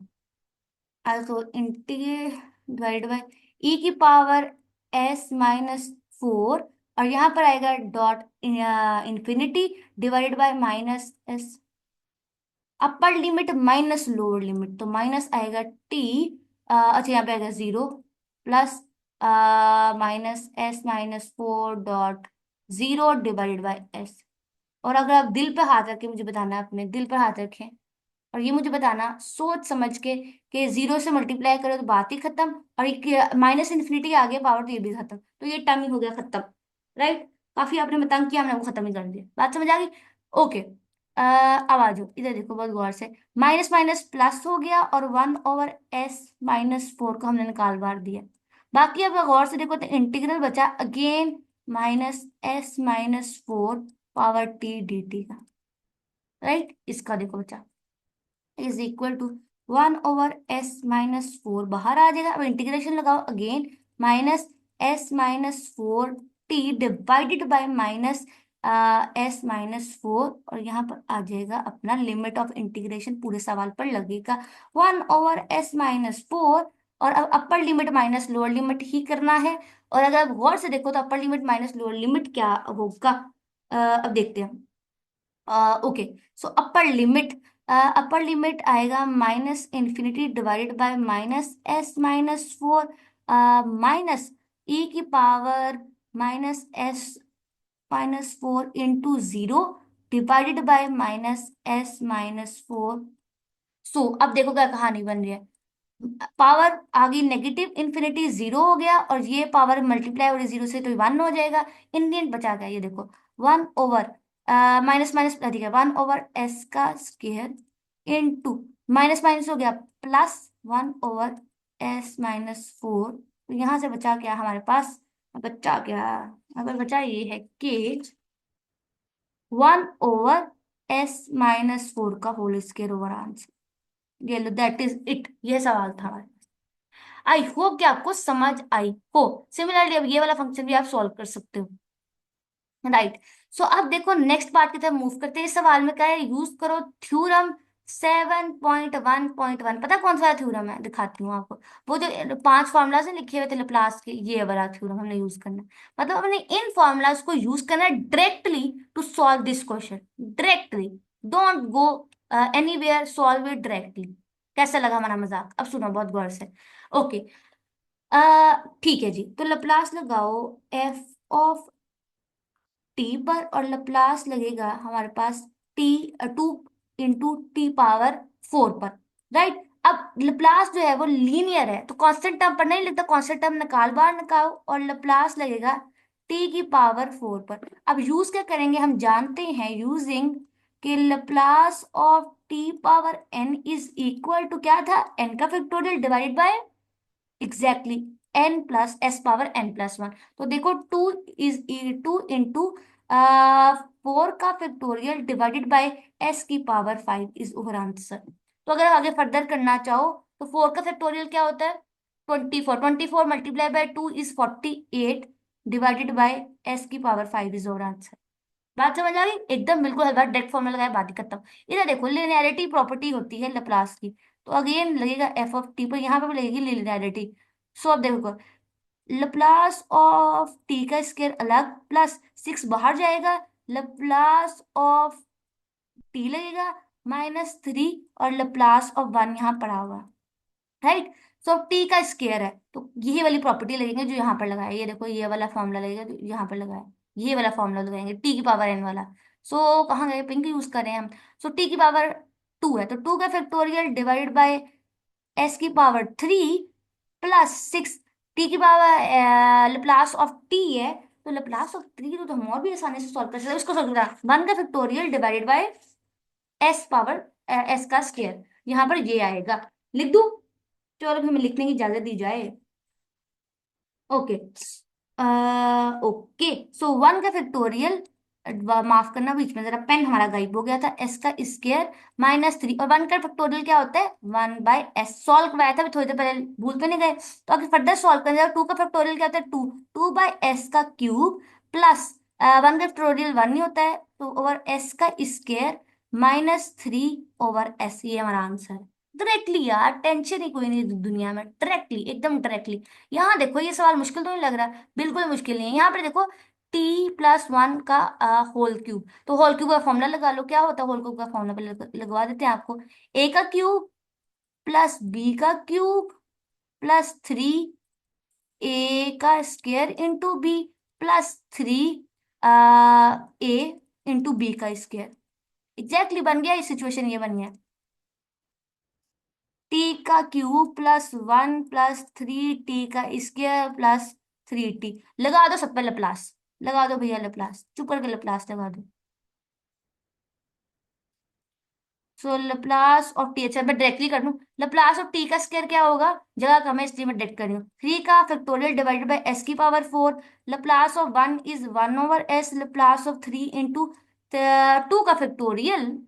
तो डिवाइड बाय ई की पावर एस माइनस फोर, और यहाँ पर आएगा dot infinity divided by minus S, upper limit minus lower limit, तो माइनस आएगा टी, अच्छा यहाँ पे आएगा zero, plus minus s minus four dot zero divided by S. और अगर आप दिल पे हाथ रखें, मुझे बताना है, अपने दिल पर हाथ रखें और ये मुझे बताना सोच समझ के कि जीरो से मल्टीप्लाई करो तो बात ही खत्म, और एक माइनस इन्फिनिटी आ गया पावर तो ये भी खत्म, तो ये टर्म ही हो गया खत्म, राइट। काफी आपने में तंग किया, हमने वो खत्म ही कर दिया, बात समझ आ गई। ओके, अब आ जाओ इधर देखो बहुत गौर से, माइनस माइनस प्लस हो गया, और one over S minus four को हमने निकाल बार दिया। बाकी अब गौर से देखो तो इंटीग्रल बचा again minus s minus four power t D t का, राइट। इसका देखो बचा is equal to one over S minus four, बाहर आ जाएगा। अब इंटीग्रेशन लगाओ again minus s minus four t divided by minus s minus four, और यहाँ पर आ जाएगा अपना लिमिट ऑफ इंटीग्रेशन, पूरे सवाल पर लगेगा one over S minus four, और अब upper limit minus lower limit ही करना है। और अगर आप गौर से देखो तो upper limit minus lower limit क्या होगा, अब देखते हैं। ओके, सो अपर लिमिट आएगा minus infinity divided by minus s minus four minus e की power minus s minus four into zero divided by minus s minus four. So अब देखो क्या कहानी बन रही है, पावर आ गई नेगेटिव इन्फिनिटी, जीरो हो गया, और ये पावर मल्टीप्लाई हो रही जीरो से तो वन हो जाएगा। इन दी एंड बचा गया ये देखो वन ओवर माइनस माइनस अधिक है, वन ओवर एस का स्क्वायर इनटू माइनस माइनस हो गया plus one over S minus four. तो यहाँ से बचा क्या हमारे पास, बचा क्या, अगर बचा ये है कि one over S minus four का होल स्क्वायर ओवर आंसर। ये लो, दैट इज इट, ये सवाल था। आई होप कि आपको समझ आई हो। सिमिलरली अब ये वाला फंक्शन भी आप सॉल्व कर सकते हो, राइट। सो अब देखो नेक्स्ट पार्ट की तरफ मूव करते हैं। इस सवाल में क्या है, यूज करो थ्योरम 7.1.1। पता कौन सा थ्योरम है, दिखाती हूँ आपको। वो जो पांच फॉर्मूलाज हैं लिखे हुए थे लैप्लास के, ये वाला थ्योरम हमने यूज करना है। मतलब हमने इन फॉर्मूलाज को यूज करना है directly to solve this question, directly. Don't go anywhere, solve it directly. कैसा लगा हमारा मजाक, अब सुनो बहुत गौर से। ओके, ठीक है जी, तो लप्लास लगाओ एफ ऑफ टी पर, और लप्लास लगेगा हमारे पास t two into t power four पर, राइट। अब लप्लास जो है वो लीनियर है, तो कांस्टेंट टर्म पर नहीं लिखता, कांस्टेंट टर्म निकाल बाहर निकालो, और लप्लास लगेगा टी की पावर फोर पर। अब यूज क्या करेंगे, हम जानते हैं यूजिंग कि Laplace of t power n is equal to क्या था, एन का factorial divided by exactly n plus s power n plus one. तो देखो टू इज टू इंटू 4 का फैक्टोरियल डिवाइडेड बाय s की पावर 5 इज ओवर आंसर। तो अगर आगे फर्दर करना चाहो तो 4 का फैक्टोरियल क्या होता है? 24 multiply by 2 is 48 divided by s की पावर 5 इज ओवर आंसर। बात समझ आ गई? एकदम बिल्कुल हलवा डायरेक्ट फॉर्मूला लगाया, बात ही खत्म। इधर देखो लिनियरिटी प्रॉपर्टी होती है लैप्लास की, तो अगेन लगेगा एफ ऑफ टी पर, यहाँ पे भी लगेगी लिनियरिटी। सो अब देखो लैप्लास ऑफ टी का स्क्वायर अलग प्लस 6 बाहर जाएगा, लैप्लास ऑफ टी लगेगा -3 और लैप्लास ऑफ 1 यहाँ पड़ा हुआ, राइट। सो टी का स्क्वायर है तो यही वाली प्रॉपर्टी लगेंगे जो यहाँ पर लगाया, ये देखो ये वाला फॉर्मूला लगेगा जो यहाँ पर लगाया, ये वाला फॉर्मूला लगाएंगे टी की पावर n वाला। सो कहाँ गए, पिंक यूज करें हम। सो टी की पावर 2 है तो 2 का फैक्टोरियल डिवाइडेड बाय s की पावर 3 प्लस 6, टी की पावर लैप्लास ऑफ टी है तो लैप्लास ऑफ 3 तो हम और भी आसानी से सॉल्व कर सकते हैं, इसको सॉल्व करा 1 का factorial divided by s power s का स्क्वायर, यहाँ पर ये आएगा। लिख दूं? चलो हमें लिखने की इजाजत दी जाए। Okay, okay. सो 1 का फैक्टोरियल, माफ करना बीच में जरा पेन हमारा गायब हो गया था, s का स्क्वायर -3 और 1 का फैक्टोरियल क्या होता है 1/s। सॉल्व कराया था अभी थोड़ी देर पहले, भूल तो नहीं गए? तो अगर फर्दर सॉल्व करना है 2 का फैक्टोरियल क्या होता है 2/s का क्यूब प्लस 1 का फैक्टोरियल 1 नहीं होता है तो ओवर s का स्क्वायर -3/s, ये हमारा आंसर है। डायरेक्टली यार, टेंशन ही कोई नहीं दुनिया में, डायरेक्टली एकदम डायरेक्टली। यहाँ देखो ये सवाल मुश्किल तो नहीं लग रहा, बिल्कुल मुश्किल नहीं है। यहाँ पर देखो t+1 का होल क्यूब, तो होल क्यूब का फॉर्मूला लगा लो, क्या होता है होल क्यूब का फॉर्मूला पे लगवा देते हैं आपको। a का क्यूब प्लस b का क्यूब प्लस 3 a का square into b plus 3 a into b का स्क्वायर। एग्जैक्टली बन गया, ये सिचुएशन ये बन गया। टी का क्यूब +1 प्लस 3 टी का स्क्वायर प्लस 3 टी। लगा दो सब पे लप्लास, लगा दो भैया लप्लास, चुप करके लप्लास लगा दो। सो लप्लास ऑफ टी, अच्छा मैं डायरेक्टली कर दूं, लप्लास ऑफ टी का स्क्वायर क्या होगा, जगह कम है इसलिए मैं डायरेक्ट कर रही हूँ। 3 का फैक्टोरियल डिवाइडेड बाय s की power 4, Laplace of 1 is 1/s, Laplace of 3 into 2 का फैक्टोरियल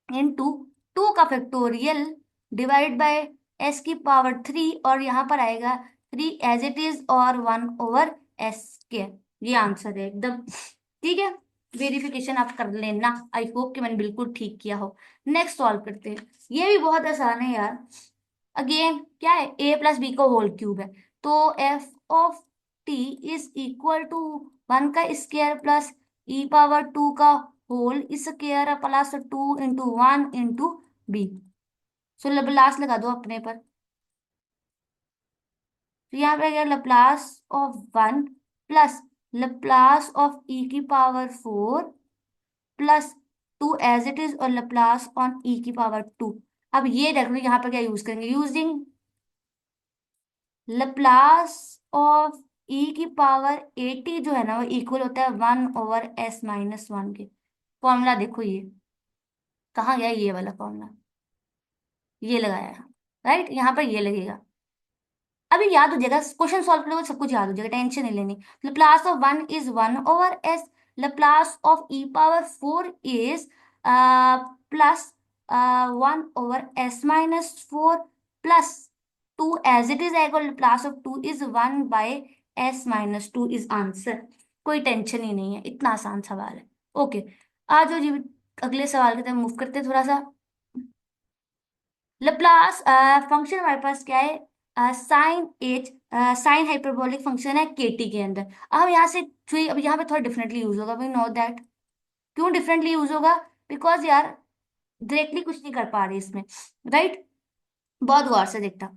इंटू 2 का फैक्टोरियल डिवाइड बाय s की पावर 3 और यहाँ पर आएगा 3 एज इट इज और 1/s के। ये आंसर है एकदम ठीक है। वेरिफिकेशन आप कर लेना, आई होप कि मैंने बिल्कुल ठीक किया हो। नेक्स्ट सॉल्व करते हैं, ये भी बहुत आसान है यार। अगेन क्या है, a प्लस बी का होल क्यूब है तो f of t is equal to 1 का स्क्वायर प्लस e⁻² का होल स्क्वायर प्लस 2 × 1 × b। सो लप्लास लगा दो अपने पर, तो यहाँ पे गया Laplace of 1 plus Laplace of e⁻4 plus 2 as it is और लप्लास ऑन e⁻²। अब ये देख लो यहाँ पर क्या यूज करेंगे, यूजिंग लप्लास ऑफ e⁻80 जो है ना वो इक्वल होता है 1/s−1 के। फॉर्मूला देखो ये कहाँ गया, ये वाला फॉर्मूला ये लगाया है, राइट, यहाँ पर ये लगेगा। अभी याद हो जाएगा, क्वेश्चन सॉल्व करोगे सब कुछ याद हो जाएगा, टेंशन नहीं लेनी। Laplace of 1 is 1/s, Laplace of e⁻4 is plus 1/s−4 plus 2 as it is आएगा, Laplace of 2 is 1/s−2 is answer. कोई टेंशन ही नहीं है, इतना आसान सवाल है। ओके, आ जाओ जी, अगले सवाल की तरफ मूव करते हैं थोड़ा सा। लप्लास फंक्शन हमारे पास क्या है, sine h, sine hyperbolic function है केटी के अंदर। अब हम यहाँ से अब यहाँ पे थोड़ा डिफरेंटली यूज होगा, वी नो दैट। क्यों डिफरेंटली यूज होगा, बिकॉज यार डायरेक्टली कुछ नहीं कर पा रहे इसमें, राइट। बहुत गौर से देखता।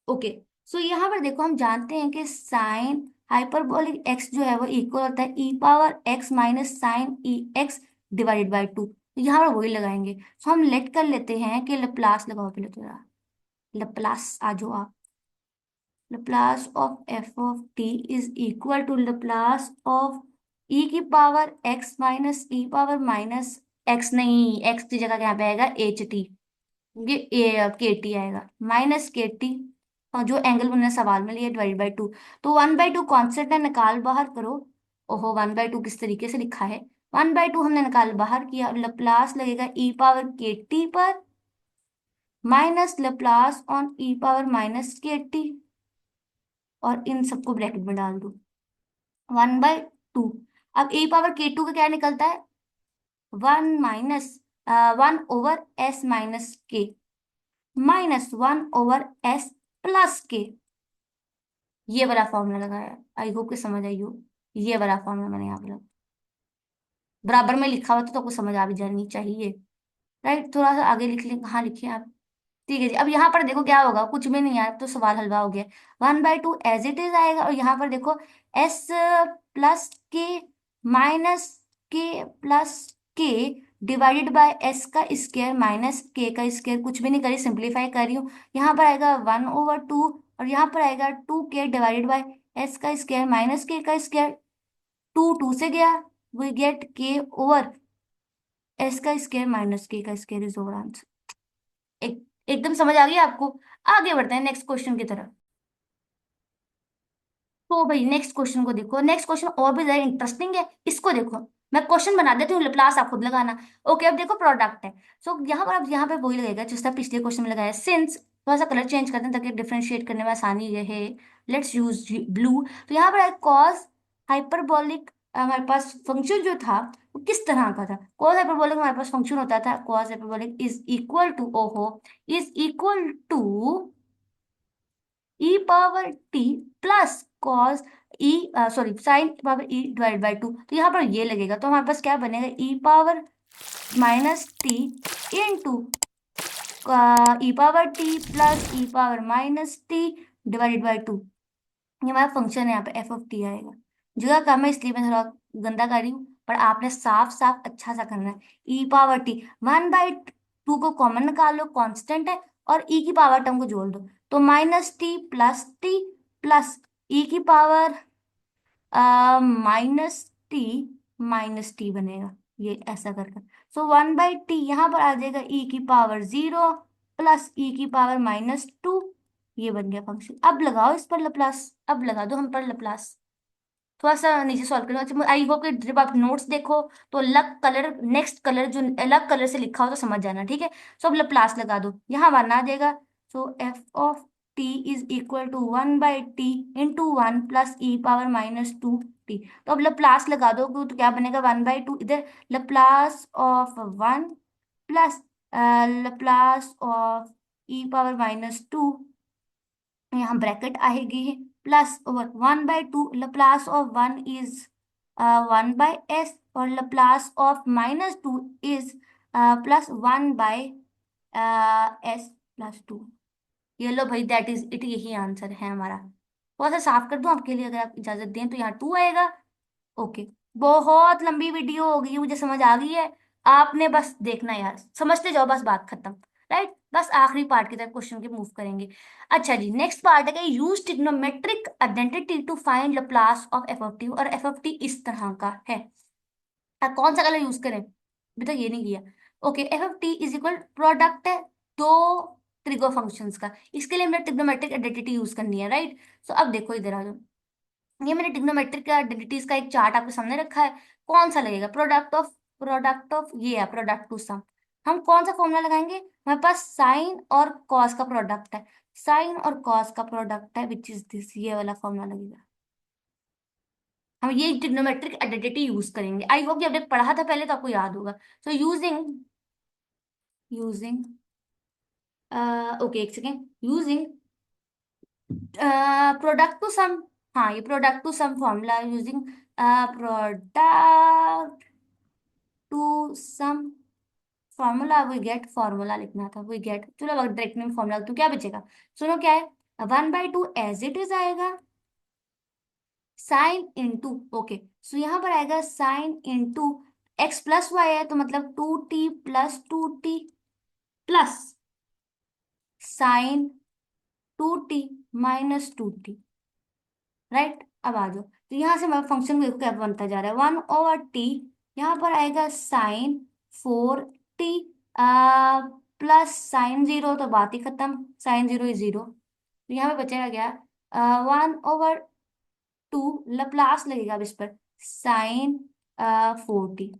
ओके, सो यहाँ पर देखो हम जानते हैं कि साइन हाइपरबोलिक एक्स जो है वो इक्वल होता है e⁻x−sin e x/2। तो यहाँ पर वही लगाएंगे। सो हम लेट कर लेते हैं कि लप्लास लगाओ पहले तो यार, लप्लास आ जाओ आप। Laplace of F of T is equal to Laplace of e⁻x−e⁻−x, नहीं एक्स की जगह यहाँ पे आएगा HT, ये KT आएगा -KT, और जो एंगल उन्होंने सवाल में लिया डिवाइड बाई 2। तो 1/2 कॉन्स्टेंट है, निकाल बाहर करो ओहो, 1/2 किस तरीके से लिखा है? 1/2 हमने निकाल बाहर किया, लप्लास लगेगा ई पावर के टी पर, minus Laplace on E power minus के टी, और इन सबको ब्रैकेट में डाल दो। 1/2, अब ए पावर के टू का क्या निकलता है? 1 ओवर s - k, -1/s+k। ये वाला फॉर्मूला लगाया, आई होप कि समझ आई हो। ये वाला फॉर्मूला मैंने यहाँ पे लगा, बराबर में लिखा हुआ तो आपको समझ आ भी जानी चाहिए। राइट, थोड़ा सा आगे लिख लें, कहाँ लिखे आप? ठीक है जी, अब यहाँ पर देखो क्या होगा, कुछ भी नहीं है तो सवाल हलवा हो गया। 1/2 एज इट इज आएगा, और यहाँ पर देखो s+k - k+k divided by s का स्क्वायर माइनस k का स्क्वायर, कुछ भी नहीं करी, सिंप्लीफाई कर रही हूँ। यहाँ पर आएगा 1/2, और यहाँ पर आएगा 2k डिवाइडेड बाय s का स्क्वायर माइनस k का स्क्वायर, 2 से गया, we get k over s का स्क्वायर माइनस k का स्क्वायर इज ओवर आंसर। एकदम समझ आ गई आपको? आगे बढ़ते हैं नेक्स्ट क्वेश्चन की तरफ। तो भाई नेक्स्ट क्वेश्चन को देखो, नेक्स्ट क्वेश्चन और भी ज्यादा इंटरेस्टिंग है, इसको देखो। मैं क्वेश्चन बना देती हूँ, लाप्लास आप खुद लगाना। ओके, अब देखो प्रोडक्ट है, सो यहाँ पर अब यहाँ पे वही लगेगा जिस तरह पिछले क्वेश्चन में लगाया। सिंस थोड़ा सा कलर चेंज करते हैं ताकि डिफरेंशिएट करने में आसानी रहे, लेट्स यूज ब्लू। तो यहाँ पर है कॉस हाइपरबोलिक, हमारे पास फंक्शन जो था वो किस तरह का था? कॉस हाइपरबोलिक हमारे पास फंक्शन होता था, cos hyperbolic is equal to, ओहो, is equal to E power t plus cos e, sorry sine power e divide by two. तो यहाँ पर ये लगेगा, तो हमारे पास क्या बनेगा? E power minus T into e power t plus e power minus t divided by two. ये हमारा फंक्शन है, यहाँ पे एफ ऑफ टी आएगा। जगह कम है इसलिए मैं थोड़ा गंदा कर रही हूँ, पर आपने साफ साफ अच्छा सा करना है। ई पावर टी, 1/2 को कॉमन निकाल लो, कांस्टेंट है, और ई की पावर टर्म को जोड़ दो, तो -t प्लस ई की पावर -t बनेगा, ये ऐसा करके। सो 1/t यहाँ पर आ जाएगा ई की पावर 0 प्लस ई की पावर -2। ये बन गया फंक्शन। अब लगाओ इस पर लप्लास, अब लगा दो हम पर लप्लास। थोड़ा सा नीचे सॉल्व करो। अच्छा, आई होप कि जब आप नोट्स देखो तो अलग कलर, नेक्स्ट कलर जो अलग कलर से लिखा हो तो समझ जाना, ठीक है? सो अब लप्लास लगा दो, यहाँ वन आ जाएगा। So f of T is equal to 1/t into 1 plus e power -2t। तो अब लप्लास लगा दो तो क्या बनेगा? 1/2 इधर, Laplace of 1 plus Laplace of e power -2, यहाँ ब्रैकेट आएगी, plus over 1/2, Laplace of 1 is 1/s, और Laplace of -2 is plus 1/s+2। ये लो भाई, दैट इज इट, यही आंसर है हमारा। थोड़ा सा साफ कर दूं आपके लिए, अगर आप इजाजत दें, तो यहाँ 2 आएगा। ओके, बहुत लंबी वीडियो हो गई, मुझे समझ आ गई है। आपने बस देखना यार, समझते जाओ, बस बात खत्म। राइट, बस आखिरी पार्ट की तरफ क्वेश्चन के मूव करेंगे। अच्छा जी, नेक्स्ट पार्ट है कि use trigonometric identity to find Laplace of F of t, और एफ ऑफ टी इस तरह का है। कौन सा कलर यूज करें, अभी तक ये नहीं किया। Okay, F of T is equal product है दो ट्रिगो फंक्शंस का, इसके लिए हमें ट्रिग्नोमेट्रिक आइडेंटिटी यूज करनी है, राइट? सो अब देखो इधर आ जाओ, ये मैंने ट्रिग्नोमेट्रिक आइडेंटिटीज का एक चार्ट आपके सामने रखा है। कौन सा लगेगा? प्रोडक्ट ऑफ ये है, प्रोडक्ट टू सम। हम कौन सा फॉर्मूला लगाएंगे? हमारे पास साइन और कॉस का प्रोडक्ट है, साइन और कॉस का प्रोडक्ट है, विच इज दिस, ये वाला फॉर्मूला लगेगा। हम ये ट्रिग्नोमेट्रिक आइडेंटिटी यूज करेंगे। आई होप कि आपने पढ़ा था पहले तो आपको याद होगा। सो यूजिंग यूजिंग ओके, एक second, using product to sum, हाँ ये product to sum formula using product to sum formula, we get, formula लिखना था, वी गेट, चलो डायरेक्ट में फॉर्मूला, तो क्या बचेगा? सुनो क्या है, 1/2 एज इट इज आएगा, साइन इंटू, ओके, सो यहाँ पर आएगा sine into x plus y है, तो मतलब 2t plus 2t plus sine 2t minus 2t। Right, अब आ जाओ, तो यहाँ से हमारा फंक्शन क्या बनता जा रहा है? 1/t, यहाँ पर आएगा साइन 4t प्लस साइन 0, तो बात ही खत्म, साइन 0 इज 0। तो यहाँ पे बचेगा क्या? 1/2, लप्लास लगेगा अब इस पर, साइन 40,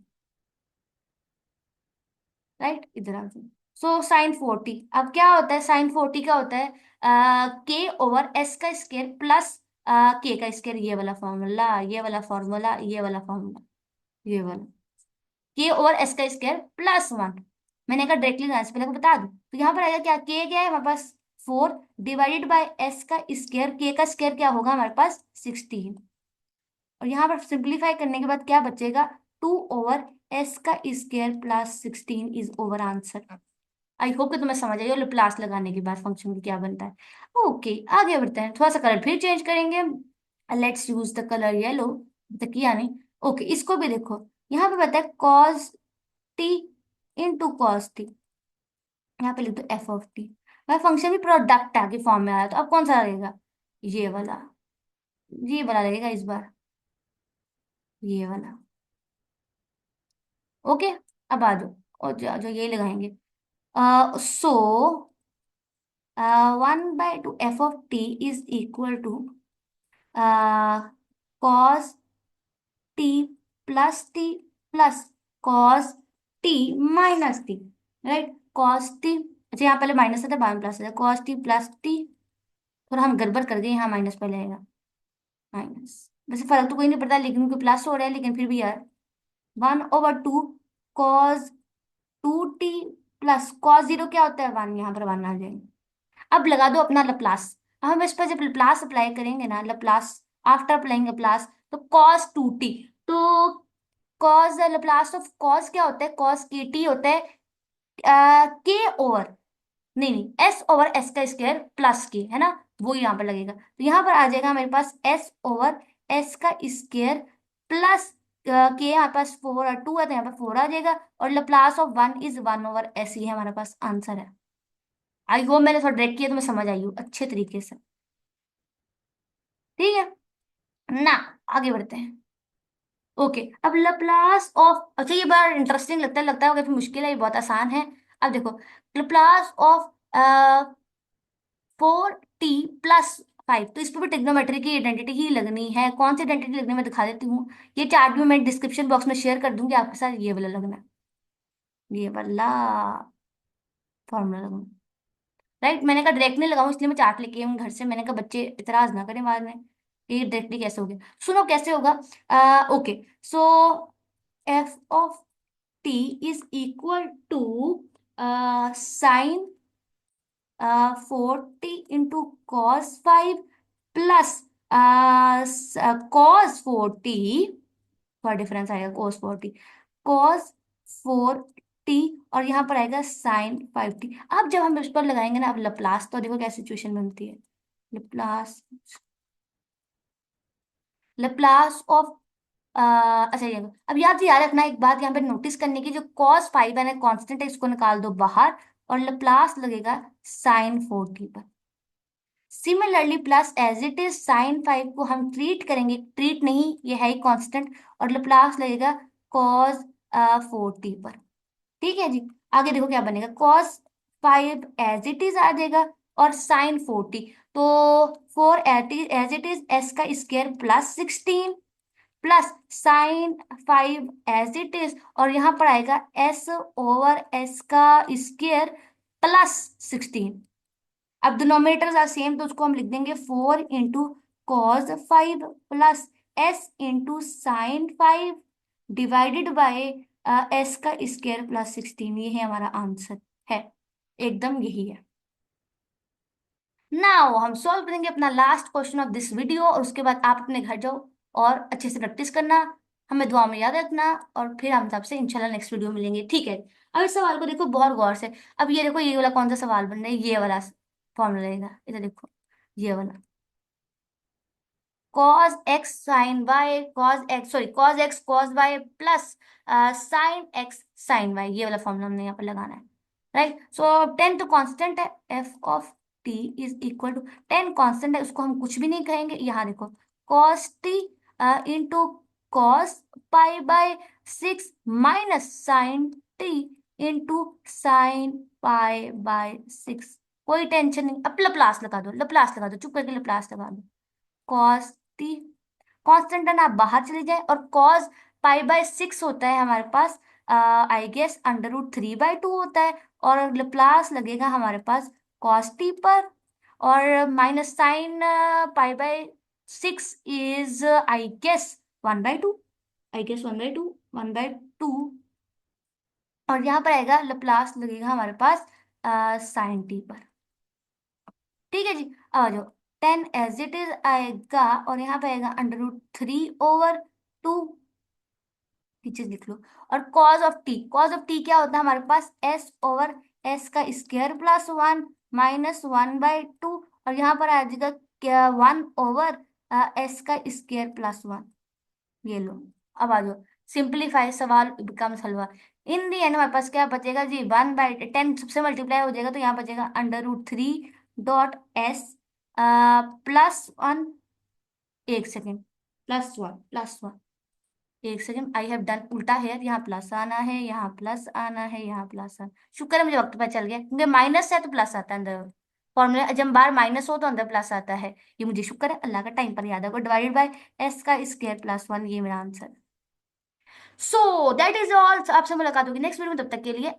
राइट, इधर आ जाओ। सो साइन 40, अब क्या होता है, साइन 40 क्या होता है, के ओवर एस का स्केयर प्लस के का स्केयर, ये वाला फॉर्मूला, ये वाला फॉर्मूला, ये वाला फॉर्मूला, ये वाला, के ओवर एस का स्केयर प्लस 1। मैंने कहा डायरेक्टली आंसर पहले को बता दूं, तो यहाँ पर आएगा क्या, के क्या है हमारे पास 4 डिवाइडेड बाय एस का स्केयर, के का स्केयर क्या होगा हमारे पास 16, और यहाँ पर सिंप्लीफाई करने के बाद क्या बचेगा, 2/s का square plus 16 is our answer. I hope कि तुम्हें समझ आई, और प्लस लगाने के बाद फंक्शन की क्या बनता है। ओके, आगे बढ़ते हैं, थोड़ा सा कलर फिर चेंज करेंगे। Let's use the colour yellow, तक किया नहीं। ओके, इसको भी देखो, यहाँ पे बताया cos T into cos T, यहाँ पे लिख दो एफ ऑफ टी। वह फंक्शन भी प्रोडक्ट के फॉर्म में आया, तो अब कौन सा रहेगा, ये वाला, ये वाला रहेगा इस बार, ये वाला। ओके, अब आ जाओ, और जो यही लगाएंगे। सो 1/2 f of t is equal to cos t plus t plus cos t minus t, right, cos t, अच्छा यहाँ पहले माइनस था बाद में प्लस था, cos t प्लस t, थोड़ा हम गड़बड़ कर गए, यहाँ माइनस पहले आएगा, माइनस, वैसे फर्क तो कोई नहीं पड़ता, लेकिन कोई प्लस हो रहा है, लेकिन फिर भी यार, 1/2 cos 2t प्लस cos 0 क्या होता है 1, यहाँ पर 1 आ जाएगा। अब लगा दो अपना लप्लास, अब हम इस पर जब लप्लास अप्लाई करेंगे ना, लप्लास, आफ्टर अप्लाइंग लप्लास, तो cos 2t, तो cos लप्लास ऑफ cos क्या होता है, cos के टी होता है के ओवर, नहीं नहीं, एस ओवर एस का स्क्वायर प्लस के, है ना, वो यहाँ पर लगेगा, तो यहाँ पर आ जाएगा मेरे पास एस ओवर एस का स्क्वायर प्लस के, यहाँ पास 4 और 2 है, तो यहाँ पर 4 आ जाएगा, और लप्लास ऑफ 1 इज 1/s, ही है हमारे पास आंसर है। आई होप मैंने थोड़ा डायरेक्ट किया तो मैं समझ आई हूँ अच्छे तरीके से, ठीक है ना। आगे बढ़ते हैं। ओके, अब लप्लास ऑफ, अच्छा ये बड़ा इंटरेस्टिंग लगता है, काफी मुश्किल है, ये बहुत आसान है। अब देखो, लप्लास ऑफ 4t+5, तो इस पर भी ट्रिग्नोमेट्री की आइडेंटिटी ही लगनी है, कौन सी आइडेंटिटी लगनी है मैं दिखा देती हूँ, ये चार्ट भी मैं डिस्क्रिप्शन बॉक्स में शेयर कर दूंगी आपके साथ, ये वाला लगना है, ये वाला फॉर्मूला लगना, राइट। मैंने कहा डायरेक्ट नहीं लगाऊं, इसलिए मैं चार्ट लेके आई हूँ घर से, मैंने कहा बच्चे इतराज ना करें बाद में, ये डायरेक्टली कैसे हो गया, सुनो कैसे होगा। Okay, so f of T is equal to sine 40 into cos 5 plus cos 40, थोड़ा डिफरेंस आएगा, cos 40 और यहाँ पर आएगा sin 5t। अब जब हम इस पर लगाएंगे ना, अब लप्लास, तो देखो क्या सिचुएशन बनती है, लप्लास, लप्लास ऑफ अच्छा ये, अब याद याद रखना एक बात यहाँ पे नोटिस करने की, जो cos 5 है ना कांस्टेंट है, इसको निकाल दो बाहर, और लप्लास लगेगा sin 40 पर। Similarly plus as it is sin 5 को हम ट्रीट करेंगे, ट्रीट नहीं, ये है ही कांस्टेंट, और लप्लास लगेगा cos 40 पर, ठीक है जी। आगे देखो क्या बनेगा, cos 5 एज इट इज आ जाएगा, और sin 40, तो 4 एज इट इज एस का square plus 16 plus sin 5 as it is, और यहाँ पर आएगा एस ओवर एस का स्क्वायर प्लस 16। अब डिनोमिनेटर्स आर सेम, तो उसको हम लिख देंगे 4 into cos 5 plus S into sin 5 divided by s का स्क्वायर प्लस 16, ये है हमारा आंसर, है एकदम यही है। नाउ हम सॉल्व करेंगे अपना last question of this video, और उसके बाद आप अपने घर जाओ और अच्छे से प्रैक्टिस करना, हमें दुआ में याद रखना, और फिर हम सबसे इंशाल्लाह नेक्स्ट वीडियो मिलेंगे, ठीक है। अब इस सवाल को देखो बहुत गौर से, अब ये देखो, ये वाला कौन सा सवाल बन रहा है, ये वाला फॉर्मूला रहेगा, इधर देखो, ये वाला cos x sin y cos x, sorry cos x cos y plus sin x sin y, ये वाला फॉर्मूला हमने यहाँ पर लगाना है, राइट। सो 10 तो कांस्टेंट है, f of t is equal to, 10 constant है, उसको हम कुछ भी नहीं कहेंगे, यहाँ देखो cos t into cos pi/6 minus sin t into sin pi/6, कोई टेंशन नहीं, अब लप्लास लगा दो, लप्लास लगा दो, चुप करके लप्लास लगा दो, cos t, कांस्टेंट है ना, आप बाहर चले जाए, और कॉस पाई/6 होता है हमारे पास, आई गेस √3/2 होता है, और लप्लास लगेगा हमारे पास कॉस टी पर, और माइनस साइन पाई/6 is I guess 1/2, I guess 1/2, 1/2, और यहाँ पर आएगा लप्लास लगेगा हमारे पास साइन टी पर। ठीक है जी, आ जाओ, 10 एज इट इज आएगा, और यहाँ पे आएगा √3/2, नीचे लिख लो। और कॉज ऑफ टी क्या होता है हमारे पास, S/S का स्क्वायर +1 -1/2, और यहाँ पर आ जाएगा क्या, 1/S का स्क्वायर +1। ये लो, अब आ जाओ, सिंप्लीफाई, सवाल becomes halwa. In the and हमारे पास क्या बचेगा जी, 1/10 सबसे मल्टीप्लाई हो जाएगा, तो यहाँ बचेगा √3 +1, एक सेकेंड, +1, एक सेकेंड, आई हैव डन उल्टा है, यहाँ प्लस आना है, यहाँ प्लस आना है, यहाँ प्लस आना, शुक्र है मुझे वक्त पता चल गया, क्योंकि माइनस है तो प्लस आता है अंदर, फॉर्मूला जब बार माइनस हो तो अंदर प्लस आता है, ये मुझे शुक्र है अल्लाह का टाइम पर याद है, डिवाइडेड बाय S का स्क्वायर +1, ये मेरा answer. So that is all, आपसे मुलाकात होगी नेक्स्ट वीडियो में, तब तक के लिए